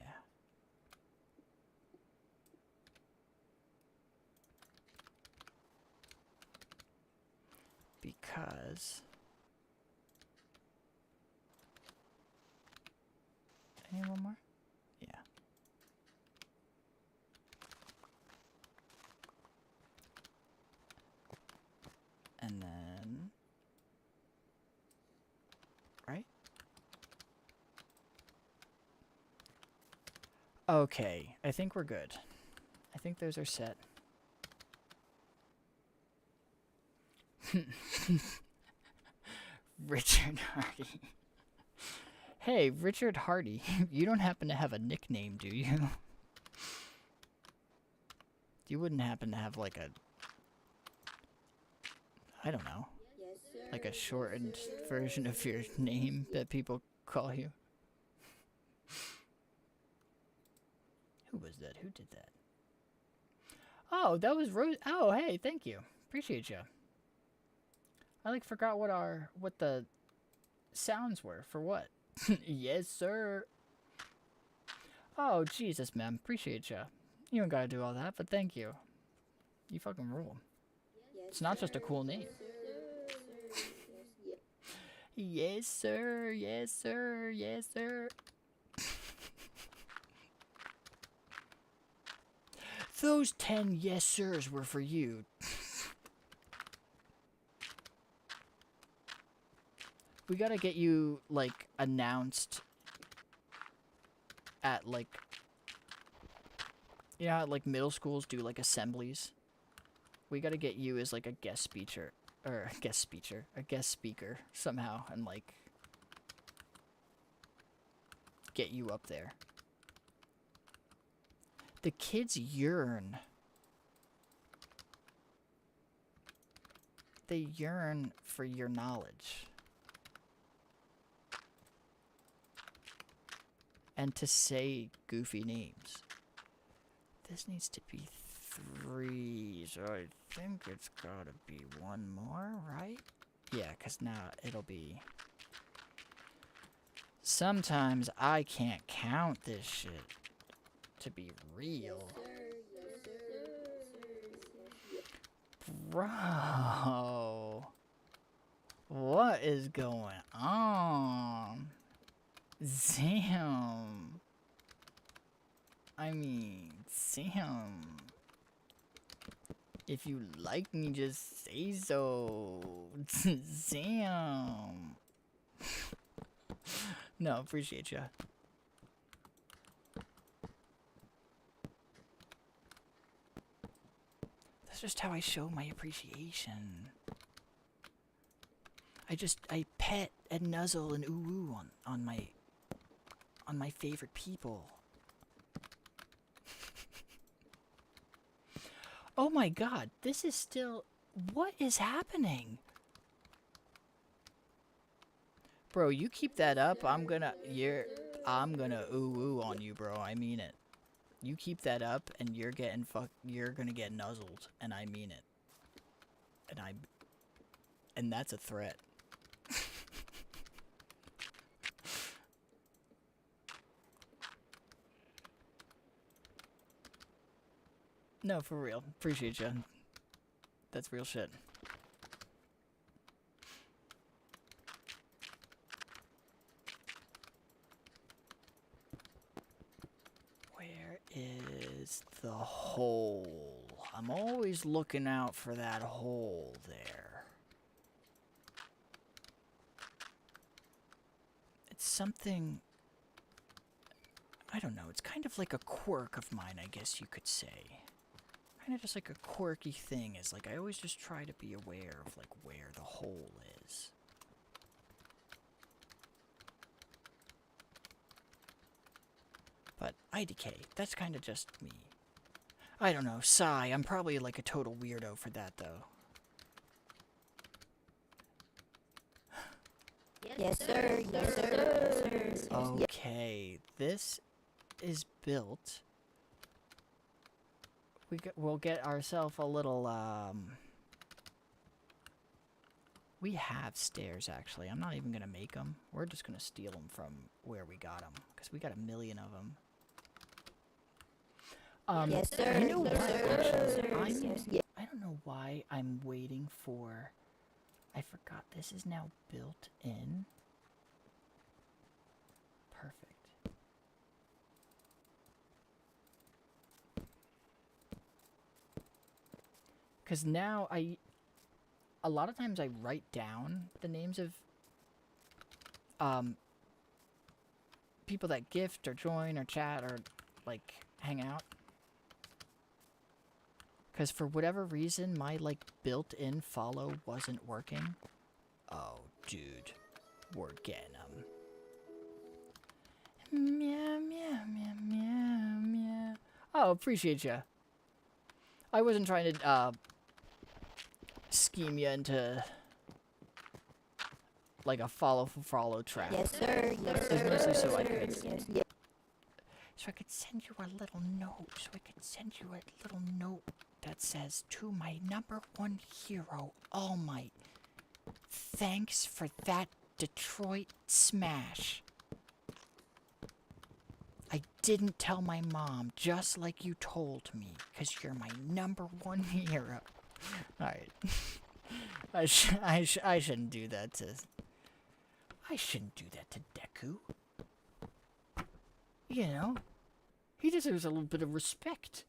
Because... I need one more? Yeah. And then... right? Okay, I think we're good. I think those are set. Richard Hardy. Hey, Richard Hardy, you don't happen to have a nickname, do you? You wouldn't happen to have like a... I don't know. Like a shortened version of your name that people call you? Who was that? Who did that? Oh, that was Rose. Oh, hey, thank you. Appreciate you. I like forgot what the sounds were for what. Yes, sir. Oh, Jesus, man. Appreciate ya. You don't gotta do all that, but thank you. You fucking rule. It's not just a cool name. Yes, sir. Yes, sir. Yes, sir. Those 10 yes, sirs were for you. We gotta get you, like, announced at, like, you know how, like, middle schools do, like, assemblies? We gotta get you as, like, a guest speaker, a guest speaker, somehow, and, like, get you up there. The kids yearn. They yearn for your knowledge. And to say goofy names. This needs to be 3, so I think it's gotta be 1 more, right? Yeah, because now it'll be... Sometimes I can't count this shit to be real. Bro. What is going on? Damn. I mean, Sam. If you like me, just say so. Sam. No, appreciate ya. That's just how I show my appreciation. I pet and nuzzle and ooh on my favorite people. Oh my god, this is still... What is happening? Bro, you keep that up, I'm gonna ooh on you, bro. I mean it. You keep that up and you're gonna get nuzzled, and I mean it. And that's a threat. No, for real. Appreciate you. That's real shit. Where is the hole? I'm always looking out for that hole there. It's something... I don't know, it's kind of like a quirk of mine, I guess you could say. Kind of just like a quirky thing is like I always just try to be aware of like where the hole is. But IDK, that's kind of just me. I don't know, sigh, I'm probably like a total weirdo for that though. Yes, sir. Yes, sir. Yes, sir. Okay, this is built. We'll get ourselves a little, we have stairs, actually. I'm not even gonna make them. We're just gonna steal them from where we got them, because we got 1 million of them. Yes, sir. You know what, actually? Yes. I don't know why I'm waiting for... I forgot this is now built in. Perfect. Because now a lot of times I write down the names of people that gift or join or chat or like hang out. Because for whatever reason my like built-in follow wasn't working. Oh dude, we're getting them. Meow meow meow meow meow. Oh, appreciate ya. I wasn't trying to scheme you into like a follow trap. Yes, sir. Yes, It was mostly so I could yes. so I could send you a little note. So I could send you a little note that says, to my #1 hero, All Might. Thanks for that Detroit smash. I didn't tell my mom, just like you told me, because you're my #1 hero. Alright. I shouldn't do that to... I shouldn't do that to Deku. You know, he deserves a little bit of respect.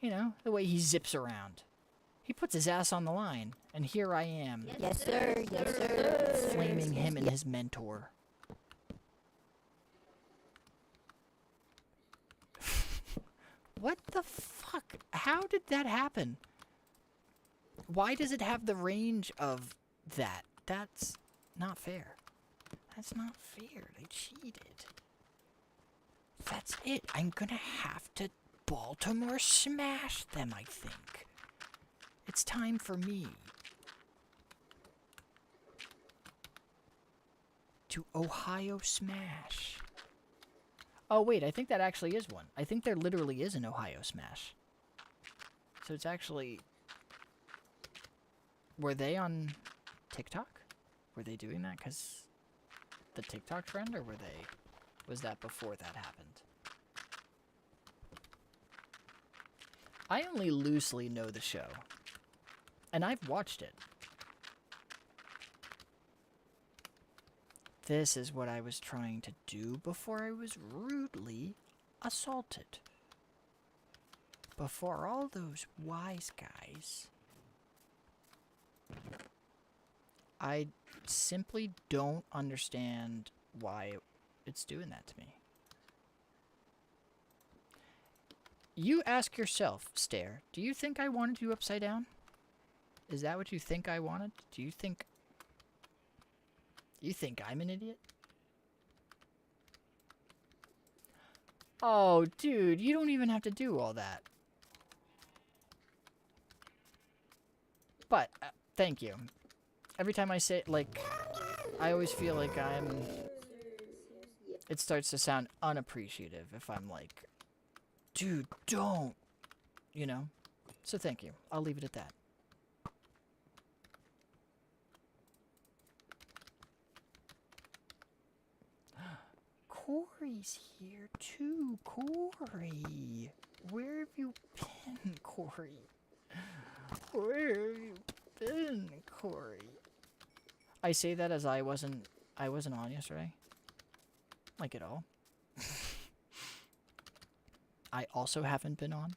You know, the way he zips around. He puts his ass on the line, and here I am. Yes, sir. Yes, sir. Flaming him and his mentor. What the fuck? How did that happen? Why does it have the range of that? That's not fair. That's not fair. They cheated. That's it. I'm gonna have to Baltimore smash them, I think. It's time for me to Ohio smash. Oh wait, I think that actually is one. I think there literally is an Ohio smash. So it's actually... Were they on TikTok? Were they doing that because the TikTok trend, or were they... Was that before that happened? I only loosely know the show. And I've watched it. This is what I was trying to do before I was rudely assaulted. Before all those wise guys. I simply don't understand why it's doing that to me. You ask yourself, Stare, do you think I wanted you upside down? Is that what you think I wanted? Do you think... You think I'm an idiot? Oh, dude, you don't even have to do all that. But, thank you. Every time I say, like, I always feel like I'm... It starts to sound unappreciative if I'm like, dude, don't. You know? So thank you. I'll leave it at that. Corey's here too. Corey. Where have you been, Corey? Where have you been, Corey? I say that as I wasn't on yesterday. Like at all. I also haven't been on.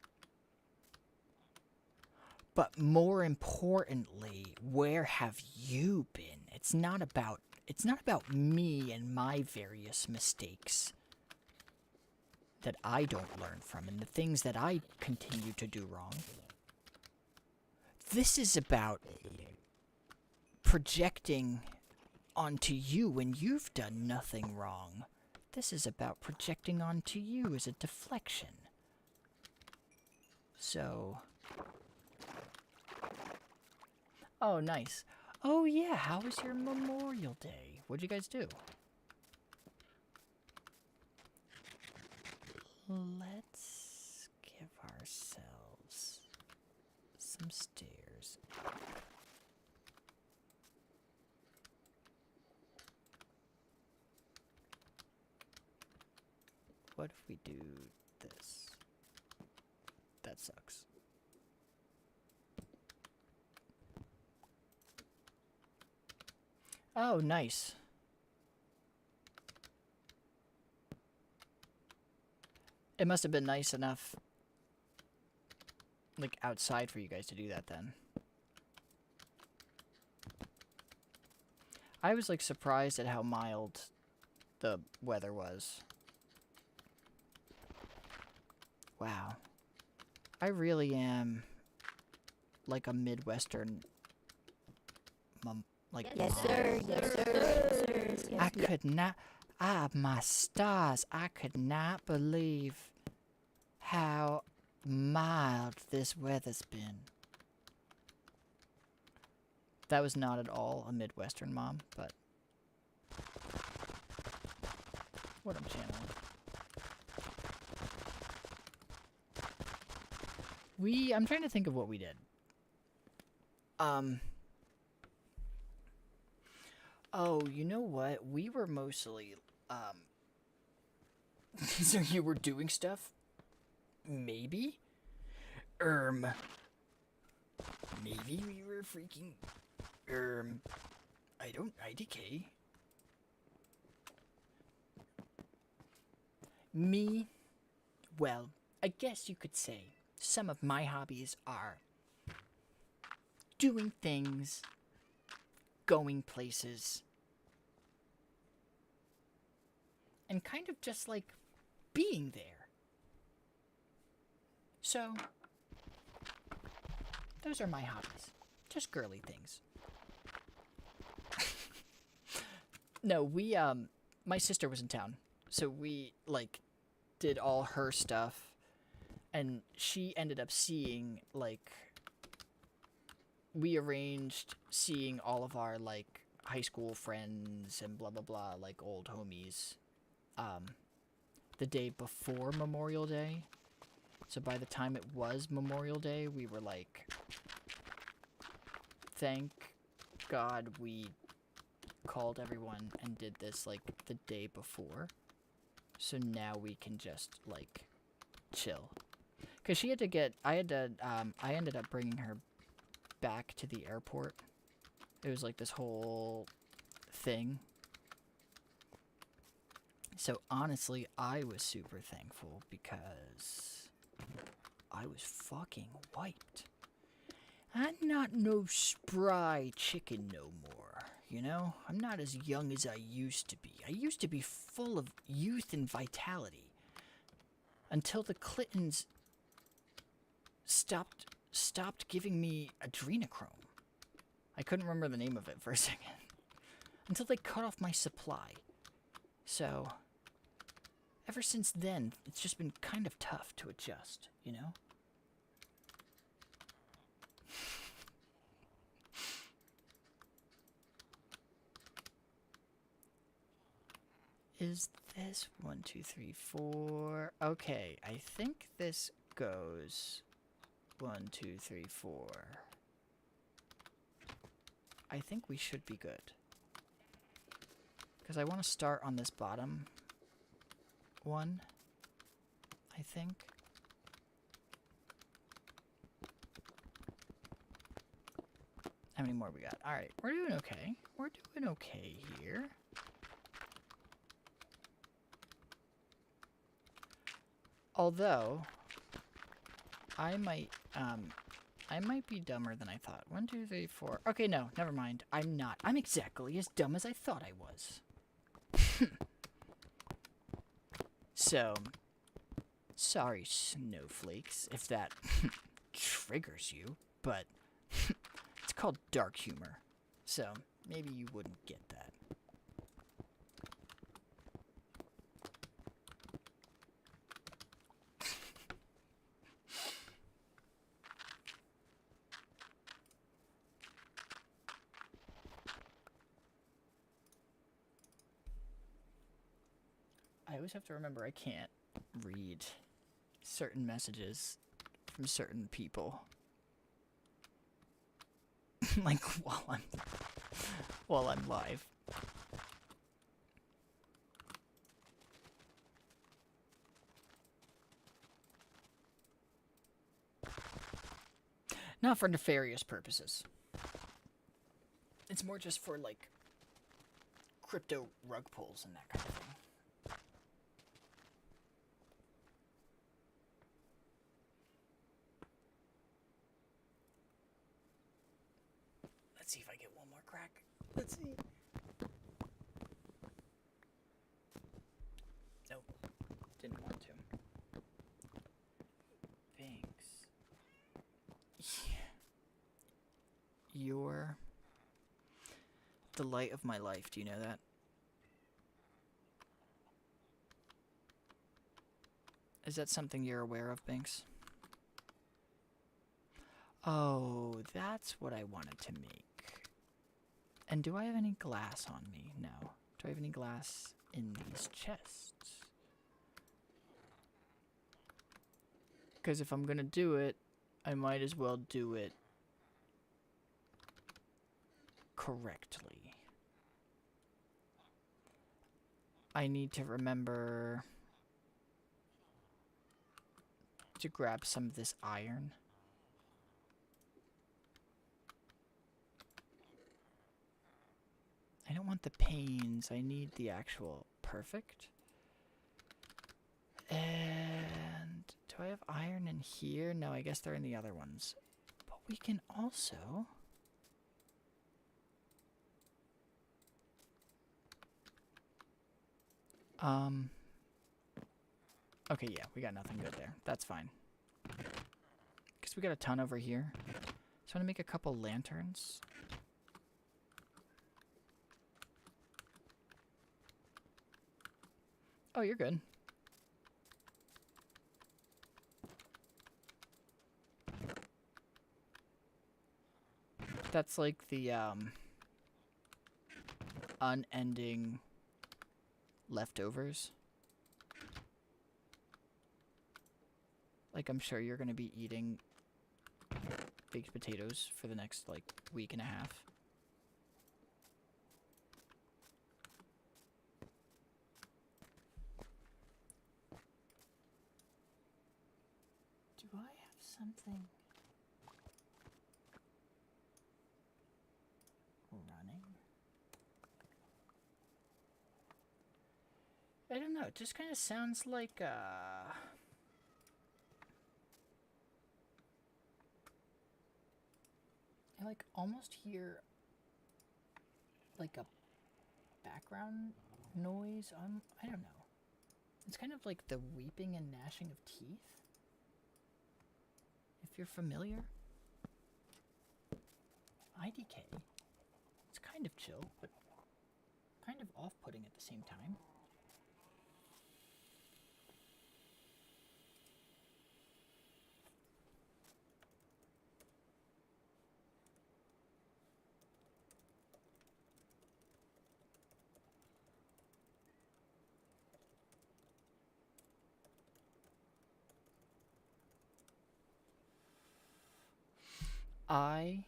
But more importantly, where have you been? It's not about me and my various mistakes that I don't learn from and the things that I continue to do wrong. This is about projecting onto you when you've done nothing wrong. This is about projecting onto you as a deflection. So... Oh, nice. Oh, yeah, how was your Memorial Day? What'd you guys do? Let's give ourselves some stairs. What if we do this? That sucks. Oh, nice. It must have been nice enough, like, outside for you guys to do that then. I was, like, surprised at how mild the weather was. Wow. I really am, like, a Midwestern like, Yes, mom. sir. Yes, sir. Yes, I could not, my stars, I could not believe how mild this weather's been. That was not at all a Midwestern mom, but what I'm channeling. I'm trying to think of what we did. Oh, you know what? We were mostly, so you were doing stuff? Maybe? Maybe we were freaking, IDK. Me? Well, I guess you could say some of my hobbies are doing things, going places, and kind of just like being there. So, those are my hobbies. Just girly things. No, my sister was in town, so we, like, did all her stuff, and she ended up seeing, like, we arranged seeing all of our, like, high school friends and blah blah blah, like, old homies, the day before Memorial Day. So by the time it was Memorial Day, we were like, thank God we called everyone and did this, like, the day before. So now we can just, like, chill. Because she had to get, I ended up bringing her back to the airport. It was like this whole thing. So honestly, I was super thankful because I was fucking wiped. I'm not no spry chicken no more, you know? I'm not as young as I used to be. I used to be full of youth and vitality. Until the Clintons stopped giving me adrenochrome. I couldn't remember the name of it for a second. Until they cut off my supply. So, ever since then, it's just been kind of tough to adjust, you know? Is this 1, 2, 3, 4? Okay, I think this goes 1, 2, 3, 4. I think we should be good. Because I want to start on this bottom one, I think. How many more we got? Alright, we're doing okay. We're doing okay here. Although, I might be dumber than I thought. 1, 2, 3, 4. Okay, no, never mind. I'm not. I'm exactly as dumb as I thought I was. So, sorry, snowflakes, if that triggers you, but it's called dark humor. So, maybe you wouldn't get that. I always have to remember I can't read certain messages from certain people. Like while I'm live. Not for nefarious purposes. It's more just for, like, crypto rug pulls and that kind of thing. Let's see if I get one more crack. Let's see. Nope. Didn't want to. Thanks. You're the light of my life. Do you know that? Is that something you're aware of, Binks? Oh, that's what I wanted to make. And do I have any glass on me? No. Do I have any glass in these chests? Because if I'm gonna do it, I might as well do it correctly. I need to remember to grab some of this iron. I don't want the panes. I need the actual perfect. And do I have iron in here? No, I guess they're in the other ones. But we can also... Okay, yeah, we got nothing good there. That's fine. Because we got a ton over here. So I'm going to make a couple lanterns. Oh, you're good. That's like the, unending leftovers. Like, I'm sure you're gonna be eating baked potatoes for the next, like, week and a half. Do I have something running? I don't know, it just kind of sounds like, I like almost hear like a background noise. I don't know. It's kind of like the weeping and gnashing of teeth. If you're familiar. IDK. It's kind of chill, but kind of off-putting at the same time. I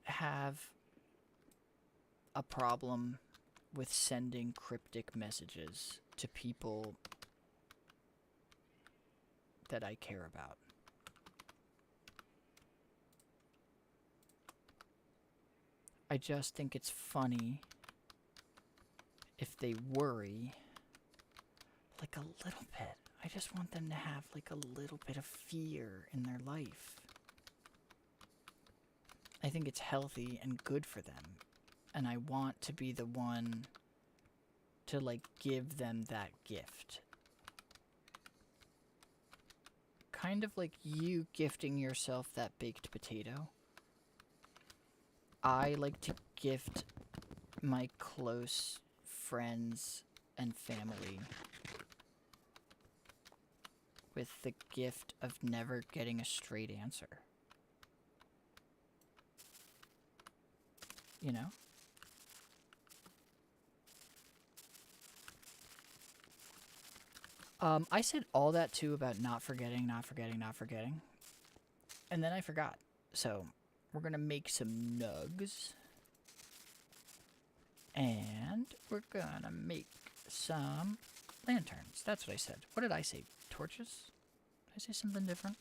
have a problem with sending cryptic messages to people that I care about. I just think it's funny if they worry like a little bit. I just want them to have like a little bit of fear in their life. I think it's healthy and good for them. And I want to be the one to like give them that gift. Kind of like you gifting yourself that baked potato. I like to gift my close friends and family with the gift of never getting a straight answer. You know? I said all that too about not forgetting. And then I forgot. So, we're gonna make some nugs. And we're gonna make some lanterns. That's what I said. What did I say? Torches? Did I say something different?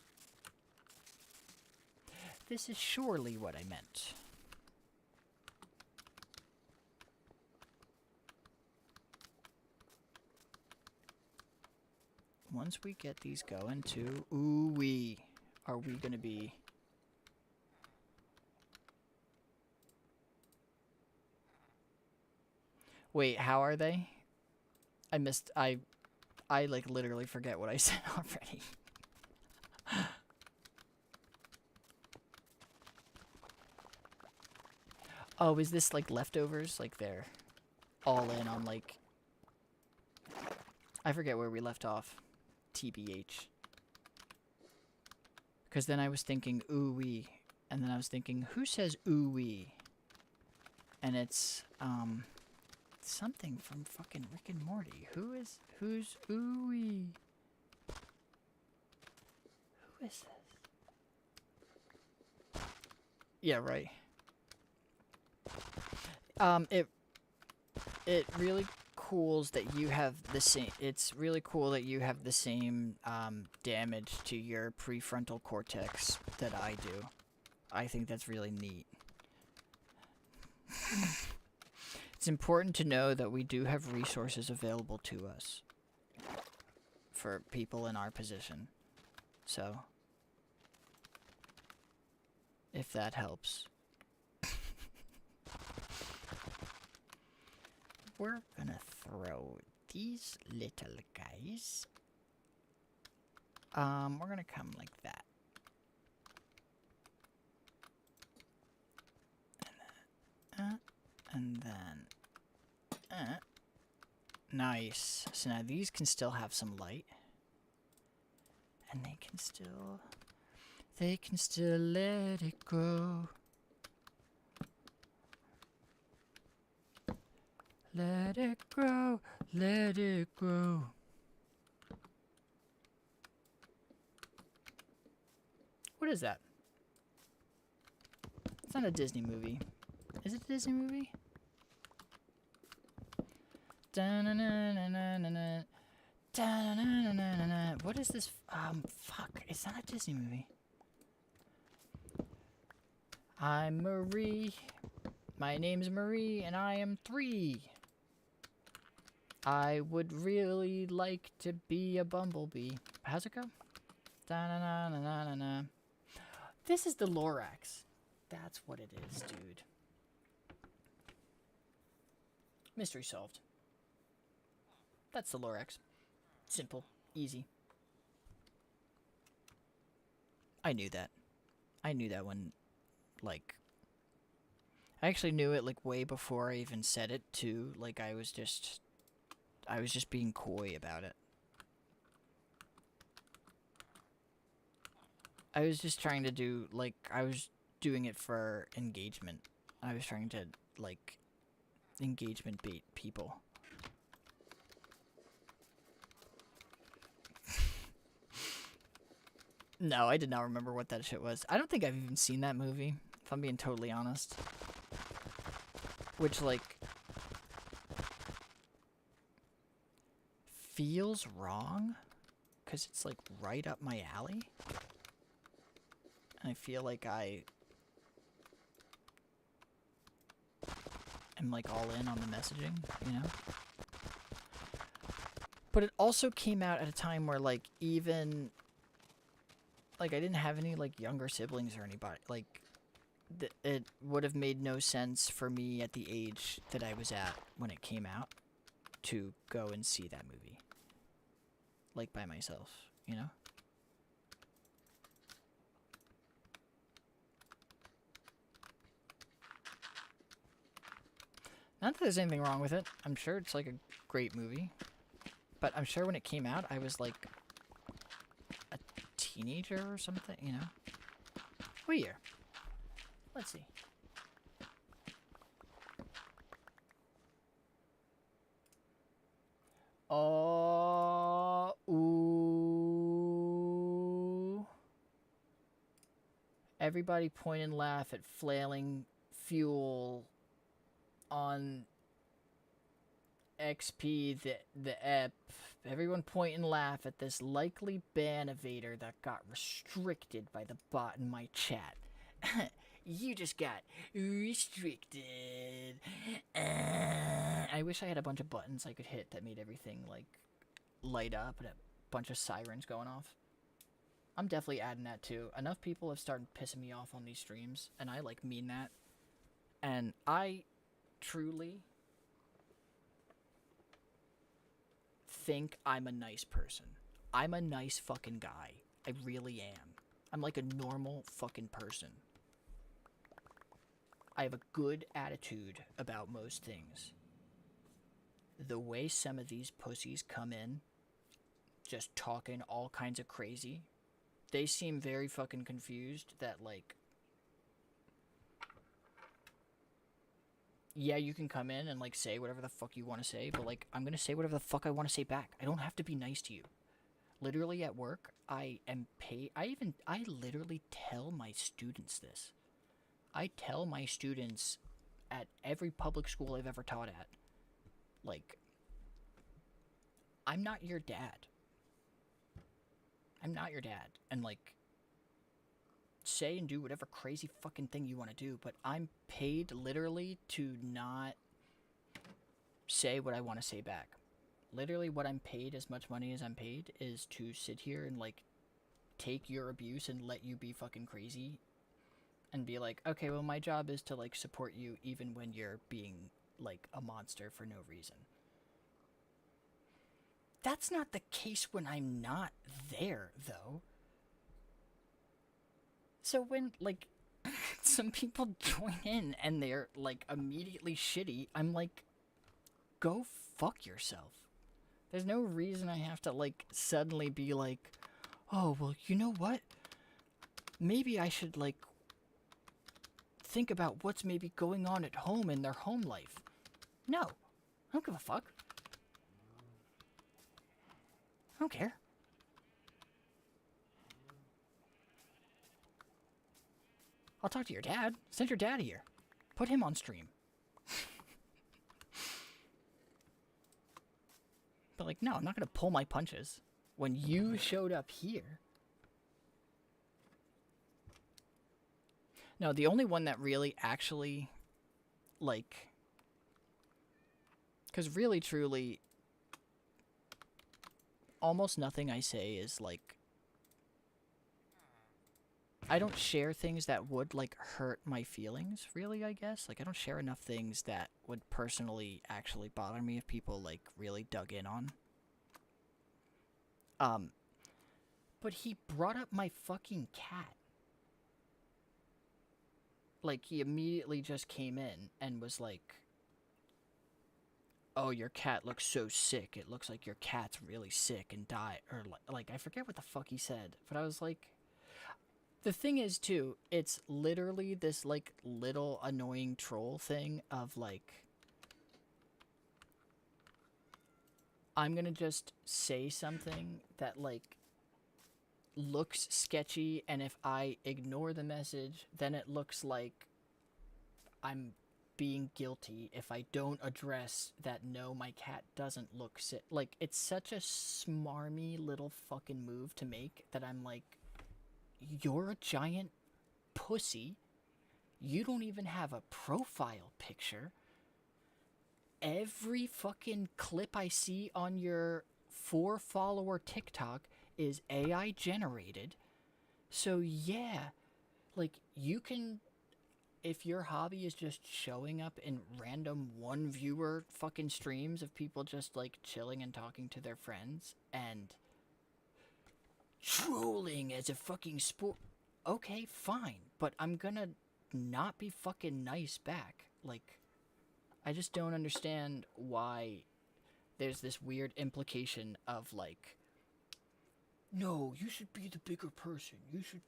This is surely what I meant. Once we get these going too, ooh-wee, are we gonna be... Wait, how are they? I like literally forget what I said already. Oh, is this like leftovers? Like they're all in on like... I forget where we left off. TBH. Because then I was thinking ooh-wee. And then I was thinking, who says ooh-wee? And it's, something from fucking Rick and Morty. Who's ooh-wee? Who is this? Yeah, right. It really cools that you have the same. It's really cool that you have the same damage to your prefrontal cortex that I do. I think that's really neat. It's important to know that we do have resources available to us for people in our position. So, if that helps. We're gonna throw these little guys. We're gonna come like that. And then, nice. So now these can still have some light. And they can still let it go. Let it grow, let it grow. What is that? It's not a Disney movie. Is it a Disney movie? Da-na-na-na-na-na-na. Da-na-na-na-na-na. What is this? Fuck. It's not a Disney movie. I'm Marie. My name's Marie, and I am 3. I would really like to be a bumblebee. How's it go? Da-na-na-na-na-na. This is the Lorax. That's what it is, dude. Mystery solved. That's the Lorax. Simple. Easy. I knew that. I knew that when, like... I actually knew it, like, way before I even said it, too. Like, I was just being coy about it. I was just trying to do, like, I was doing it for engagement. I was trying to, like, engagement bait people. No, I did not remember what that shit was. I don't think I've even seen that movie, if I'm being totally honest. Which, like, feels wrong, because it's, like, right up my alley. And I feel like I am, like, all in on the messaging, you know? But it also came out at a time where, like, even... Like, I didn't have any, like, younger siblings or anybody. Like, it would have made no sense for me at the age that I was at when it came out to go and see that movie. Like, by myself, you know? Not that there's anything wrong with it. I'm sure it's, like, a great movie. But I'm sure when it came out, I was, like, a teenager or something, you know? What year? Let's see. Ooh. Everybody point and laugh at flailing fuel on XP, the ep. Everyone point and laugh at this likely ban evader that got restricted by the bot in my chat. You just got restricted. I wish I had a bunch of buttons I could hit that made everything, like, light up and a bunch of sirens going off. I'm definitely adding that, too. Enough people have started pissing me off on these streams, and I, like, mean that. And I truly think I'm a nice person. I'm a nice fucking guy. I really am. I'm like a normal fucking person. I have a good attitude about most things. The way some of these pussies come in, just talking all kinds of crazy, they seem very fucking confused that, like, yeah, you can come in and, like, say whatever the fuck you want to say, but, like, I'm gonna say whatever the fuck I want to say back. I don't have to be nice to you. Literally at work, I am paid. I literally tell my students this. I tell my students at every public school I've ever taught at, like, I'm not your dad. I'm not your dad. And, like, say and do whatever crazy fucking thing you want to do, but I'm paid literally to not say what I want to say back. Literally what I'm paid, as much money as I'm paid, is to sit here and, like, take your abuse and let you be fucking crazy and be like, okay, well, my job is to, like, support you even when you're being, like, a monster for no reason. That's not the case when I'm not there, though. So when, like, some people join in and they're, like, immediately shitty, I'm like, go fuck yourself. There's no reason I have to, like, suddenly be like, oh, well, you know what? Maybe I should, like, think about what's maybe going on at home in their home life. No. I don't give a fuck. I don't care. I'll talk to your dad. Send your dad here. Put him on stream. But, like, no, I'm not gonna pull my punches. When you showed up here... No, the only one that really actually, like... Because really, truly, almost nothing I say is, like... I don't share things that would, like, hurt my feelings, really, I guess. Like, I don't share enough things that would personally actually bother me if people, like, really dug in on. But he brought up my fucking cat. Like, he immediately just came in and was like, oh, your cat looks so sick. It looks like your cat's really sick and died. Or, like, I forget what the fuck he said. But I was like... The thing is, too, it's literally this, like, little annoying troll thing of, like... I'm gonna just say something that, like, looks sketchy, and if I ignore the message, then it looks like I'm being guilty if I don't address that, no, my cat doesn't look sick. Like, it's such a smarmy little fucking move to make that I'm like... You're a giant pussy. You don't even have a profile picture. Every fucking clip I see on your 4-follower TikTok is AI generated. So yeah, like, you can... If your hobby is just showing up in random one-viewer fucking streams of people just, like, chilling and talking to their friends and... trolling as a fucking sport. Okay, fine. But I'm gonna not be fucking nice back. Like, I just don't understand why there's this weird implication of, like, no, you should be the bigger person.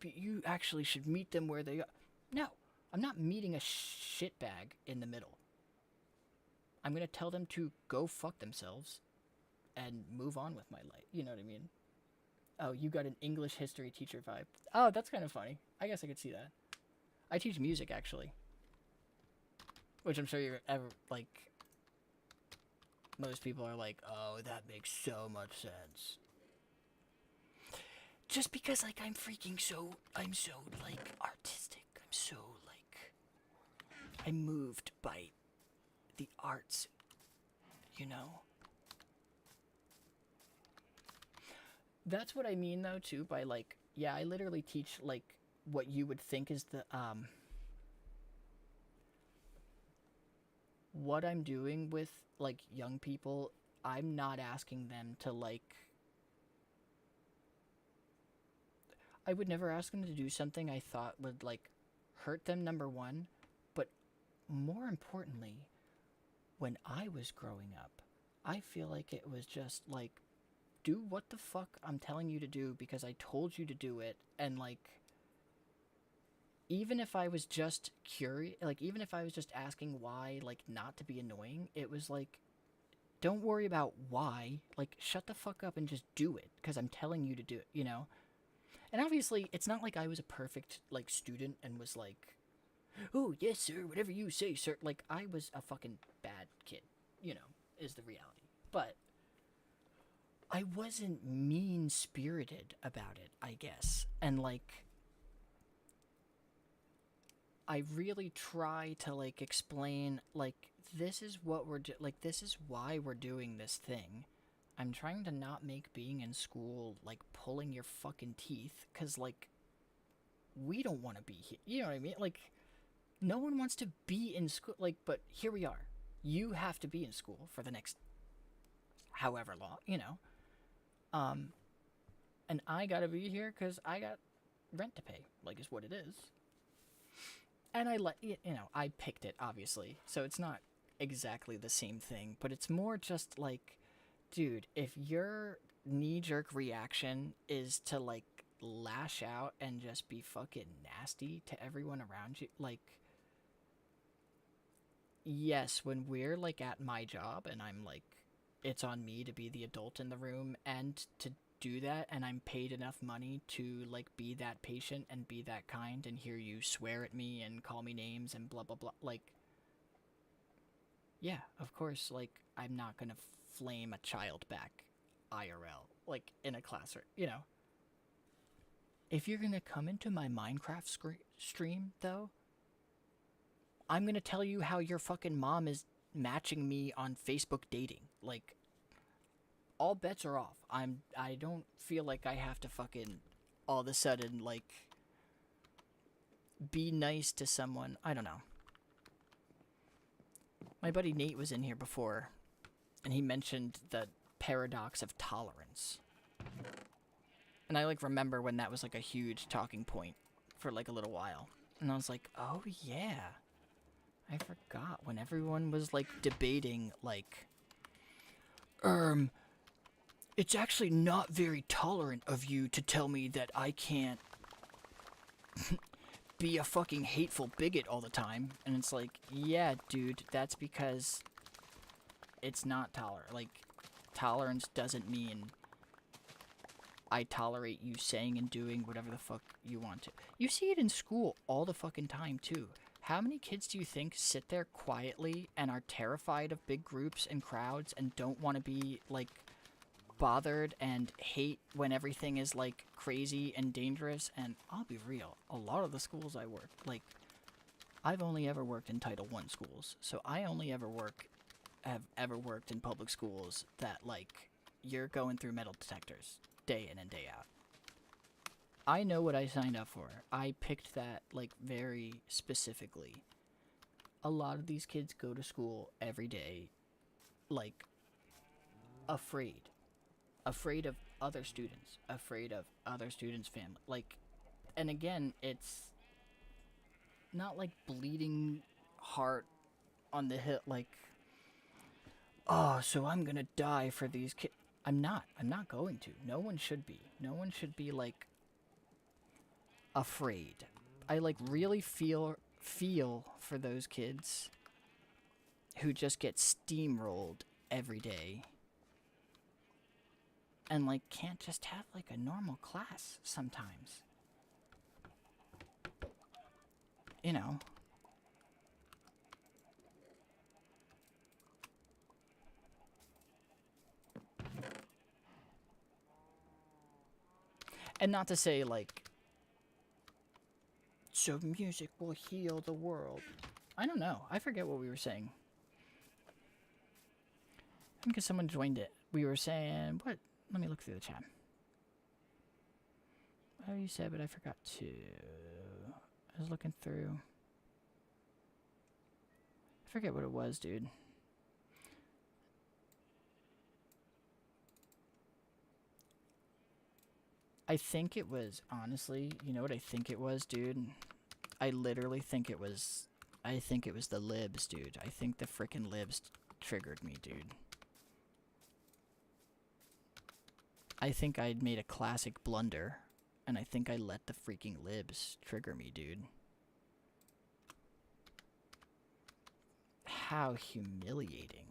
You actually should meet them where they are. No, I'm not meeting a shitbag in the middle. I'm gonna tell them to go fuck themselves and move on with my life. You know what I mean? Oh, you got an English history teacher vibe. Oh, that's kind of funny. I guess I could see that. I teach music, actually. Which I'm sure you're ever, like... Most people are like, oh, that makes so much sense. Just because, like, I'm so, like, artistic. I'm so, like... I'm moved by the arts, you know? That's what I mean, though, too, by, like, yeah, I literally teach, like, what you would think is the, what I'm doing with, like, young people, I'm not asking them to, like, I would never ask them to do something I thought would, like, hurt them, number one, but more importantly, when I was growing up, I feel like it was just, like, do what the fuck I'm telling you to do because I told you to do it, and, like, even if I was just curious, like, even if I was just asking why, like, not to be annoying, it was like, don't worry about why, like, shut the fuck up and just do it, because I'm telling you to do it, you know? And obviously, it's not like I was a perfect, like, student and was like, oh, yes, sir, whatever you say, sir. Like, I was a fucking bad kid, you know, is the reality. But I wasn't mean-spirited about it, I guess. And, like, I really try to, like, explain, like, this is what we're like, this is why we're doing this thing. I'm trying to not make being in school, like, pulling your fucking teeth, because, like, we don't want to be here. You know what I mean? Like, no one wants to be in school. Like, but here we are. You have to be in school for the next however long, you know. And I gotta be here because I got rent to pay, like, is what it is. And I picked it, obviously, so it's not exactly the same thing, but it's more just like, dude, if your knee-jerk reaction is to, like, lash out and just be fucking nasty to everyone around you, like, yes, when we're, like, at my job and I'm, like, it's on me to be the adult in the room and to do that, and I'm paid enough money to, like, be that patient and be that kind and hear you swear at me and call me names and blah blah blah, like, yeah, of course, like, I'm not gonna flame a child back IRL, like, in a classroom, you know. If you're gonna come into my Minecraft stream, though, I'm gonna tell you how your fucking mom is matching me on Facebook dating. Like, all bets are off. I don't feel like I have to fucking all of a sudden, like, be nice to someone. I don't know. My buddy Nate was in here before, and he mentioned the paradox of tolerance. And I, like, remember when that was, like, a huge talking point for, like, a little while. And I was like, oh, yeah. I forgot when everyone was, like, debating, like, it's actually not very tolerant of you to tell me that I can't be a fucking hateful bigot all the time. And it's like, yeah, dude, that's because it's not tolerant. Like, tolerance doesn't mean I tolerate you saying and doing whatever the fuck you want to. You see it in school all the fucking time, too. How many kids do you think sit there quietly and are terrified of big groups and crowds and don't want to be, like, bothered and hate when everything is, like, crazy and dangerous? And I'll be real, a lot of the schools I work, like, I've only ever worked in Title I schools, so I only have ever worked in public schools that, like, you're going through metal detectors day in and day out. I know what I signed up for. I picked that, like, very specifically. A lot of these kids go to school every day, like, afraid. Afraid of other students. Afraid of other students' family. Like, and again, it's not like bleeding heart on the hill, like, oh, so I'm gonna die for these kids. I'm not going to. No one should be. No one should be, like, afraid. I, like, really feel for those kids who just get steamrolled every day and, like, can't just have, like, a normal class sometimes. You know. And not to say, like, so music will heal the world. I don't know. I forget what we were saying. I think someone joined it. We were saying, what? Let me look through the chat. Oh, you said, but I forgot to. I was looking through. I forget what it was, dude. I think it was, honestly, you know what I think it was, dude? I literally think it was, the libs, dude. I think the frickin' libs triggered me, dude. I think I'd made a classic blunder, and I think I let the freaking libs trigger me, dude. How humiliating.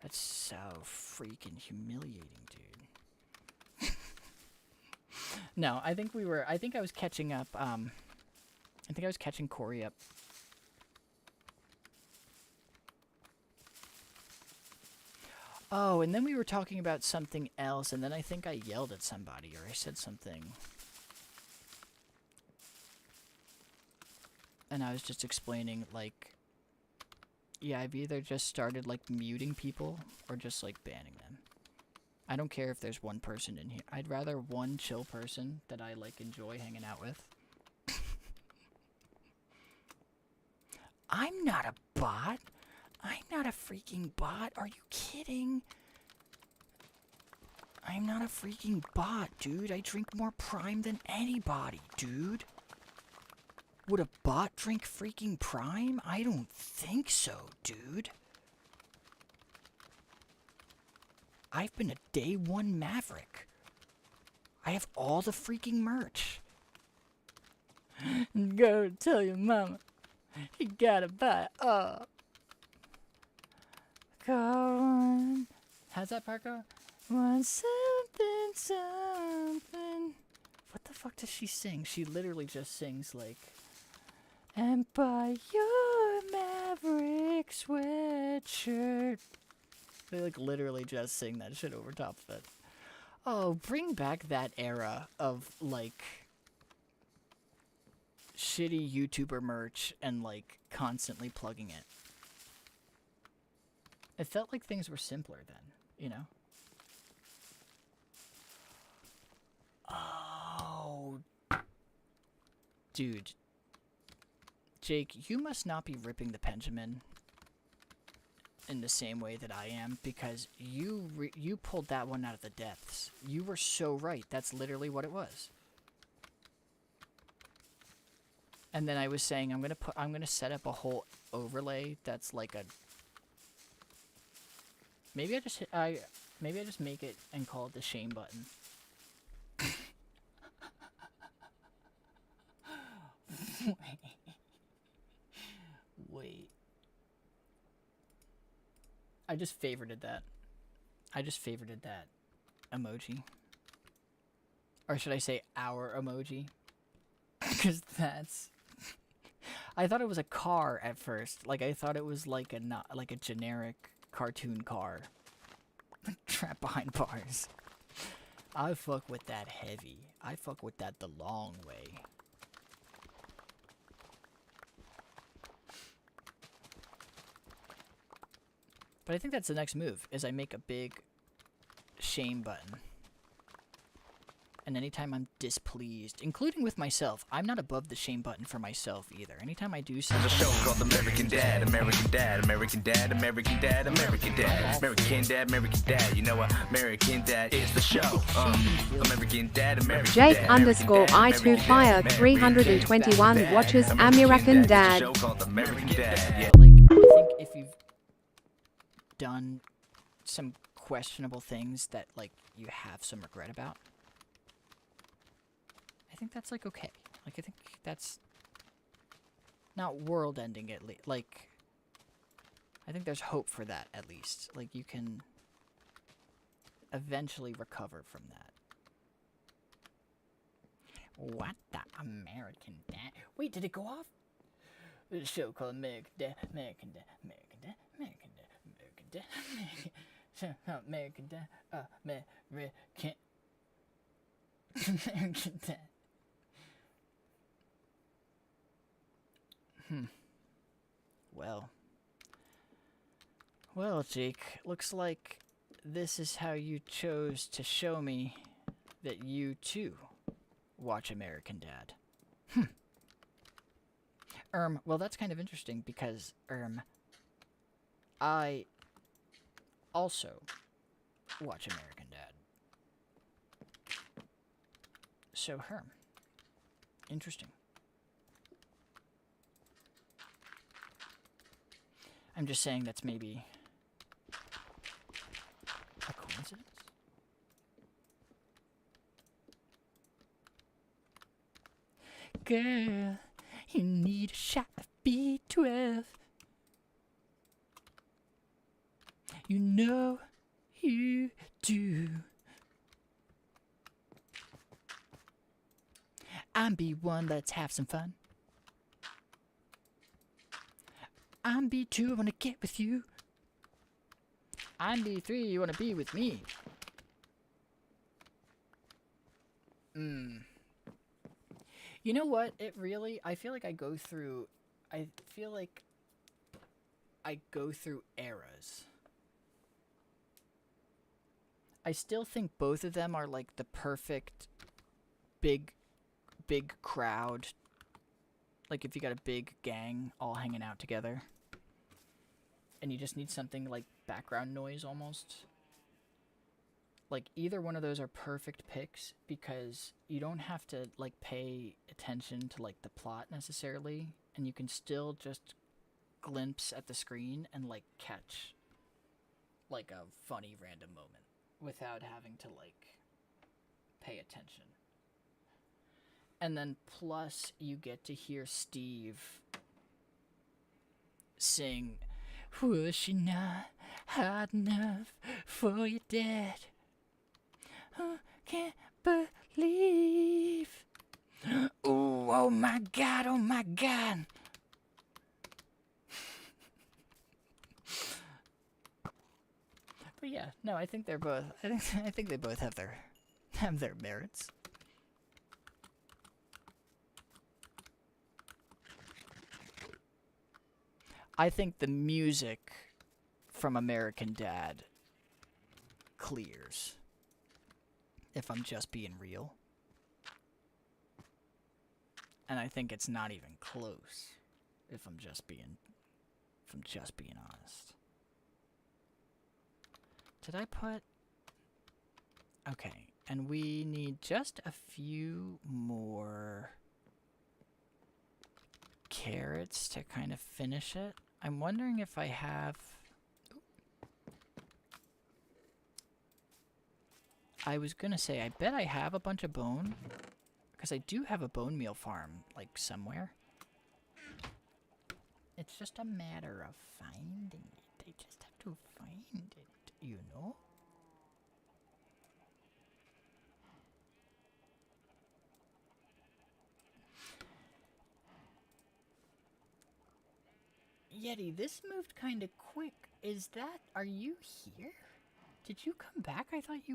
That's so freaking humiliating, dude. No, I think I was catching up, I think I was catching Corey up Oh, and then we were talking about something else, and then I think I yelled at somebody, or I said something. And I was just explaining, like, yeah, I've either just started, like, muting people, or just, like, banning them. I don't care if there's one person in here. I'd rather one chill person that I, like, enjoy hanging out with. I'm not a bot. I'm not a freaking bot. Are you kidding? I'm not a freaking bot, dude. I drink more Prime than anybody, dude. Would a bot drink freaking Prime? I don't think so, dude. I've been a day one Maverick. I have all the freaking merch. Go tell your mama. You gotta buy it all. Call one. How's that part go? Want something, something. What the fuck does she sing? She literally just sings like, and buy your Maverick sweatshirt. They like literally just sing that shit over top of it. Oh, bring back that era of like shitty YouTuber merch and like constantly plugging it. It felt like things were simpler then, you know? Oh. Dude. Jake, you must not be ripping the Benjamin in the same way that I am, because you pulled that one out of the depths. You were so right. That's literally what it was. And then I was saying I'm gonna set up a whole overlay that's like a maybe I just make it and call it the shame button. Wait. I just favorited that. I just favorited that emoji. Or should I say our emoji? Because that's... I thought it was a car at first. Like, I thought it was like a, not, like a generic cartoon car. Trapped behind bars. I fuck with that heavy. I fuck with that the long way. But I think that's the next move, is I make a big shame button. And anytime I'm displeased, including with myself, I'm not above the shame button for myself either. Anytime I do something... There's a show called American Dad, American Dad, American Dad, American Dad, American Dad, American Dad, American Dad. You know what? American Dad is the show. American Dad, American Jake Dad. underscore I2 Fire 321 watches American Dad. Show called American Dad. Like, I think if you've done some questionable things that, like, you have some regret about, I think that's, like, okay. Like, I think that's not world-ending, at least. Like, I think there's hope for that, at least. Like, you can eventually recover from that. What the American Dad? Wait, did it go off? There's a show called American Dad, American Dad, American Dad, American Dad, American Dad, American Dad, American Dad. Well, Jake, looks like this is how you chose to show me that you, too, watch American Dad. Well, that's kind of interesting because, I also watch American Dad. So, interesting. I'm just saying that's maybe a coincidence? Girl, you need a shot of B12. You know you do. I'm B1, let's have some fun. I'm B2, I wanna get with you. I'm B3, you wanna be with me? You know what? I feel like I go through eras. I still think both of them are like the perfect big crowd. Like if you got a big gang all hanging out together and you just need something like background noise almost. Like either one of those are perfect picks because you don't have to like pay attention to like the plot necessarily, and you can still just glimpse at the screen and like catch like a funny random moment without having to like pay attention. And then plus you get to hear Steve sing, "Was she not hard enough for your dad? Oh, can't believe. Ooh, oh my god, oh my god." But yeah, no, I think they're both. I think they both have their merits. I think the music from American Dad clears. If I'm just being real. And I think it's not even close. If I'm just being honest. Did I put... Okay, and we need just a few more carrots to kind of finish it. I'm wondering if I have... I was gonna say, I bet I have a bunch of bone. Because I do have a bone meal farm, like, somewhere. It's just a matter of finding it. I just have to find it, you know? Yeti, this moved kind of quick. Are you here? Did you come back? I thought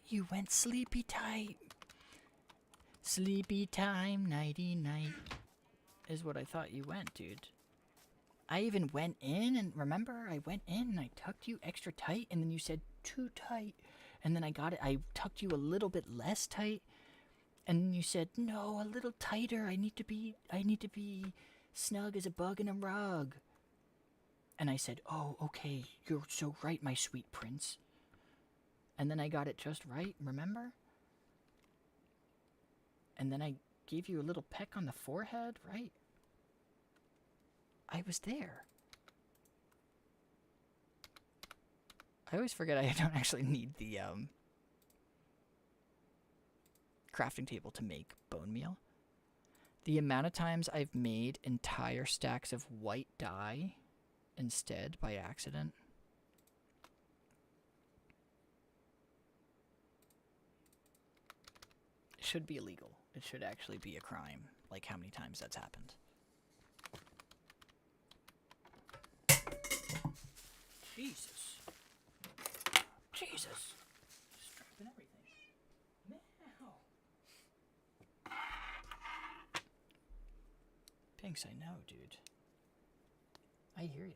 you went sleepy time. Sleepy time, nighty night, is what I thought you went, dude. I even went in, and remember, I went in and I tucked you extra tight, and then you said too tight, and then I tucked you a little bit less tight, and then you said no, a little tighter. I need to be snug as a bug in a rug. And I said, oh, okay, you're so right, my sweet prince. And then I got it just right, remember? And then I gave you a little peck on the forehead, right? I was there. I always forget I don't actually need the crafting table to make bone meal. The amount of times I've made entire stacks of white dye instead by accident. It should be illegal. It should actually be a crime, like how many times that's happened. Jesus. Jesus. Just dropping everything. Now. Pinks, I know, dude. I hear ya.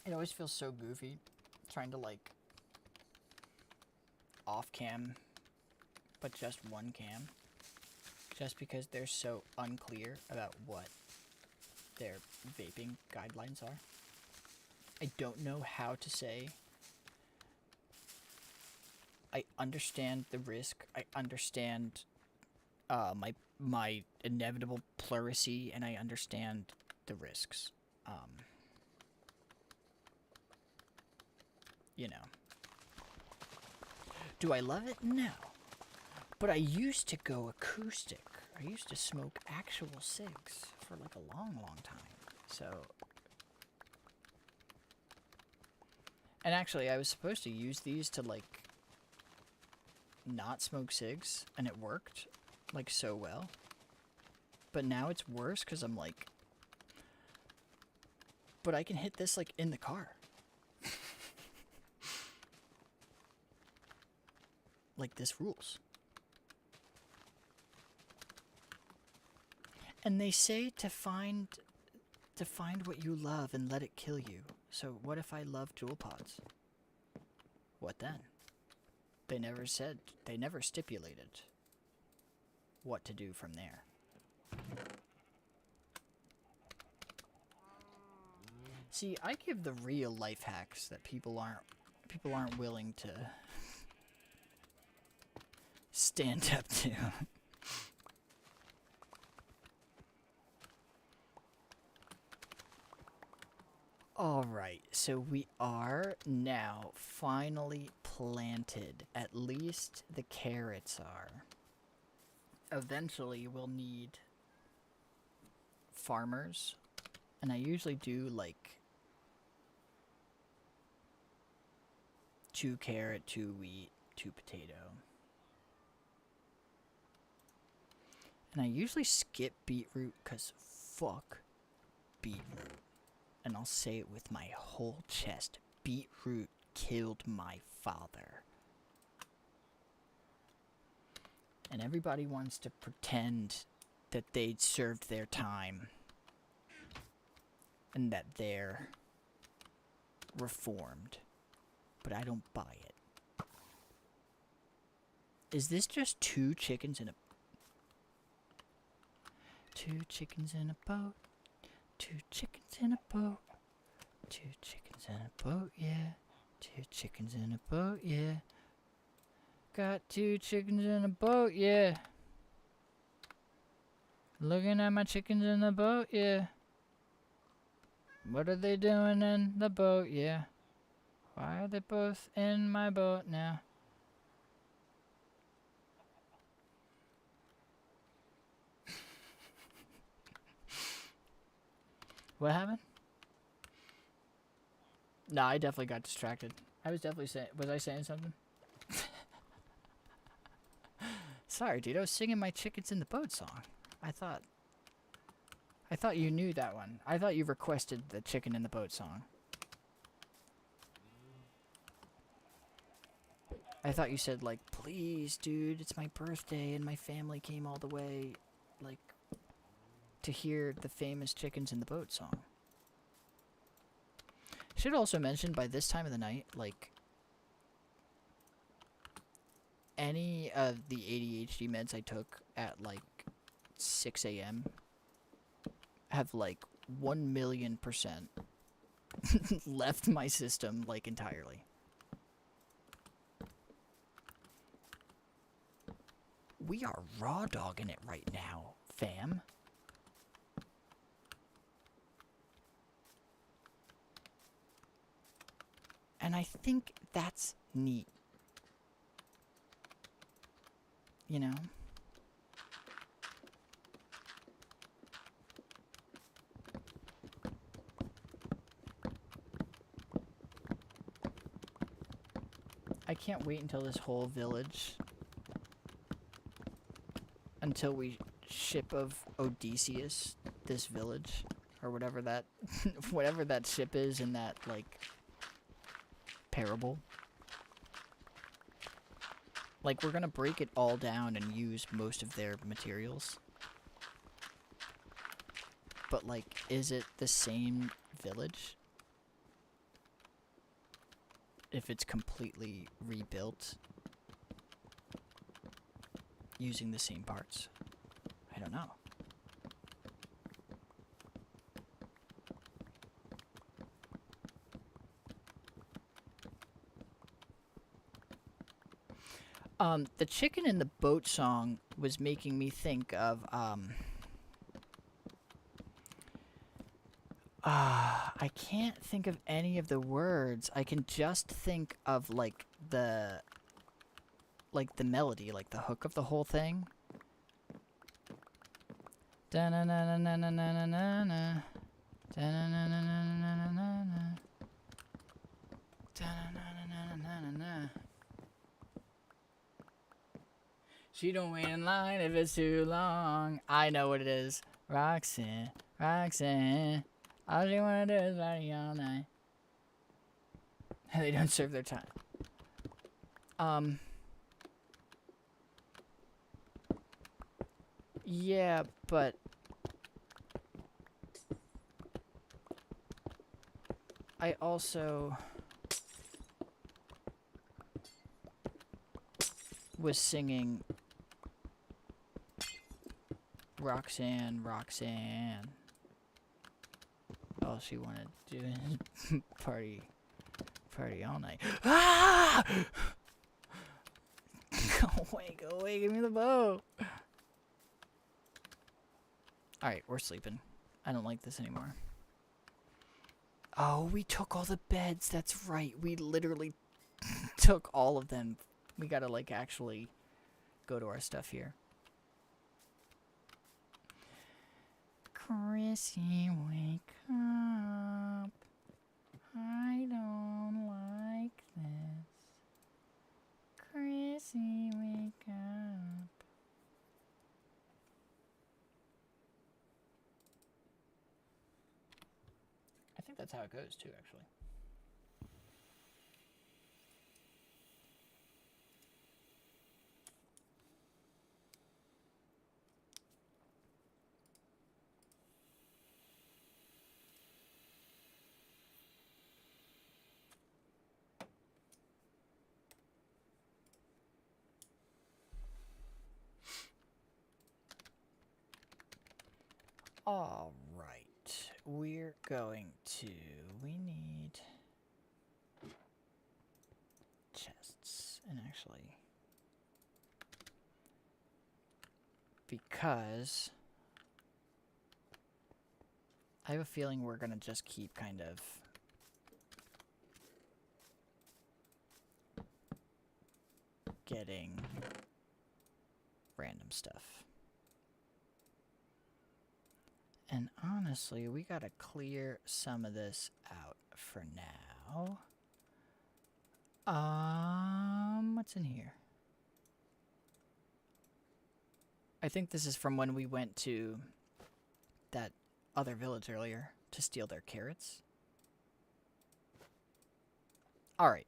It always feels so goofy trying to like off cam, but just one cam, just because they're so unclear about what their vaping guidelines are. I don't know how to say, I understand the risk, I understand my my inevitable pleurisy, and I understand the risks. You know. Do I love it? No. But I used to go acoustic. I used to smoke actual cigs for like a long, long time. So... And actually, I was supposed to use these to, like, not smoke cigs, and it worked, like, so well. But now it's worse, because I'm like... But I can hit this, like, in the car. Like, this rules. And they say to find what you love and let it kill you. So what if I love Juul pods? What then? They never said, they never stipulated what to do from there. See, I give the real life hacks that people aren't willing to stand up to. Alright, so we are now finally planted. At least the carrots are. Eventually we'll need farmers. And I usually do like 2 carrot, 2 wheat, 2 potato. And I usually skip beetroot because fuck beetroot. And I'll say it with my whole chest. Beetroot killed my father. And everybody wants to pretend that they'd served their time. And that they're reformed. But I don't buy it. Is this just 2 chickens in a... 2 chickens in a boat. 2 chickens in a boat. 2 chickens in a boat, yeah. 2 chickens in a boat, yeah. Got 2 chickens in a boat, yeah. Looking at my chickens in the boat, yeah. What are they doing in the boat, yeah. Why are they both in my boat now? What happened? Nah, I definitely got distracted. I was definitely saying... Was I saying something? Sorry, dude. I was singing my Chickens in the Boat song. I thought you knew that one. I thought you requested the Chicken in the Boat song. I thought you said, like, please, dude, it's my birthday and my family came all the way, like... to hear the famous Chickens in the Boat song. Should also mention, by this time of the night, like, any of the ADHD meds I took at, like, 6 a.m. have, like, 1,000,000% left my system, like, entirely. We are raw dogging it right now, fam. And I think that's neat. You know? I can't wait until this whole village... until we ship of Odysseus this village. Or whatever that... whatever that ship is in that, like... parable. Like, we're gonna break it all down and use most of their materials. But, like, is it the same village? If it's completely rebuilt using the same parts? I don't know. The Chicken in the Boat song was making me think of I can't think of any of the words. I can just think of like the melody, like the hook of the whole thing. Da-na-na-na-na-na-na-na-na. Da-na-na-na-na-na-na-na. Da-na-na-na-na-na-na-na. She don't wait in line if it's too long. I know what it is. Roxanne, Roxanne. All she wanna do is party all night. They don't serve their time. Yeah, but I also was singing Roxanne, Roxanne. All she wanted to do is party all night. Ah! Go away, give me the bow. Alright, we're sleeping. I don't like this anymore. Oh, we took all the beds. That's right. We literally took all of them. We gotta, like, actually go to our stuff here. Chrissy, wake up. I don't like this. Chrissy, wake up. I think that's how it goes, too, actually. All right, we're going to, we need chests, and actually, because I have a feeling we're gonna just keep kind of getting random stuff. And honestly, we gotta clear some of this out for now. What's in here? I think this is from when we went to that other village earlier to steal their carrots. Alright.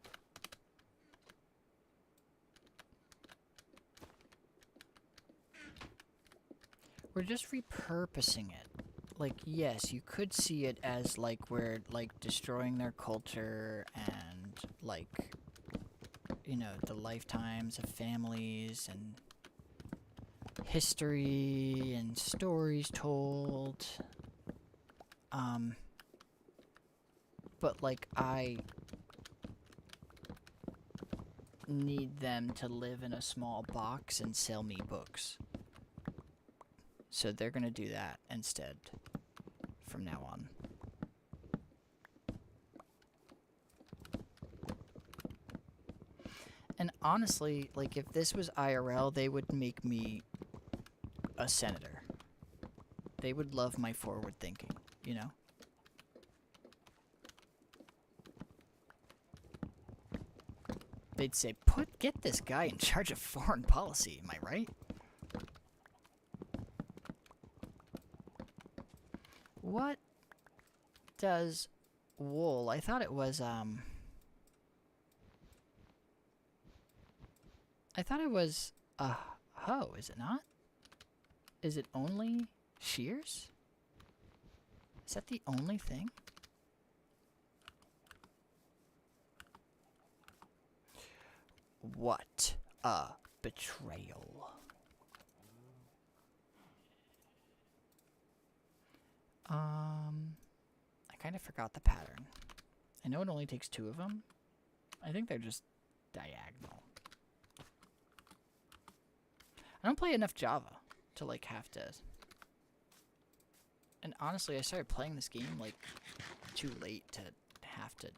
We're just repurposing it. Like, yes, you could see it as, like, we're, like, destroying their culture and, like, you know, the lifetimes of families and history and stories told. But, like, I need them to live in a small box and sell me books. So they're gonna do that instead from now on. And honestly, like, if this was IRL, they would make me a senator. They would love my forward thinking, you know? They'd say, get this guy in charge of foreign policy, am I right? What does wool? I thought it was, I thought it was a hoe, is it not? Is it only shears? Is that the only thing? What a betrayal. I kind of forgot the pattern. I know it only takes 2 of them. I think they're just diagonal. don't play enough Java to like have to. And honestly, I started playing this game like too late to have to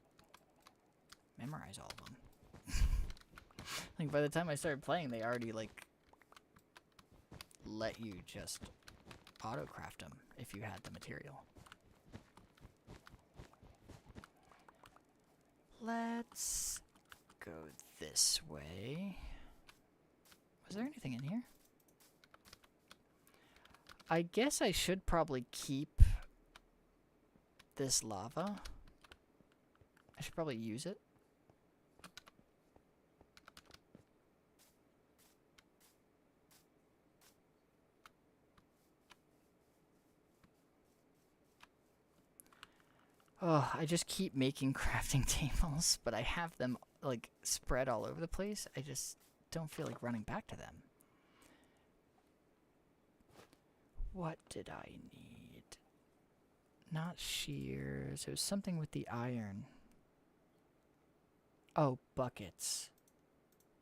memorize all of them. Like by the time I started playing, they already like let you just auto-craft them if you had the material. Let's go this way. Was there anything in here? I guess I should probably keep this lava. I should probably use it. Oh, I just keep making crafting tables, but I have them like spread all over the place. I just don't feel like running back to them. What did I need? Not shears. It was something with the iron. Oh, buckets.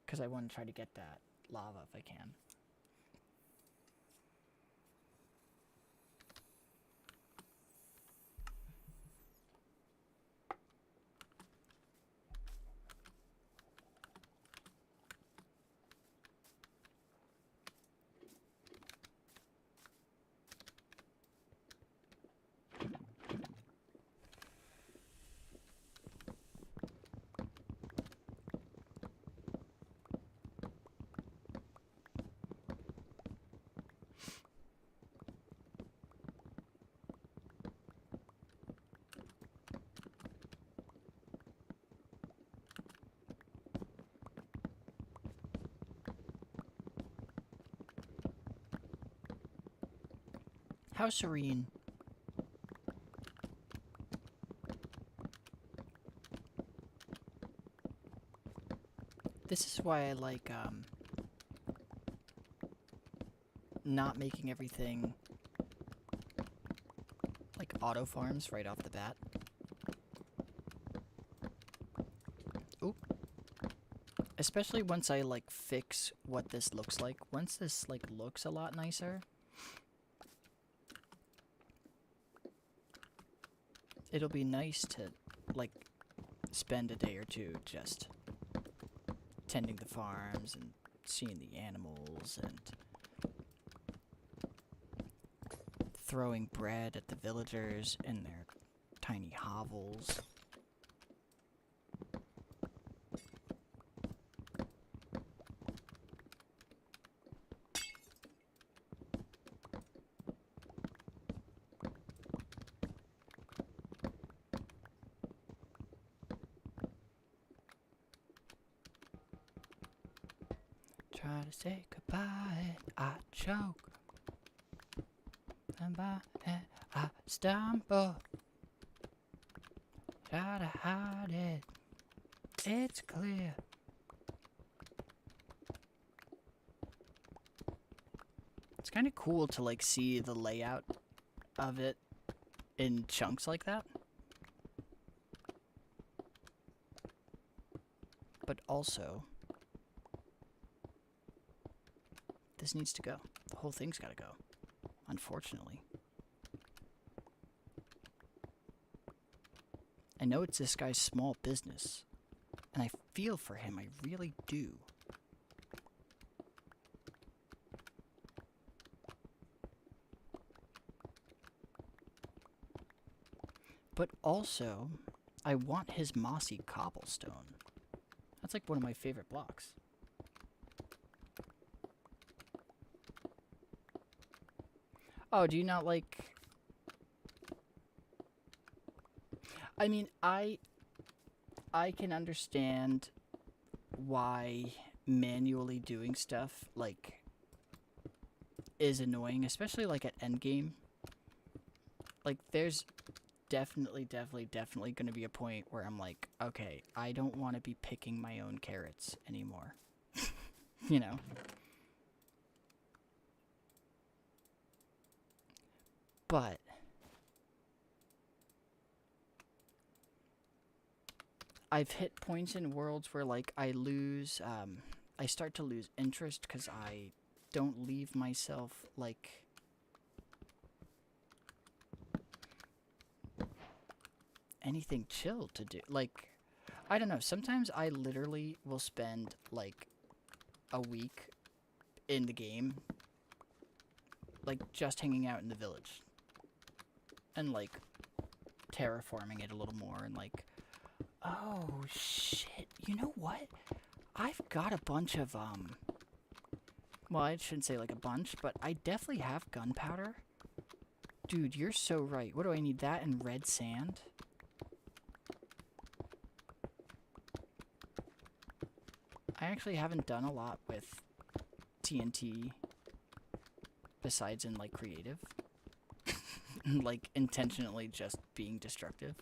Because I want to try to get that lava if I can. How serene. This is why I like, not making everything like auto farms right off the bat. Oop. Especially once I like fix what this looks like. Once this like looks a lot nicer, it'll be nice to like spend a day or two just tending the farms and seeing the animals and throwing bread at the villagers in their tiny hovels. Try to say goodbye, I choke. And by it, I stumble. Try to hide it, it's clear. It's kind of cool to like see the layout of it in chunks like that. But also, this needs to go. The whole thing's gotta go. Unfortunately. I know it's this guy's small business, and I feel for him, I really do. But also, I want his mossy cobblestone. That's like one of my favorite blocks. Oh, do you not like... I mean, I can understand why manually doing stuff, like, is annoying, especially, like, at endgame. Like, there's definitely gonna be a point where I'm like, okay, I don't want to be picking my own carrots anymore. You know? But I've hit points in worlds where like I start to lose interest because I don't leave myself, like... anything chill to do. Like, I don't know, sometimes I literally will spend, like, a week in the game, like, just hanging out in the village. And, like, terraforming it a little more, and, like, oh, shit, you know what? I've got a bunch of, well, I shouldn't say, like, a bunch, but I definitely have gunpowder. Dude, you're so right. What do I need? That and red sand? I actually haven't done a lot with TNT besides in, like, creative. Like, intentionally just being destructive.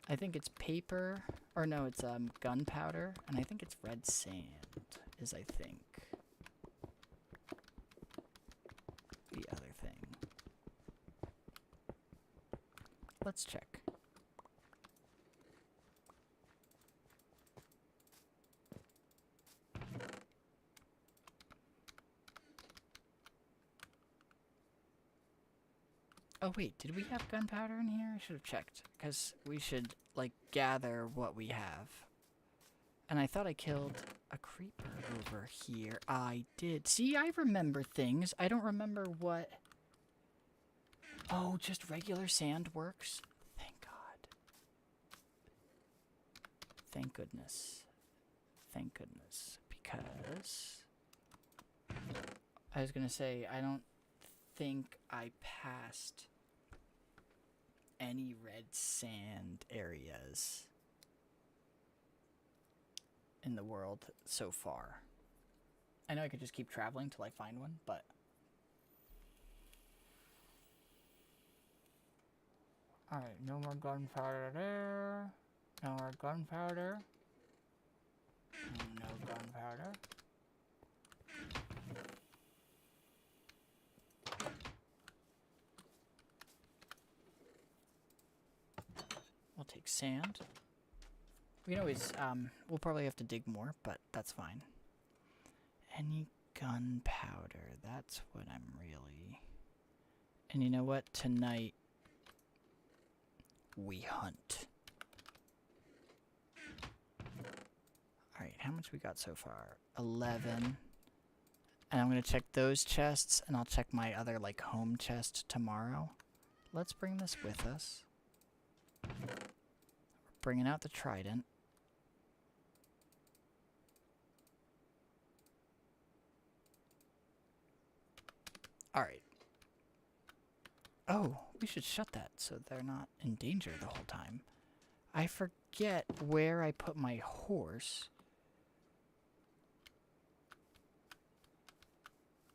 I think it's paper, or no, it's gunpowder, and I think it's red sand, is I think the other thing. Let's check. Oh wait, did we have gunpowder in here? I should have checked, because we should, like, gather what we have. And I thought I killed a creeper over here. I did. See, I remember things. I don't remember what... Oh, just regular sand works? Thank God. Thank goodness. Thank goodness. Because... I was gonna say, I don't think I passed any red sand areas in the world so far. I know I could just keep traveling till I find one, but alright, no more gunpowder there. No more gunpowder. No gunpowder. We'll take sand. We can always, we'll probably have to dig more, but that's fine. Any gunpowder, that's what I'm really... And you know what? Tonight, we hunt. Alright, how much we got so far? 11. And I'm gonna check those chests, and I'll check my other, like, home chest tomorrow. Let's bring this with us. Bringing out the trident. Alright. Oh, we should shut that so they're not in danger the whole time. I forget where I put my horse.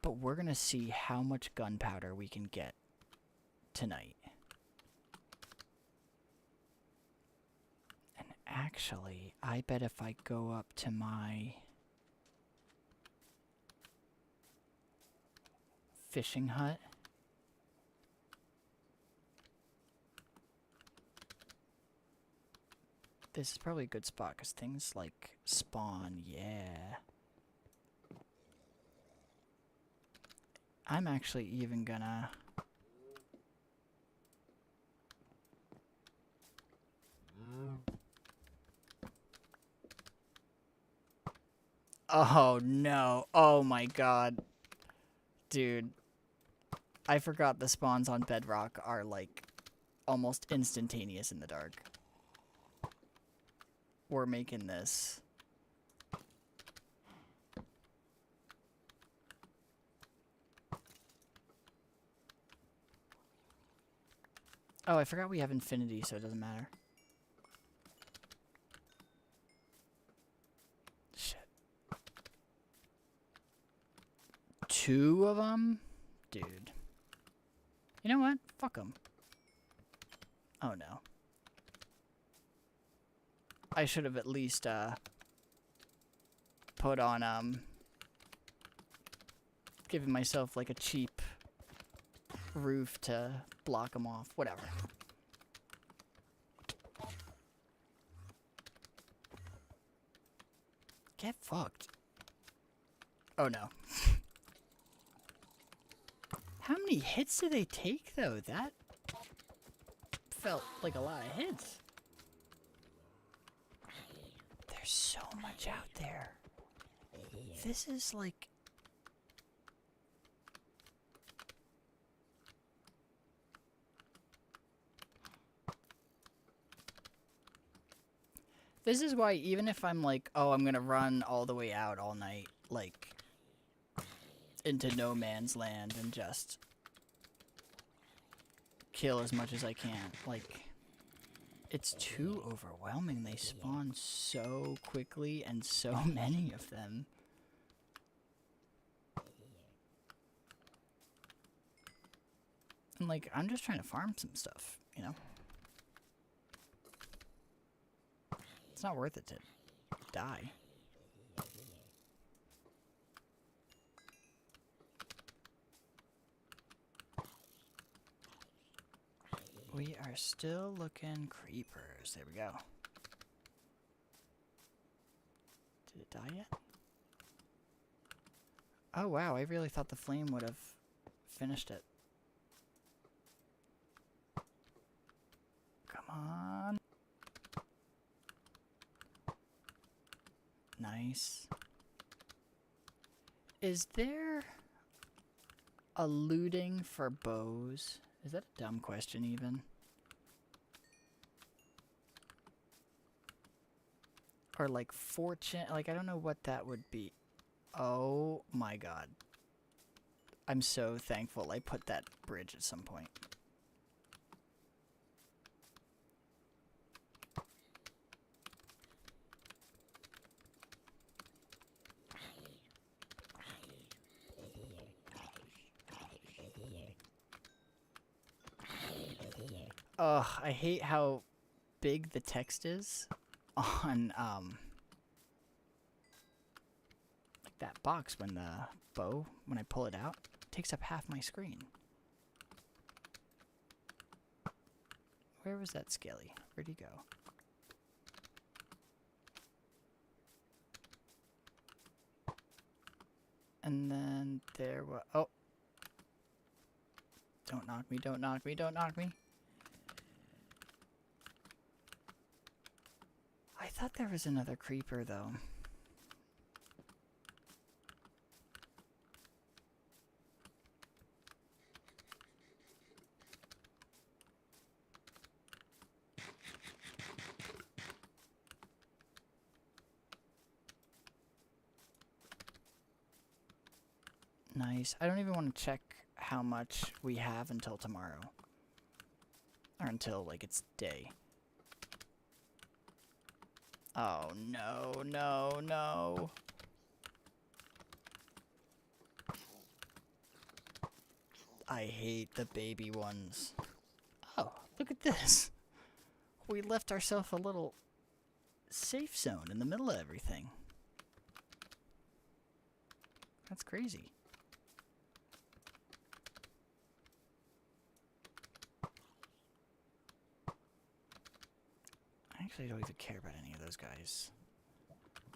But we're gonna see how much gunpowder we can get tonight. Actually, I bet if I go up to my fishing hut, this is probably a good spot because things like spawn, yeah. I'm actually even gonna... Oh no, oh my god. Dude. I forgot the spawns on Bedrock are like almost instantaneous in the dark. We're making this. Oh, I forgot we have infinity, so it doesn't matter. Shit. 2 of them? Dude. You know what? Fuck them. Oh no. I should have at least, put on, given myself like a cheap roof to block them off. Whatever. Get fucked. Oh no. How many hits do they take though? That felt like a lot of hits. There's so much out there. This is like... This is why even if I'm like, oh, I'm gonna run all the way out all night, like, into no man's land and just kill as much as I can, like, it's too overwhelming. They spawn so quickly and so many of them. And like, I'm just trying to farm some stuff, you know? It's not worth it to die. We are still looking creepers. There we go. Did it die yet? Oh wow, I really thought the flame would have finished it. Come on. Nice. Is there a looting for bows? Is that a dumb question even? Or like fortune, like I don't know what that would be. Oh my god. I'm so thankful I put that bridge at some point. Ugh, I hate how big the text is on, like that box when the bow, when I pull it out, it takes up half my screen. Where was that Skelly? Where'd he go? And then there was, oh. Don't knock me, don't knock me, don't knock me. I thought there was another creeper, though. Nice. I don't even want to check how much we have until tomorrow. Or until, like, it's day. Oh, no, no, no. I hate the baby ones. Oh, look at this. We left ourselves a little safe zone in the middle of everything. That's crazy. I don't even care about any of those guys.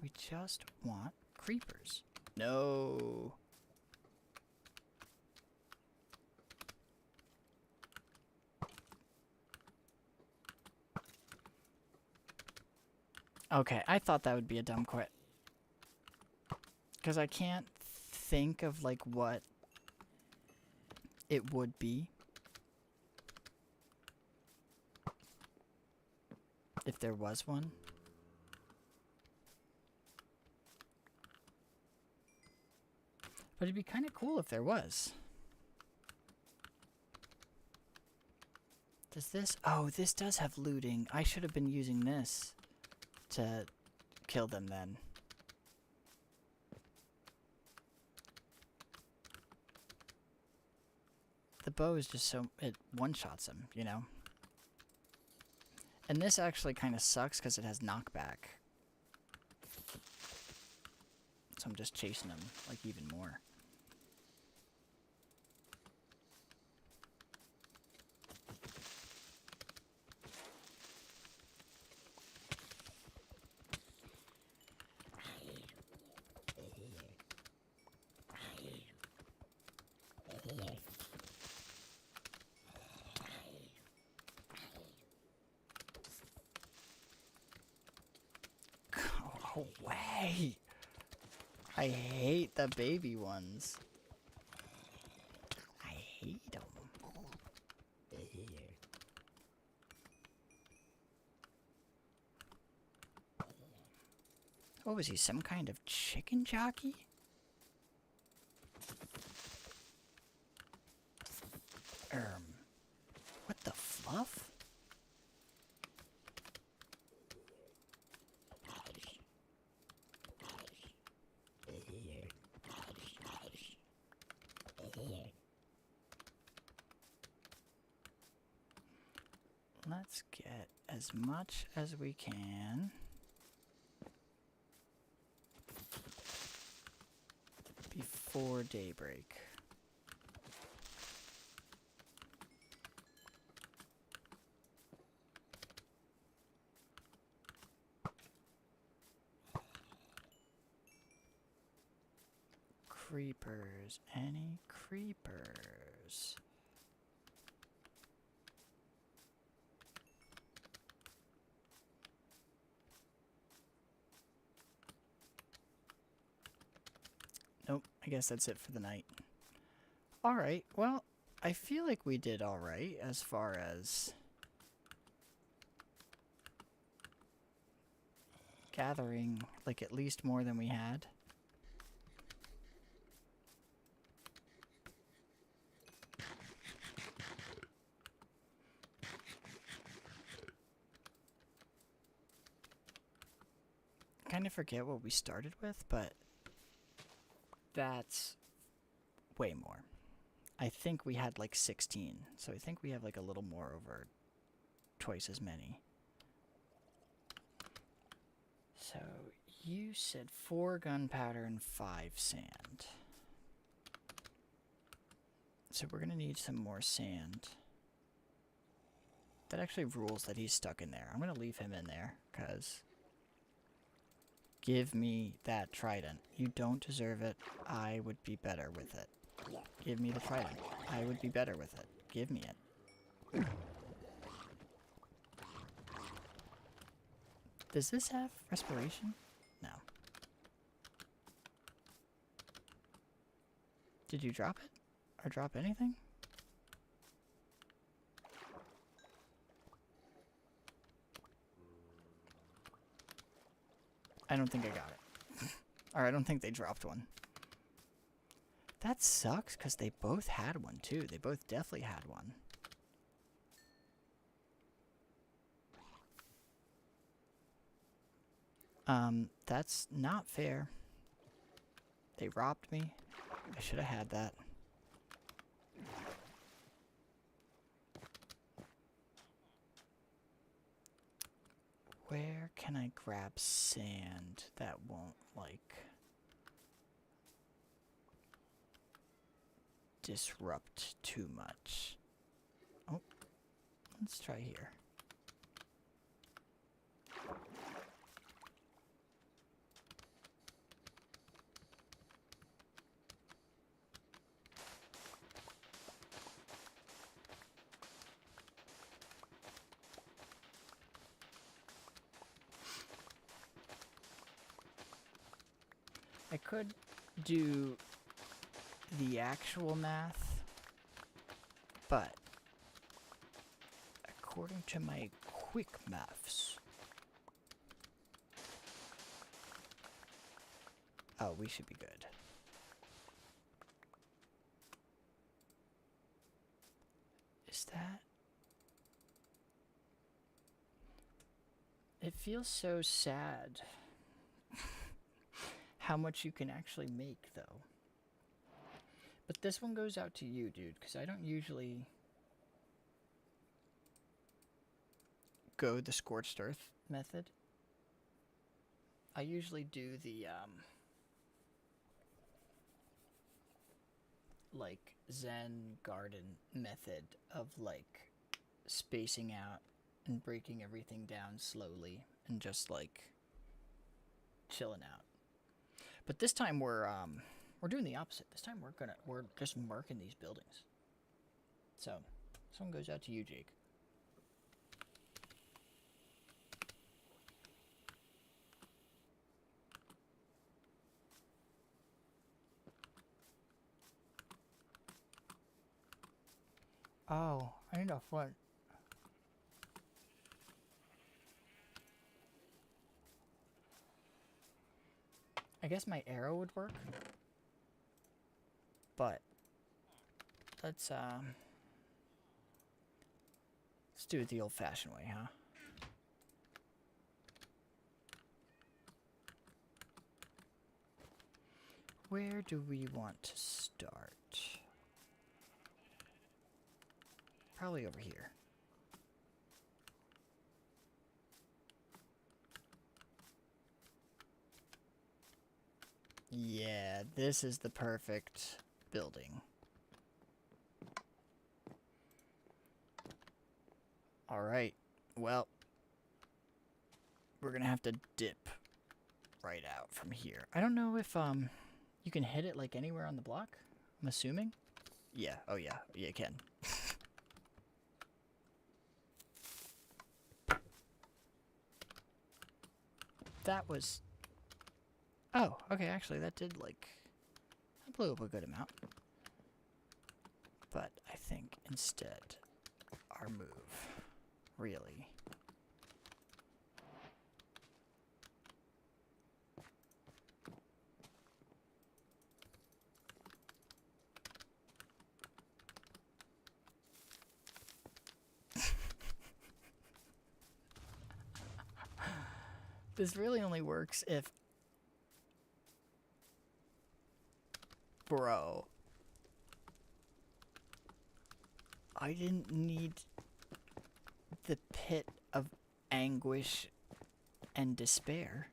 We just want creepers. No. Okay, I thought that would be a dumb quit. Because I can't think of, like, what it would be. If there was one. But it'd be kind of cool if there was. Does this... Oh, this does have looting. I should have been using this to kill them then. The bow is just so... It one-shots them, you know? And this actually kind of sucks because it has knockback. So I'm just chasing them, like, even more. No way! I hate the baby ones. I hate them. Oh, is he some kind of chicken jockey? What the fluff? Let's get as much as we can. Before daybreak. Creepers. Any creepers? Nope, I guess that's it for the night. Alright, well, I feel like we did alright as far as gathering, like, at least more than we had. I kind of forget what we started with, but that's way more. I think we had like 16, so I think we have like a little more over twice as many. So you said 4 gunpowder and 5 sand. So we're gonna need some more sand. That actually rules that he's stuck in there. I'm gonna leave him in there, because give me that trident. You don't deserve it. I would be better with it. Give me the trident. I would be better with it. Give me it. Does this have respiration? No. Did you drop it? Or drop anything? I don't think I got it. Or I don't think they dropped one. That sucks, because they both had one, too. They both definitely had one. That's not fair. They robbed me. I should have had that. Where can I grab sand that won't, like, disrupt too much? Oh, let's try here. I could do the actual math, but according to my quick maths, oh, we should be good. Is that? It feels so sad. How much you can actually make, though. But this one goes out to you, dude, because I don't usually go the scorched earth method. I usually do the, like, Zen garden method of, like, spacing out and breaking everything down slowly and just, like, chilling out. But this time we're doing the opposite. This time we're just marking these buildings. So, this one goes out to you, Jake. Oh, I need a flint. I guess my arrow would work. But let's do it the old-fashioned way, huh? Where do we want to start? Probably over here. Yeah, this is the perfect building. Alright, well, we're gonna have to dip right out from here. I don't know if, you can hit it like anywhere on the block, I'm assuming? Yeah, oh yeah, you can. That was... Oh, okay, actually that did like... That blew up a good amount. But I think instead, our move, really... This really only works if... Bro. I didn't need the pit of anguish and despair.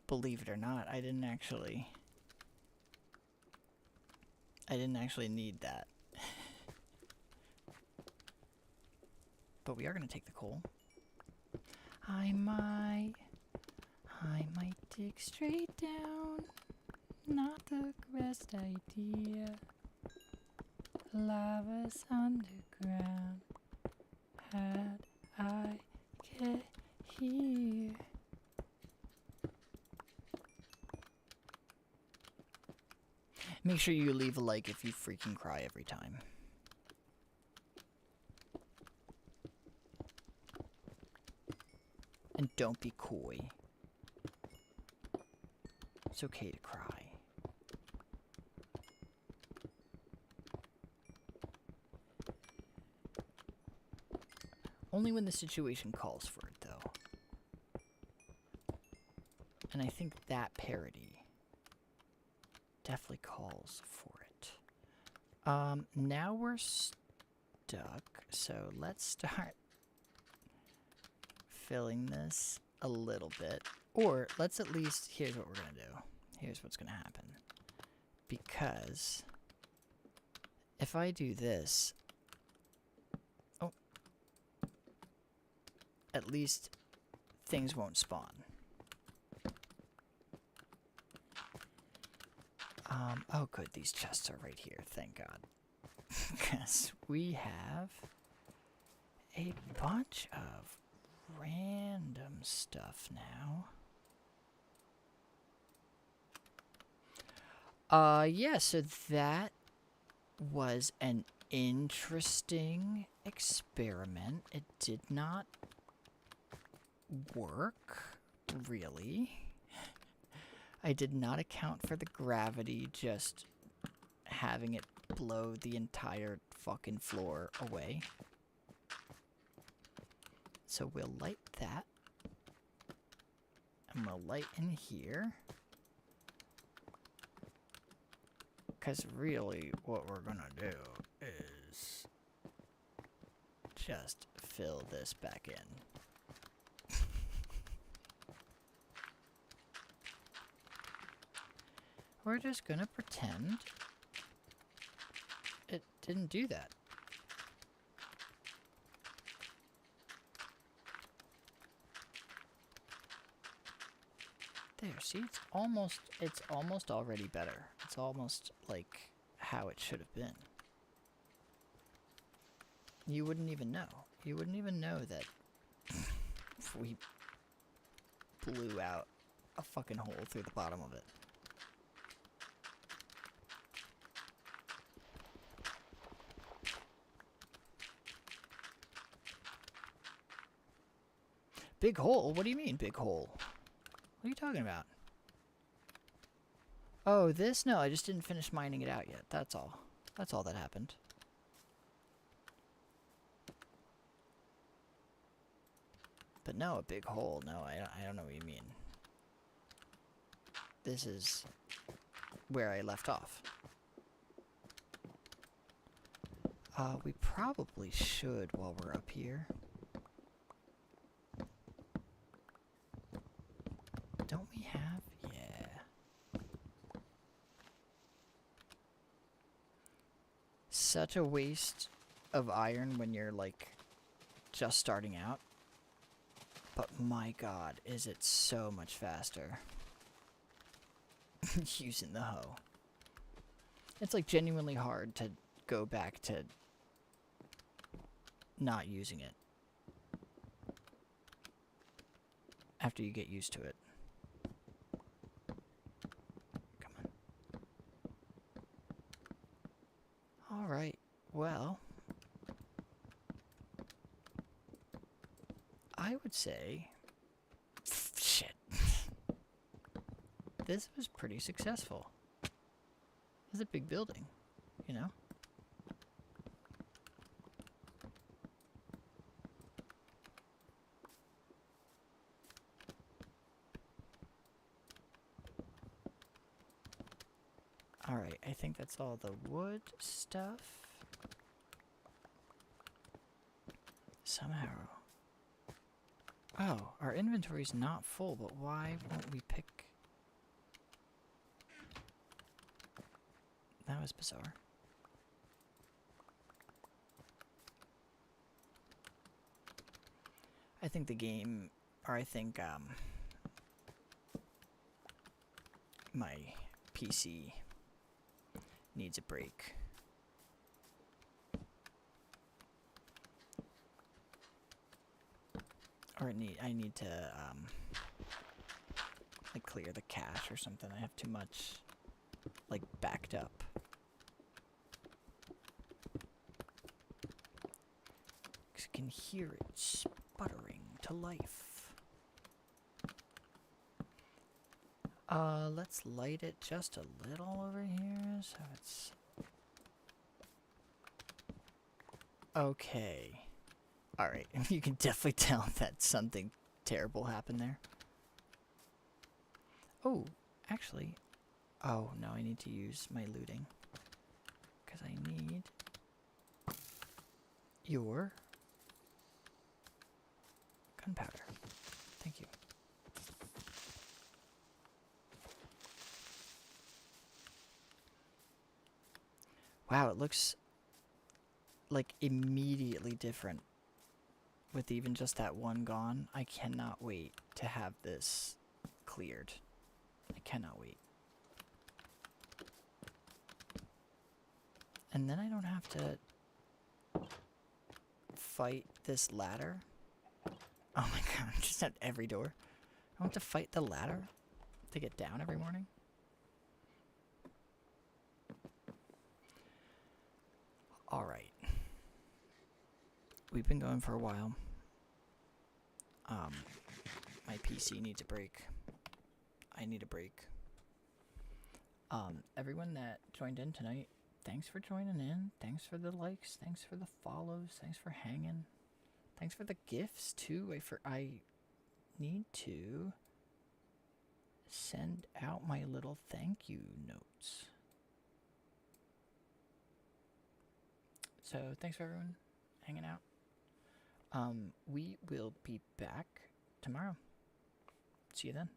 Believe it or not, I didn't actually need that. But we are gonna take the coal. I might dig straight down. Not the best idea. Lava's underground. How'd I get here? Make sure you leave a like if you freaking cry every time. And don't be coy. It's okay to cry. Only when the situation calls for it, though. And I think that parody definitely calls for it. Now we're stuck, so let's start filling this a little bit. Or let's at least, here's what we're gonna do. Here's what's gonna happen. Because if I do this, oh, at least things won't spawn. Oh good, these chests are right here, thank God. Because we have a bunch of random stuff now. Yeah, so that was an interesting experiment. It did not work, really. I did not account for the gravity just having it blow the entire fucking floor away. So we'll light that. And we'll light in here. Because really, what we're gonna do is just fill this back in. We're just gonna pretend it didn't do that. There, see, it's almost already better. It's almost like how it should have been. You wouldn't even know. You wouldn't even know that we blew out a fucking hole through the bottom of it. Big hole? What do you mean, big hole? What are you talking about? Oh, this? No, I just didn't finish mining it out yet. That's all. That's all that happened. But no, a big hole. No, I don't know what you mean. This is where I left off. We probably should while we're up here. Don't we have? Yeah. Such a waste of iron when you're like just starting out. But my god, is it so much faster using the hoe. It's like genuinely hard to go back to not using it after you get used to it. Come on. Alright, well, I would say, shit, this was pretty successful. It's a big building, you know? Alright, I think that's all the wood stuff. Somehow. Oh, our inventory's not full, but why won't we pick? That was bizarre. I think the game, or I think, my PC needs a break. Or I need to, like clear the cache or something. I have too much, like, backed up. Cause I can hear it sputtering to life. Let's light it just a little over here, so it's... Okay. Alright, you can definitely tell that something terrible happened there. Oh, actually... Oh, no, I need to use my looting. Because I need... your... gunpowder. Thank you. Wow, it looks like immediately different with even just that one gone. I cannot wait to have this cleared. I cannot wait. And then I don't have to fight this ladder. Oh my god, just at every door. I don't have to fight the ladder to get down every morning. Alright. We've been going for a while. My PC needs a break. I need a break. Everyone that joined in tonight, thanks for joining in. Thanks for the likes. Thanks for the follows. Thanks for hanging. Thanks for the gifts, too. I need to send out my little thank you notes. So, thanks for everyone hanging out. We will be back tomorrow. See you then.